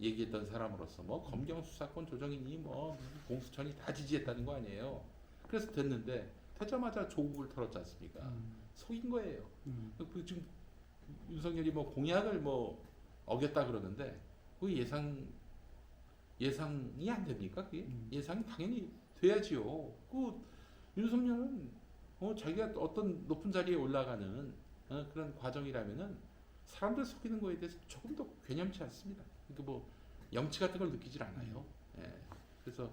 얘기했던 사람으로서 뭐 검경 수사권 조정이니 뭐 공수처니 다 지지했다는 거 아니에요. 그래서 됐는데 되자마자 조국을 털었지 않습니까? 속인 거예요. 지금 윤석열이 뭐 공약을 뭐 어겼다 그러는데 그 예상이 안 됩니까? 그게 예상이 당연히 돼야지요. 그 윤석열은 자기가 어떤 높은 자리에 올라가는 그런 과정이라면은 사람들 속이는 거에 대해서 조금 더 괴념치 않습니다. 그러니까 뭐 염치 같은 걸 느끼질 않아요. 예. 그래서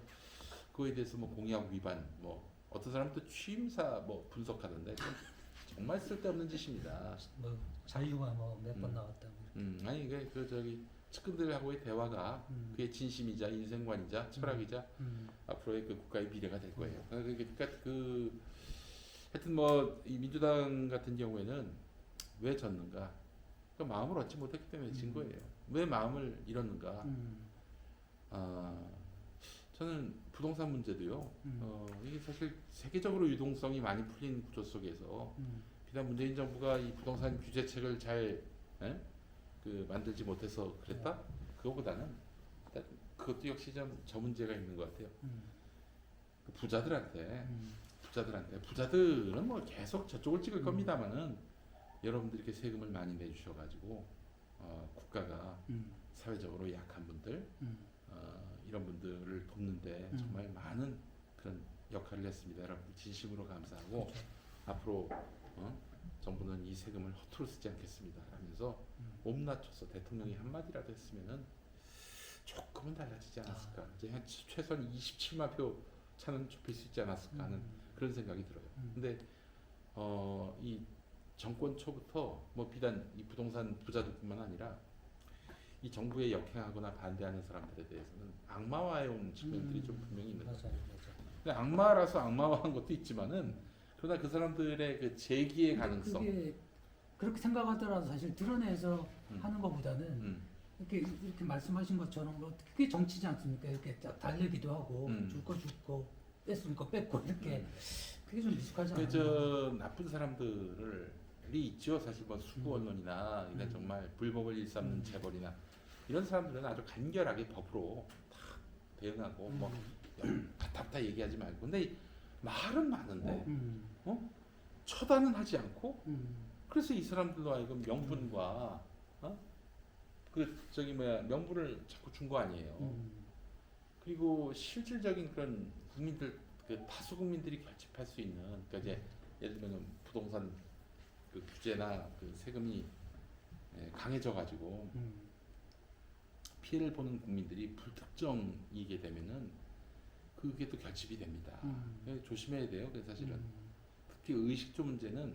그거에 대해서 뭐 공약 위반, 뭐 어떤 사람은 또 취임사 뭐 분석하던데 정말 쓸데없는 짓입니다. 뭐 잔류가 뭐 몇 번 나왔다고. 아니 이게 저기 측근들하고의 대화가 그게 진심이자 인생관이자 철학이자 앞으로의 그 국가의 미래가 될 거예요. 그러니까 하여튼 뭐 이 민주당 같은 경우에는 왜 졌는가? 그 마음을 얻지 못했기 때문에 진 거예요. 왜 마음을 잃었는가? 저는 부동산 문제도요. 이게 사실 세계적으로 유동성이 많이 풀린 구조 속에서 비단 문재인 정부가 이 부동산 규제책을 잘 만들지 못해서 그랬다? 그거보다는 일단 그것도 역시 좀 저 문제가 있는 것 같아요. 그 부자들은 뭐 계속 저쪽을 찍을 겁니다만은 여러분들이 이렇게 세금을 많이 내주셔가지고 국가가 사회적으로 약한 분들 이런 분들을 돕는데 정말 많은 그런 역할을 했습니다. 여러분 진심으로 감사하고 그렇죠. 앞으로 정부는 이 세금을 허투루 쓰지 않겠습니다. 하면서 몸 낮춰서 대통령이 한마디라도 했으면은 조금은 달라지지 않았을까. 이제 한 최소한 27만 표 차는 좁힐 수 있지 않았을까 하는 그런 생각이 들어요. 근데 이 정권 초부터 뭐 비단 이 부동산 부자들뿐만 아니라 이 정부에 역행하거나 반대하는 사람들에 대해서는 악마화해온 측면들이 좀 분명히 있는 것 같아요. 근데 악마라서 악마화한 것도 있지만은 그러나 그 사람들의 그 재기의 가능성, 그게 그렇게 생각하더라도 사실 드러내서 음. 하는 것보다는 이렇게 말씀하신 것처럼 뭐 그게 정치지 않습니까? 이렇게 달래기도 하고 줄 거 줬고 뺏은 거 뺏고 이렇게 그게 좀 미숙하지 않아요? 저 나쁜 사람들이 있죠. 사실 뭐 수구 언론이나 이런 정말 불법을 일삼는 재벌이나 이런 사람들은 아주 간결하게 법으로 다 대응하고 뭐 가타부타 얘기하지 말고 근데 말은 많은데 처단은 하지 않고 그래서 이 사람들로 하여금 명분과 명분을 자꾸 준 거 아니에요. 그리고 실질적인 그런 국민들 그 다수 국민들이 결집할 수 있는 그러니까 이제 예를 들면 부동산 그 규제나 그 세금이 강해져 가지고 피해를 보는 국민들이 불특정이게 되면은 그게 또 결집이 됩니다. 조심해야 돼요. 그래서 사실은 특히 의식주 문제는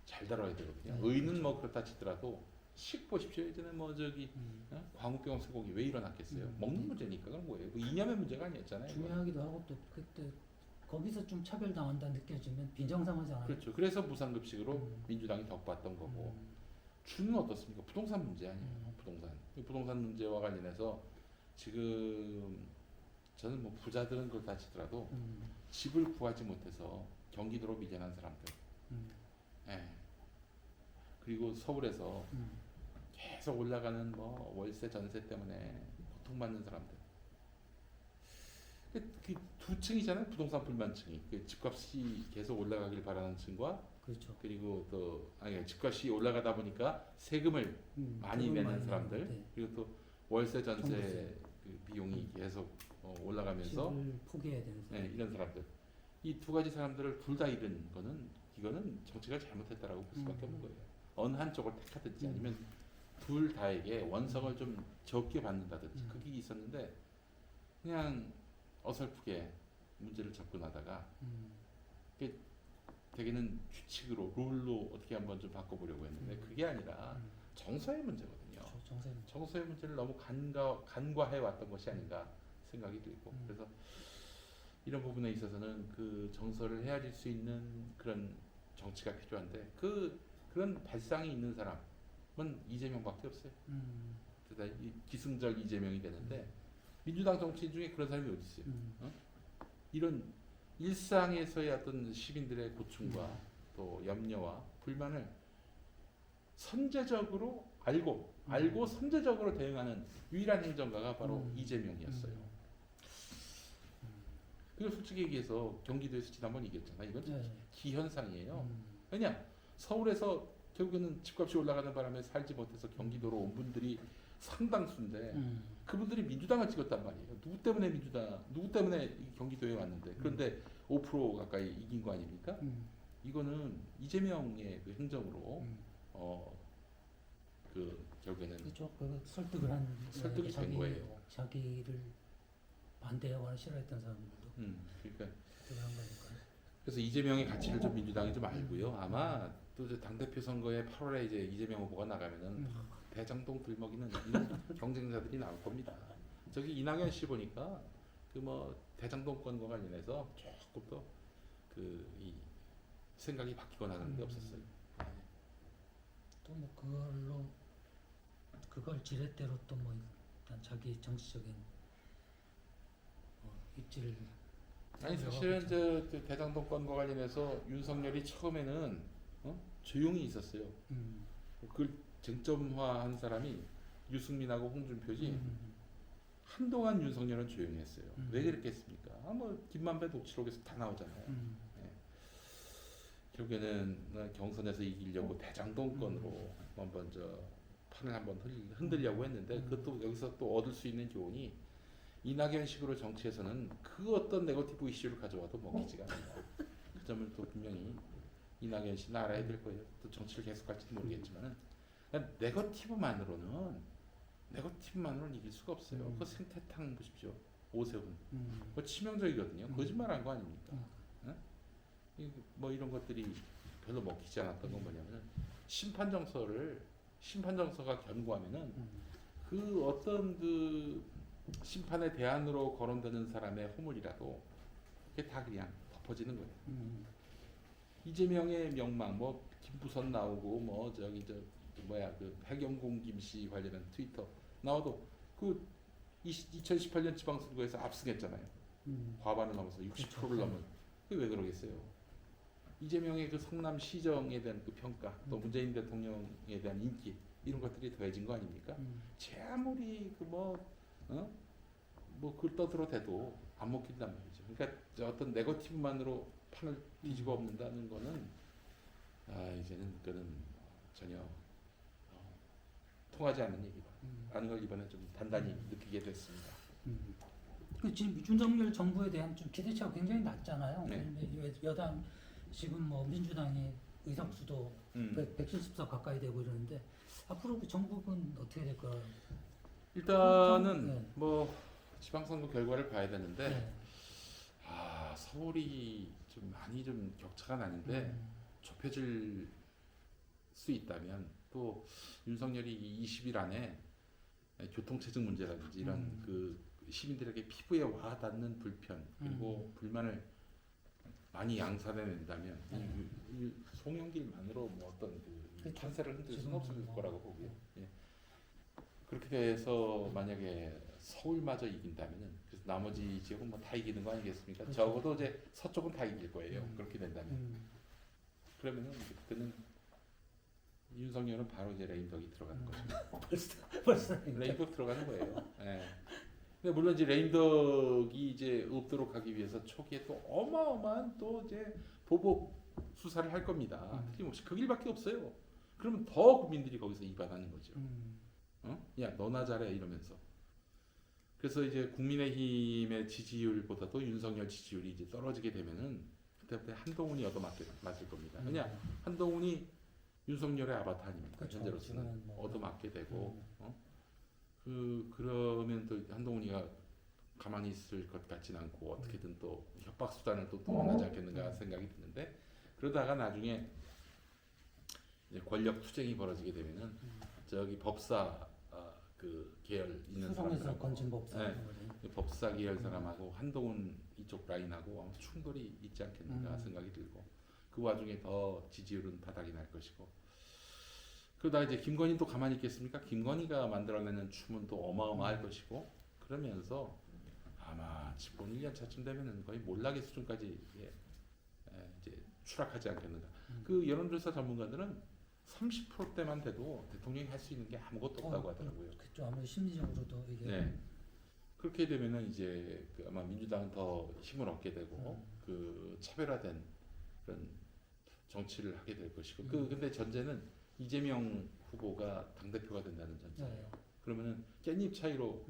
잘 다뤄야 되거든요. 의는 뭐 그렇다 치더라도 식 보십시오. 예전에 뭐 저기 광우병 쇠고기 왜 일어났겠어요? 먹는 문제니까 그런 거예요. 그 이념의 문제가 아니었잖아요. 중요하기도 하고 또 그때 거기서 좀 차별당한다 느껴지면 빈정상하잖아요. 그렇죠. 그래서 무상급식으로 민주당이 덕봤던 거고 주는 어떻습니까? 부동산 문제 아니에요. 이 부동산 문제와 관련해서 지금 저는 뭐 부자들은 그렇다 치더라도 집을 구하지 못해서 경기도로 밀려난 사람들 예. 그리고 서울에서 계속 올라가는 뭐 월세 전세 때문에 고통받는 사람들 그 두 층이잖아요. 부동산 불만층이 그 집값이 계속 올라가길 바라는 층과 그렇죠. 그리고 또 집값이 올라가다 보니까 세금을 많이 내는 사람들 네. 그리고 또 월세 전세 종부세. 그 비용이 계속 올라가면서 집을 포기해야 되는 사람. 이런 사람들 이 두 가지 사람들을 둘 다 잃은 거는 이거는 정치가 잘못했다라고 볼 수밖에 없는 거예요. 어느 한쪽을 택하든지 아니면 둘 다에게 원성을 좀 적게 받는다든지 그게 있었는데 그냥 어설프게 문제를 접근하다가 대개는 규칙으로 룰로 어떻게 한번 좀 바꿔보려고 했는데 그게 아니라 정서의 문제거든요. 그렇죠. 정서의 문제를 너무 간과해 왔던 것이 아닌가 생각이 들고 그래서 이런 부분에 있어서는 그 정서를 헤아릴 수 있는 그런 정치가 필요한데 그런 발상이 있는 사람은 이재명밖에 없어요. 그래서 기승절 이재명이 되는데 민주당 정치인 중에 그런 사람이 어디 있어요? 이런 일상에서의 어떤 시민들의 고충과 또 염려와 불만을 선제적으로 알고 선제적으로 대응하는 유일한 행정가가 바로 이재명이었어요. 그리고 솔직히 얘기해서 경기도에서 지난번 이겼잖아요. 이건 기현상이에요. 왜냐? 서울에서 결국에는 집값이 올라가는 바람에 살지 못해서 경기도로 온 분들이 상당수인데 그분들이 민주당을 찍었단 말이에요. 누구 때문에 이 경기도에 왔는데 그런데 5% 가까이 이긴 거 아닙니까? 이거는 이재명의 그 행정으로 그 결국에는 그렇죠. 그 설득이 된 거예요. 자기를 반대하거나 싫어했던 사람들도 그러니까 설득을 한 거니까. 그래서 이재명의 가치를 좀 민주당이 좀 알고요. 아마 또 당대표 선거에 8월에 이제 이재명 후보가 나가면은 대장동 들먹이는 이런 경쟁자들이 나올 겁니다. 저기 이낙연 씨 보니까 그 뭐 대장동권과 관련해서 조금 더 그 이 생각이 바뀌거나 하는 게 없었어요. 또 뭐 그걸 지렛대로 또 뭐 일단 자기 정치적인 입지를 아니 사실은 저 대장동권과 관련해서 윤석열이 처음에는 조용히 있었어요. 그걸 쟁점화한 사람이 유승민하고 홍준표지. 한동안 윤석열은 조용히 했어요. 왜 그랬겠습니까? 뭐 김만배 녹취록에서 다 나오잖아요. 결국에는 경선에서 이기려고 대장동권으로 한번 판을 한번 흔들려고 했는데 그것도 여기서 또 얻을 수 있는 교훈이 이낙연식으로 정치에서는 그 어떤 네거티브 이슈를 가져와도 먹히지가 않는다. 그 점을 또 분명히 이낙연 씨는 알아야 될 거예요. 또 정치를 계속 할지도 모르겠지만은 네거티브만으로는 이길 수가 없어요. 그 생태탕 보십시오. 오세훈. 그거 치명적이거든요. 거짓말한 거 아닙니까? 뭐 이런 것들이 별로 먹히지 않았던 건 뭐냐면은 심판 정서가 견고하면은 그 어떤 그 심판의 대안으로 거론되는 사람의 허물이라도 그게 다 그냥 덮어지는 거예요. 이재명의 명망 뭐 김부선 나오고 뭐 저기 저 뭐야 그 해경공 김씨 관련한 트위터 나와도 그 2018년 지방선거에서 압승했잖아요. 과반을 넘어서 60%를 그렇죠. 넘은. 그게 왜 그러겠어요? 이재명의 그 성남시정에 대한 그 평가, 또 문재인 대통령에 대한 인기 이런 것들이 더해진 거 아닙니까? 제 아무리 그뭐 떠들어 대도 안 먹힌단 말이죠. 그러니까 어떤 네거티브만으로 판을 뒤집어 엎는다는 거는 이제는 그거는 전혀 통하지 않는 얘기다. 라는 걸 이번에 좀 단단히 느끼게 됐습니다. 그 지금 윤석열 정부에 대한 좀 기대치가 굉장히 낮잖아요. 네. 여당 지금 뭐 민주당이 의석수도 170석 가까이 되고 이러는데 앞으로 그 정부는 어떻게 될까요? 일단은 네. 뭐 지방선거 결과를 봐야 되는데 네. 서울이 좀 많이 좀 격차가 나는데 좁혀질 수 있다면 또 윤석열이 20일 안에 교통체증 문제라든지 이런 그 시민들에게 피부에 와 닿는 불편 그리고 불만을 많이 양산해낸다면 이 송영길만으로 뭐 어떤 그 판세를 흔들 수는 없을 거라고 보고요. 예. 그렇게 돼서 만약에 서울마저 이긴다면은 그래서 나머지 지역은 뭐 다 이기는 거 아니겠습니까? 그렇죠. 적어도 이제 서쪽은 다 이길 거예요. 그렇게 된다면 그러면은 그때는 윤석열은 바로 이제 레임덕이 들어가는 거죠. 벌써 레임덕 들어가는 거예요. 예. 근데 물론 이제 레임덕이 이제 없도록 하기 위해서 초기에 또 어마어마한 또 이제 보복 수사를 할 겁니다. 틀림없이 그 길밖에 없어요. 그러면 더 국민들이 거기서 이반하는 거죠. 야 너나 잘해 이러면서. 그래서 이제 국민의힘의 지지율보다도 윤석열 지지율이 이제 떨어지게 되면은 그때부터 한동훈이 얻어맞을 겁니다. 왜냐 한동훈이 윤석열의 아바타 아닙니까? 그렇죠. 현재로서는 뭐 얻어맞게 되고 그러면 또 한동훈이가 가만히 있을 것 같지는 않고 어떻게든 또 협박 수단을 또 동원하지 않겠는가 생각이 드는데 그러다가 나중에 이제 권력 투쟁이 벌어지게 되면은 저기 법사 그 계열 있는 수성에서 사람들하고 건진 법사 법사 계열 사람하고 한동훈 이쪽 라인하고 아마 충돌이 있지 않겠는가 생각이 들고 그 와중에 더 지지율은 바닥이 날 것이고 그러다 이제 김건희도 가만히 있겠습니까? 김건희가 만들어내는 춤은 또 어마어마할 것이고 그러면서 아마 집권 1년 차쯤 되면은 거의 몰락의 수준까지 이제 추락하지 않겠는가. 그 여론조사 전문가들은 30%대만 돼도 대통령이 할 수 있는 게 아무것도 없다고 하더라고요. 그렇죠. 아무래도 심리적으로도 이게 네. 그렇게 되면은 이제 그 아마 민주당은 더 힘을 얻게 되고 그 차별화된 그런 정치를 하게 될 것이고 근데 전제는 이재명 후보가 당 대표가 된다는 전제예요. 네. 그러면은 깻잎 차이로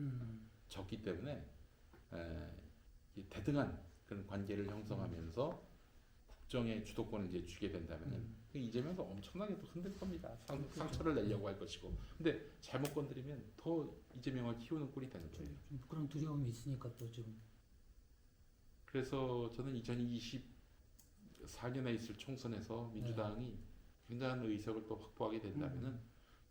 졌기 때문에 이 대등한 그런 관계를 형성하면서 국정의 주도권을 이제 쥐게 된다면은 이재명도 엄청나게 또 흔들 겁니다. 상처를 내려고 할 것이고. 근데 잘못 건드리면 더 이재명을 키우는 꼴이 되는 거예요. 좀 그런 두려움이 있으니까 또 지금. 그래서 저는 2024년에 있을 총선에서 민주당이 굉장한 의석을 또 확보하게 된다면은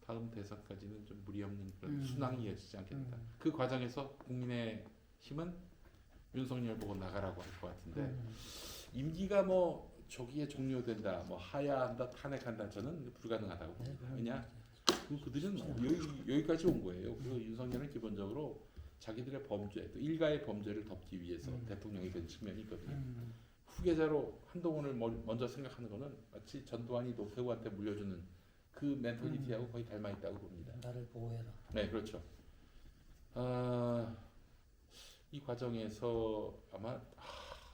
다음 대선까지는 좀 무리 없는 그런 순항이 이어지지 않겠는가. 그 과정에서 국민의힘은 윤석열 보고 나가라고 할 것 같은데 임기가 뭐 조기에 종료된다, 뭐 하야한다, 탄핵한다 저는 불가능하다고 봅니다. 왜냐? 그들은 여기까지 온 거예요. 그리고 윤석열은 기본적으로 자기들의 범죄, 또 일가의 범죄를 덮기 위해서 대통령이 된 측면이 있거든요. 후계자로 한동훈을 먼저 생각하는 것은 마치 전두환이 노태우한테 물려주는 그 멘탈리티하고 거의 닮아 있다고 봅니다. 나를 보호해라. 네, 그렇죠. 이 과정에서 아마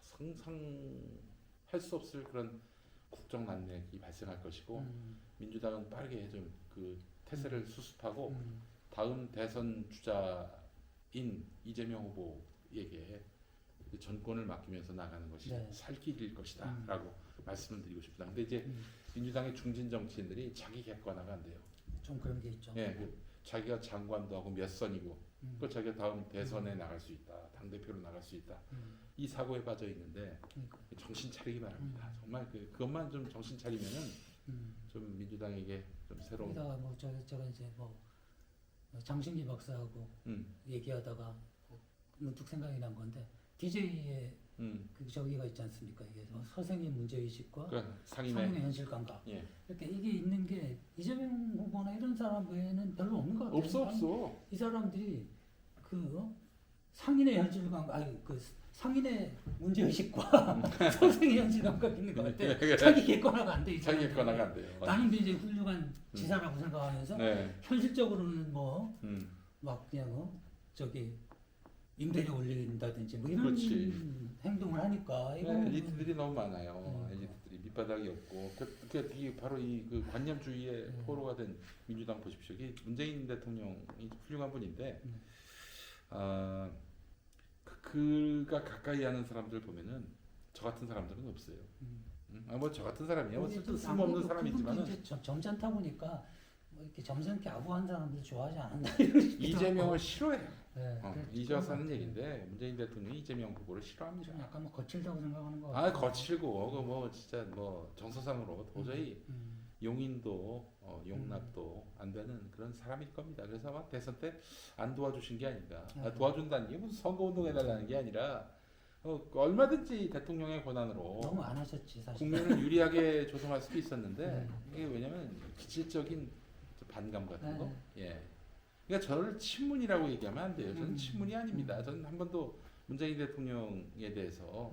상상할 수 없을 그런 국정 난맥이 발생할 것이고 민주당은 빠르게 좀 그 태세를 수습하고 다음 대선 주자인 이재명 후보에게 그 전권을 맡기면서 나가는 것이 살길일 것이다라고 말씀을 드리고 싶다. 근데 이제 민주당의 중진 정치인들이 자기 객관화가 안 돼요. 좀 그런 게 있죠. 예, 자기가 장관도 하고 몇 선이고, 그 자기가 다음 대선에 나갈 수 있다, 당 대표로 나갈 수 있다. 이 사고에 빠져 있는데 정신 차리기 바랍니다. 정말 그것만 좀 정신 차리면은 좀 민주당에게 좀 새로운. 거기다가 뭐 제가 이제 뭐 장신기 박사하고 얘기하다가 문득 생각이 난 건데 DJ의 그 저기가 있지 않습니까? 이게 서생의 문제의식과 그러니까 상인의 상인의 현실 감각. 예. 이렇게 이게 있는 게 이재명 후보나 이런 사람 외에는 별로 없는 것 같아요. 없어. 이 사람들이 그 상인의 현실 감각, 아니 그 상인의 문제의식과 서생의 현실 감각 있는 것 같아. 자기 객관화가 안 돼. 자기 객관화가 안 돼요. 나는 이제 훌륭한 지사라고 생각하면서 네. 현실적으로는 뭐 막 음. 그냥 저기 임대료 올린다든지 뭐 이런 그렇지. 행동을 하니까 이거 네, 엘리트들이 너무 많아요. 엘리트들이 밑바닥이 없고 이게 바로 이 그 관념주의의 포로가 된 민주당 보십시오. 이게 문재인 대통령이 훌륭한 분인데 그가 가까이 하는 사람들 보면은 저 같은 사람들은 없어요. 뭐 저 같은 사람이야. 뭐 쓸모없는 사람이지만은 이제 점잖다 보니까 뭐 이렇게 점잖게 아부한 사람들 좋아하지 않는다. 이재명을 싫어해요. 네, 이제와 사는 얘기인데 문재인 대통령이 이재명 후보를 싫어합니다. 좀 약간 뭐 거칠다고 생각하는 거 같아요. 아 거칠고 그 뭐 진짜 뭐 정서상으로 도저히 용인도 용납도 안 되는 그런 사람일 겁니다. 그래서 아마 대선 때 안 도와주신 게 아닌가. 도와준다는 게 무슨 선거운동 해달라는 게 아니라 얼마든지 대통령의 권한으로 너무 안 하셨지 사실. 국민을 유리하게 조성할 수도 있었는데 이게 왜냐면 기질적인 반감 같은 거. 예. 그러니까 저를 친문이라고 얘기하면 안 돼요. 저는 친문이 아닙니다. 저는 한 번도 문재인 대통령에 대해서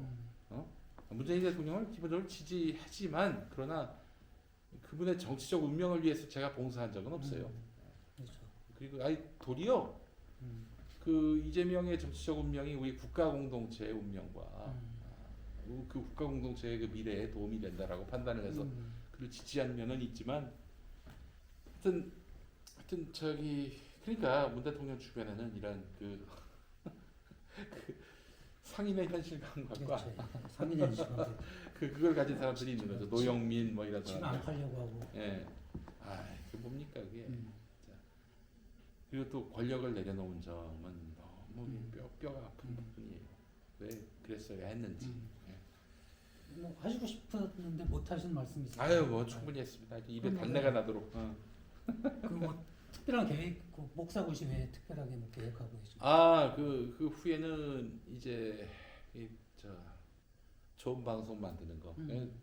문재인 대통령을 기본적으로 지지하지만 그러나 그분의 정치적 운명을 위해서 제가 봉사한 적은 없어요. 그렇죠. 그리고 도리어 그 이재명의 정치적 운명이 우리 국가 공동체의 운명과 그 국가 공동체의 그 미래에 도움이 된다라고 판단을 해서 그를 지지한 면은 있지만 하여튼 저기 그러니까 문 대통령 주변에는 이런 그 상인의 현실 감각과 상인의 현실 감각. 그걸 가진 사람들이 있는 거죠. 노영민 뭐 이런 지금 사람들. 안 팔려고 하고. 예. 그 뭡니까 그게. 자, 그리고 또 권력을 내려놓은 점은 너무 뼈가 아픈 부분이에요. 왜 그랬어야 했는지. 뭐 하시고 싶었는데 못 하신 말씀이 있어요. 아유 뭐 충분히 했습니다. 입에 단내가 나도록. 그뭐 특별한 계획, 그 목사고시 외에 특별하게 뭐 계획하고 계시죠? 그 후에는 이제 좋은 방송 만드는 거.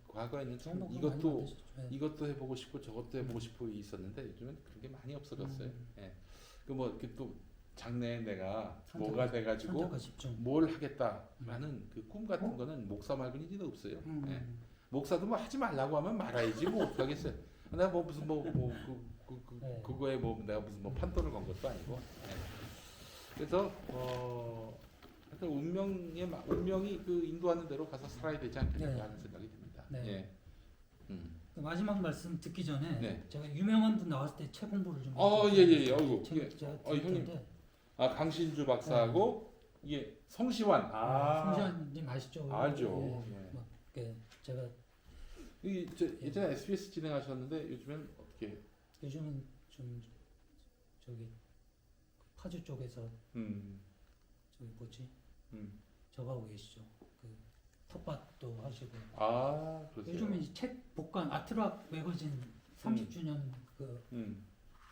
과거에는 참 이것도 해보고 싶고 저것도 해보고 싶고 있었는데 요즘은 그런 게 많이 없어졌어요. 예. 또 장래에 내가 뭐가 돼가지고 뭘 하겠다라는 그 꿈 같은 거는 목사 말고는 이제 없어요. 예. 목사도 뭐 하지 말라고 하면 말아야지 뭐 어떡하겠어요. 내가 뭐 무슨 그거에 뭐 내가 무슨 뭐 판도를 건 것도 아니고. 예. 그래서 하여튼 운명이 그 인도하는 대로 가서 살아야 되지 않겠는가 하는 생각이 듭니다. 네. 예. 그 마지막 말씀 듣기 전에 네. 제가 유명한 분 나왔을 때 책 공부를 좀. 예예. 어이구. 형님. 강신주 박사하고 이게 성시환. 성시환님 아시죠? 알죠. 예. 제가 예전에 SBS 진행하셨는데 요즘엔 어떻게? 요즘은 좀 저기 파주 쪽에서 저기 뭐지? 저거 하고 계시죠. 그 텃밭도 하시고. 그렇죠. 요즘은 이 책 복간 아트락 매거진 30주년 그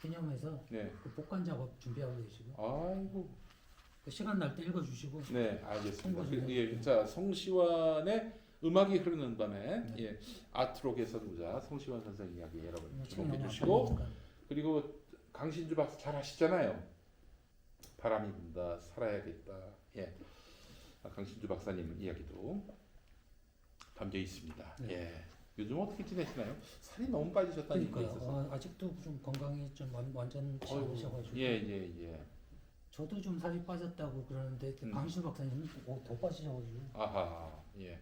기념해서 그 복간 작업 준비하고 계시고. 아이고. 그 시간 날 때 읽어주시고. 네, 알겠습니다. 자, 성시환의 음악이 흐르는 밤에 아트록의 선구자 성시환 선생 이야기 여러분 주목해 주시고 그리고 강신주 박사 잘 아시잖아요. 바람이 분다 살아야겠다. 강신주 박사님 이야기도 담겨 있습니다. 요즘 어떻게 지내시나요? 살이 너무 빠지셨다는 얘기가 있어서. 아직도 좀 건강이 좀 완전치 않으셔가지고. 예. 저도 좀 살이 빠졌다고 그러는데 강신 박사님은 더 빠지셔가지고. 아하, 예.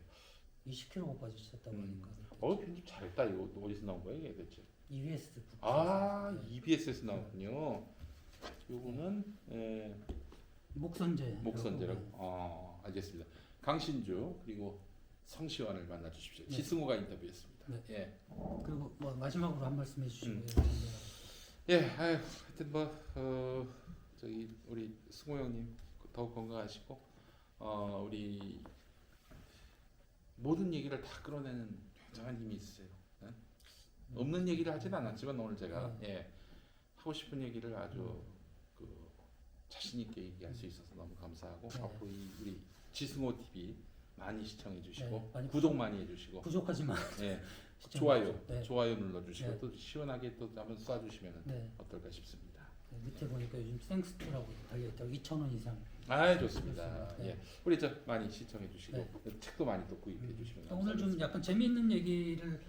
20kg 빠지셨다고 하니까. 편집 잘했다. 이거 어디서 나온 거예요, 이게 대체? EBS. EBS에서 나왔군요. 요거는 목선제라고. 알겠습니다. 강신주 그리고 성시환을 만나 주십시오. 지승호가 인터뷰했습니다. 예. 그리고 뭐 마지막으로 한 말씀 해주시고요. 하여튼 저기 우리 승호 형님 더욱 건강하시고 우리 모든 얘기를 다 끌어내는 굉장한 힘이 있으세요. 없는 얘기를 하진 않았지만 오늘 제가 하고 싶은 얘기를 아주 자신 있게 얘기할 수 있어서 너무 감사하고 앞으로 우리 지승호 TV 많이 시청해 주시고 네, 많이 구독 많이 해주시고 부족하지만 예, 시청해 좋아요 주세요. 네. 좋아요 눌러주시고 네. 또 시원하게 또 한번 쏴주시면 네. 어떨까 싶습니다. 네, 밑에 보니까 요즘 생스트라고 달려있다고 2,000원 이상. 아 좋습니다. 네. 예, 우리 저 많이 시청해 주시고 네. 책도 많이 또 구입해 주시면 오늘 좀 약간 재미있는 얘기를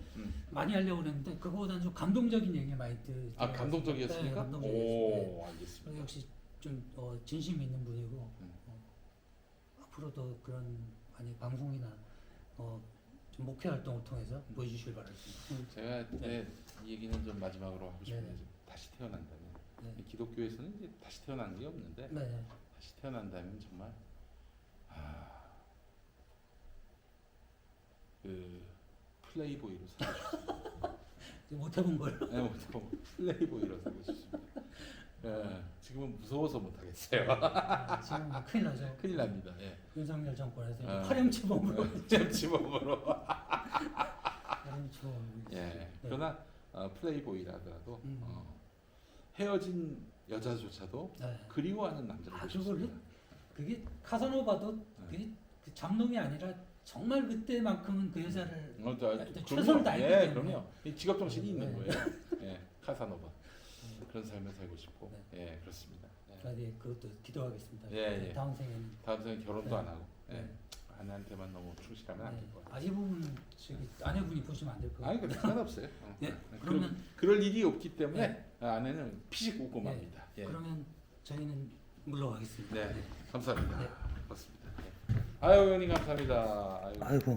많이 하려고 했는데 그거보다는 좀 감동적인 얘기 많이 아 감동적이었습니까? 네, 감동적이었어요. 오 알겠습니다. 역시 좀 진심 있는 분이고 음. 앞으로도 그런 방송이나 좀 목회 활동을 통해서 보여주시길 바랍니다. 제가 네. 이 얘기는 좀 마지막으로 하고 싶은데 네. 다시 태어난다면 네. 이 기독교에서는 이제 다시 태어나는 게 없는데 네. 다시 태어난다면 정말 그 플레이보이로 살고 싶습니다. 못 해본 걸. 네, 뭐 플레이보이로 살고 싶습니다. 예, 지금은 무서워서 못 하겠어요. 지금 큰일 나죠. 큰일 납니다. 예. 윤석열 정권에서 이제 아. 파렴치범으로. 잼치범으로. 파렴치범. 예. 그러나 플레이보이라 하더라도 음. 헤어진 여자조차도 네. 그리워하는 남자를 보고 그걸 싶습니다. 그게 카사노바도 그게 그 잡놈이 아니라 정말 그때만큼은 그 여자를 최선을 다했기 예, 때문에. 그럼요. 이 직업 정신이 있는 네. 거예요. 예, 카사노바. 그런 삶을 살고 싶고, 예, 그렇습니다. 예. 네, 그것도 기도하겠습니다. 예, 예. 다음 생에는 다음 생에 결혼도 네. 안 하고, 예. 네. 아내한테만 너무 충실하면 안 될 것 같아요. 이 부분 저기 아내분이 보시면 안 될 것 아니, 같아요. 그 상관없어요. 네, 그러면 그럴 일이 없기 때문에 아내는 피식 웃고 네. 맙니다. 예. 그러면 저희는 물러가겠습니다. 네, 감사합니다. 네. 고맙습니다. 예. 아유, 의원님 감사합니다. 아유. 아이고.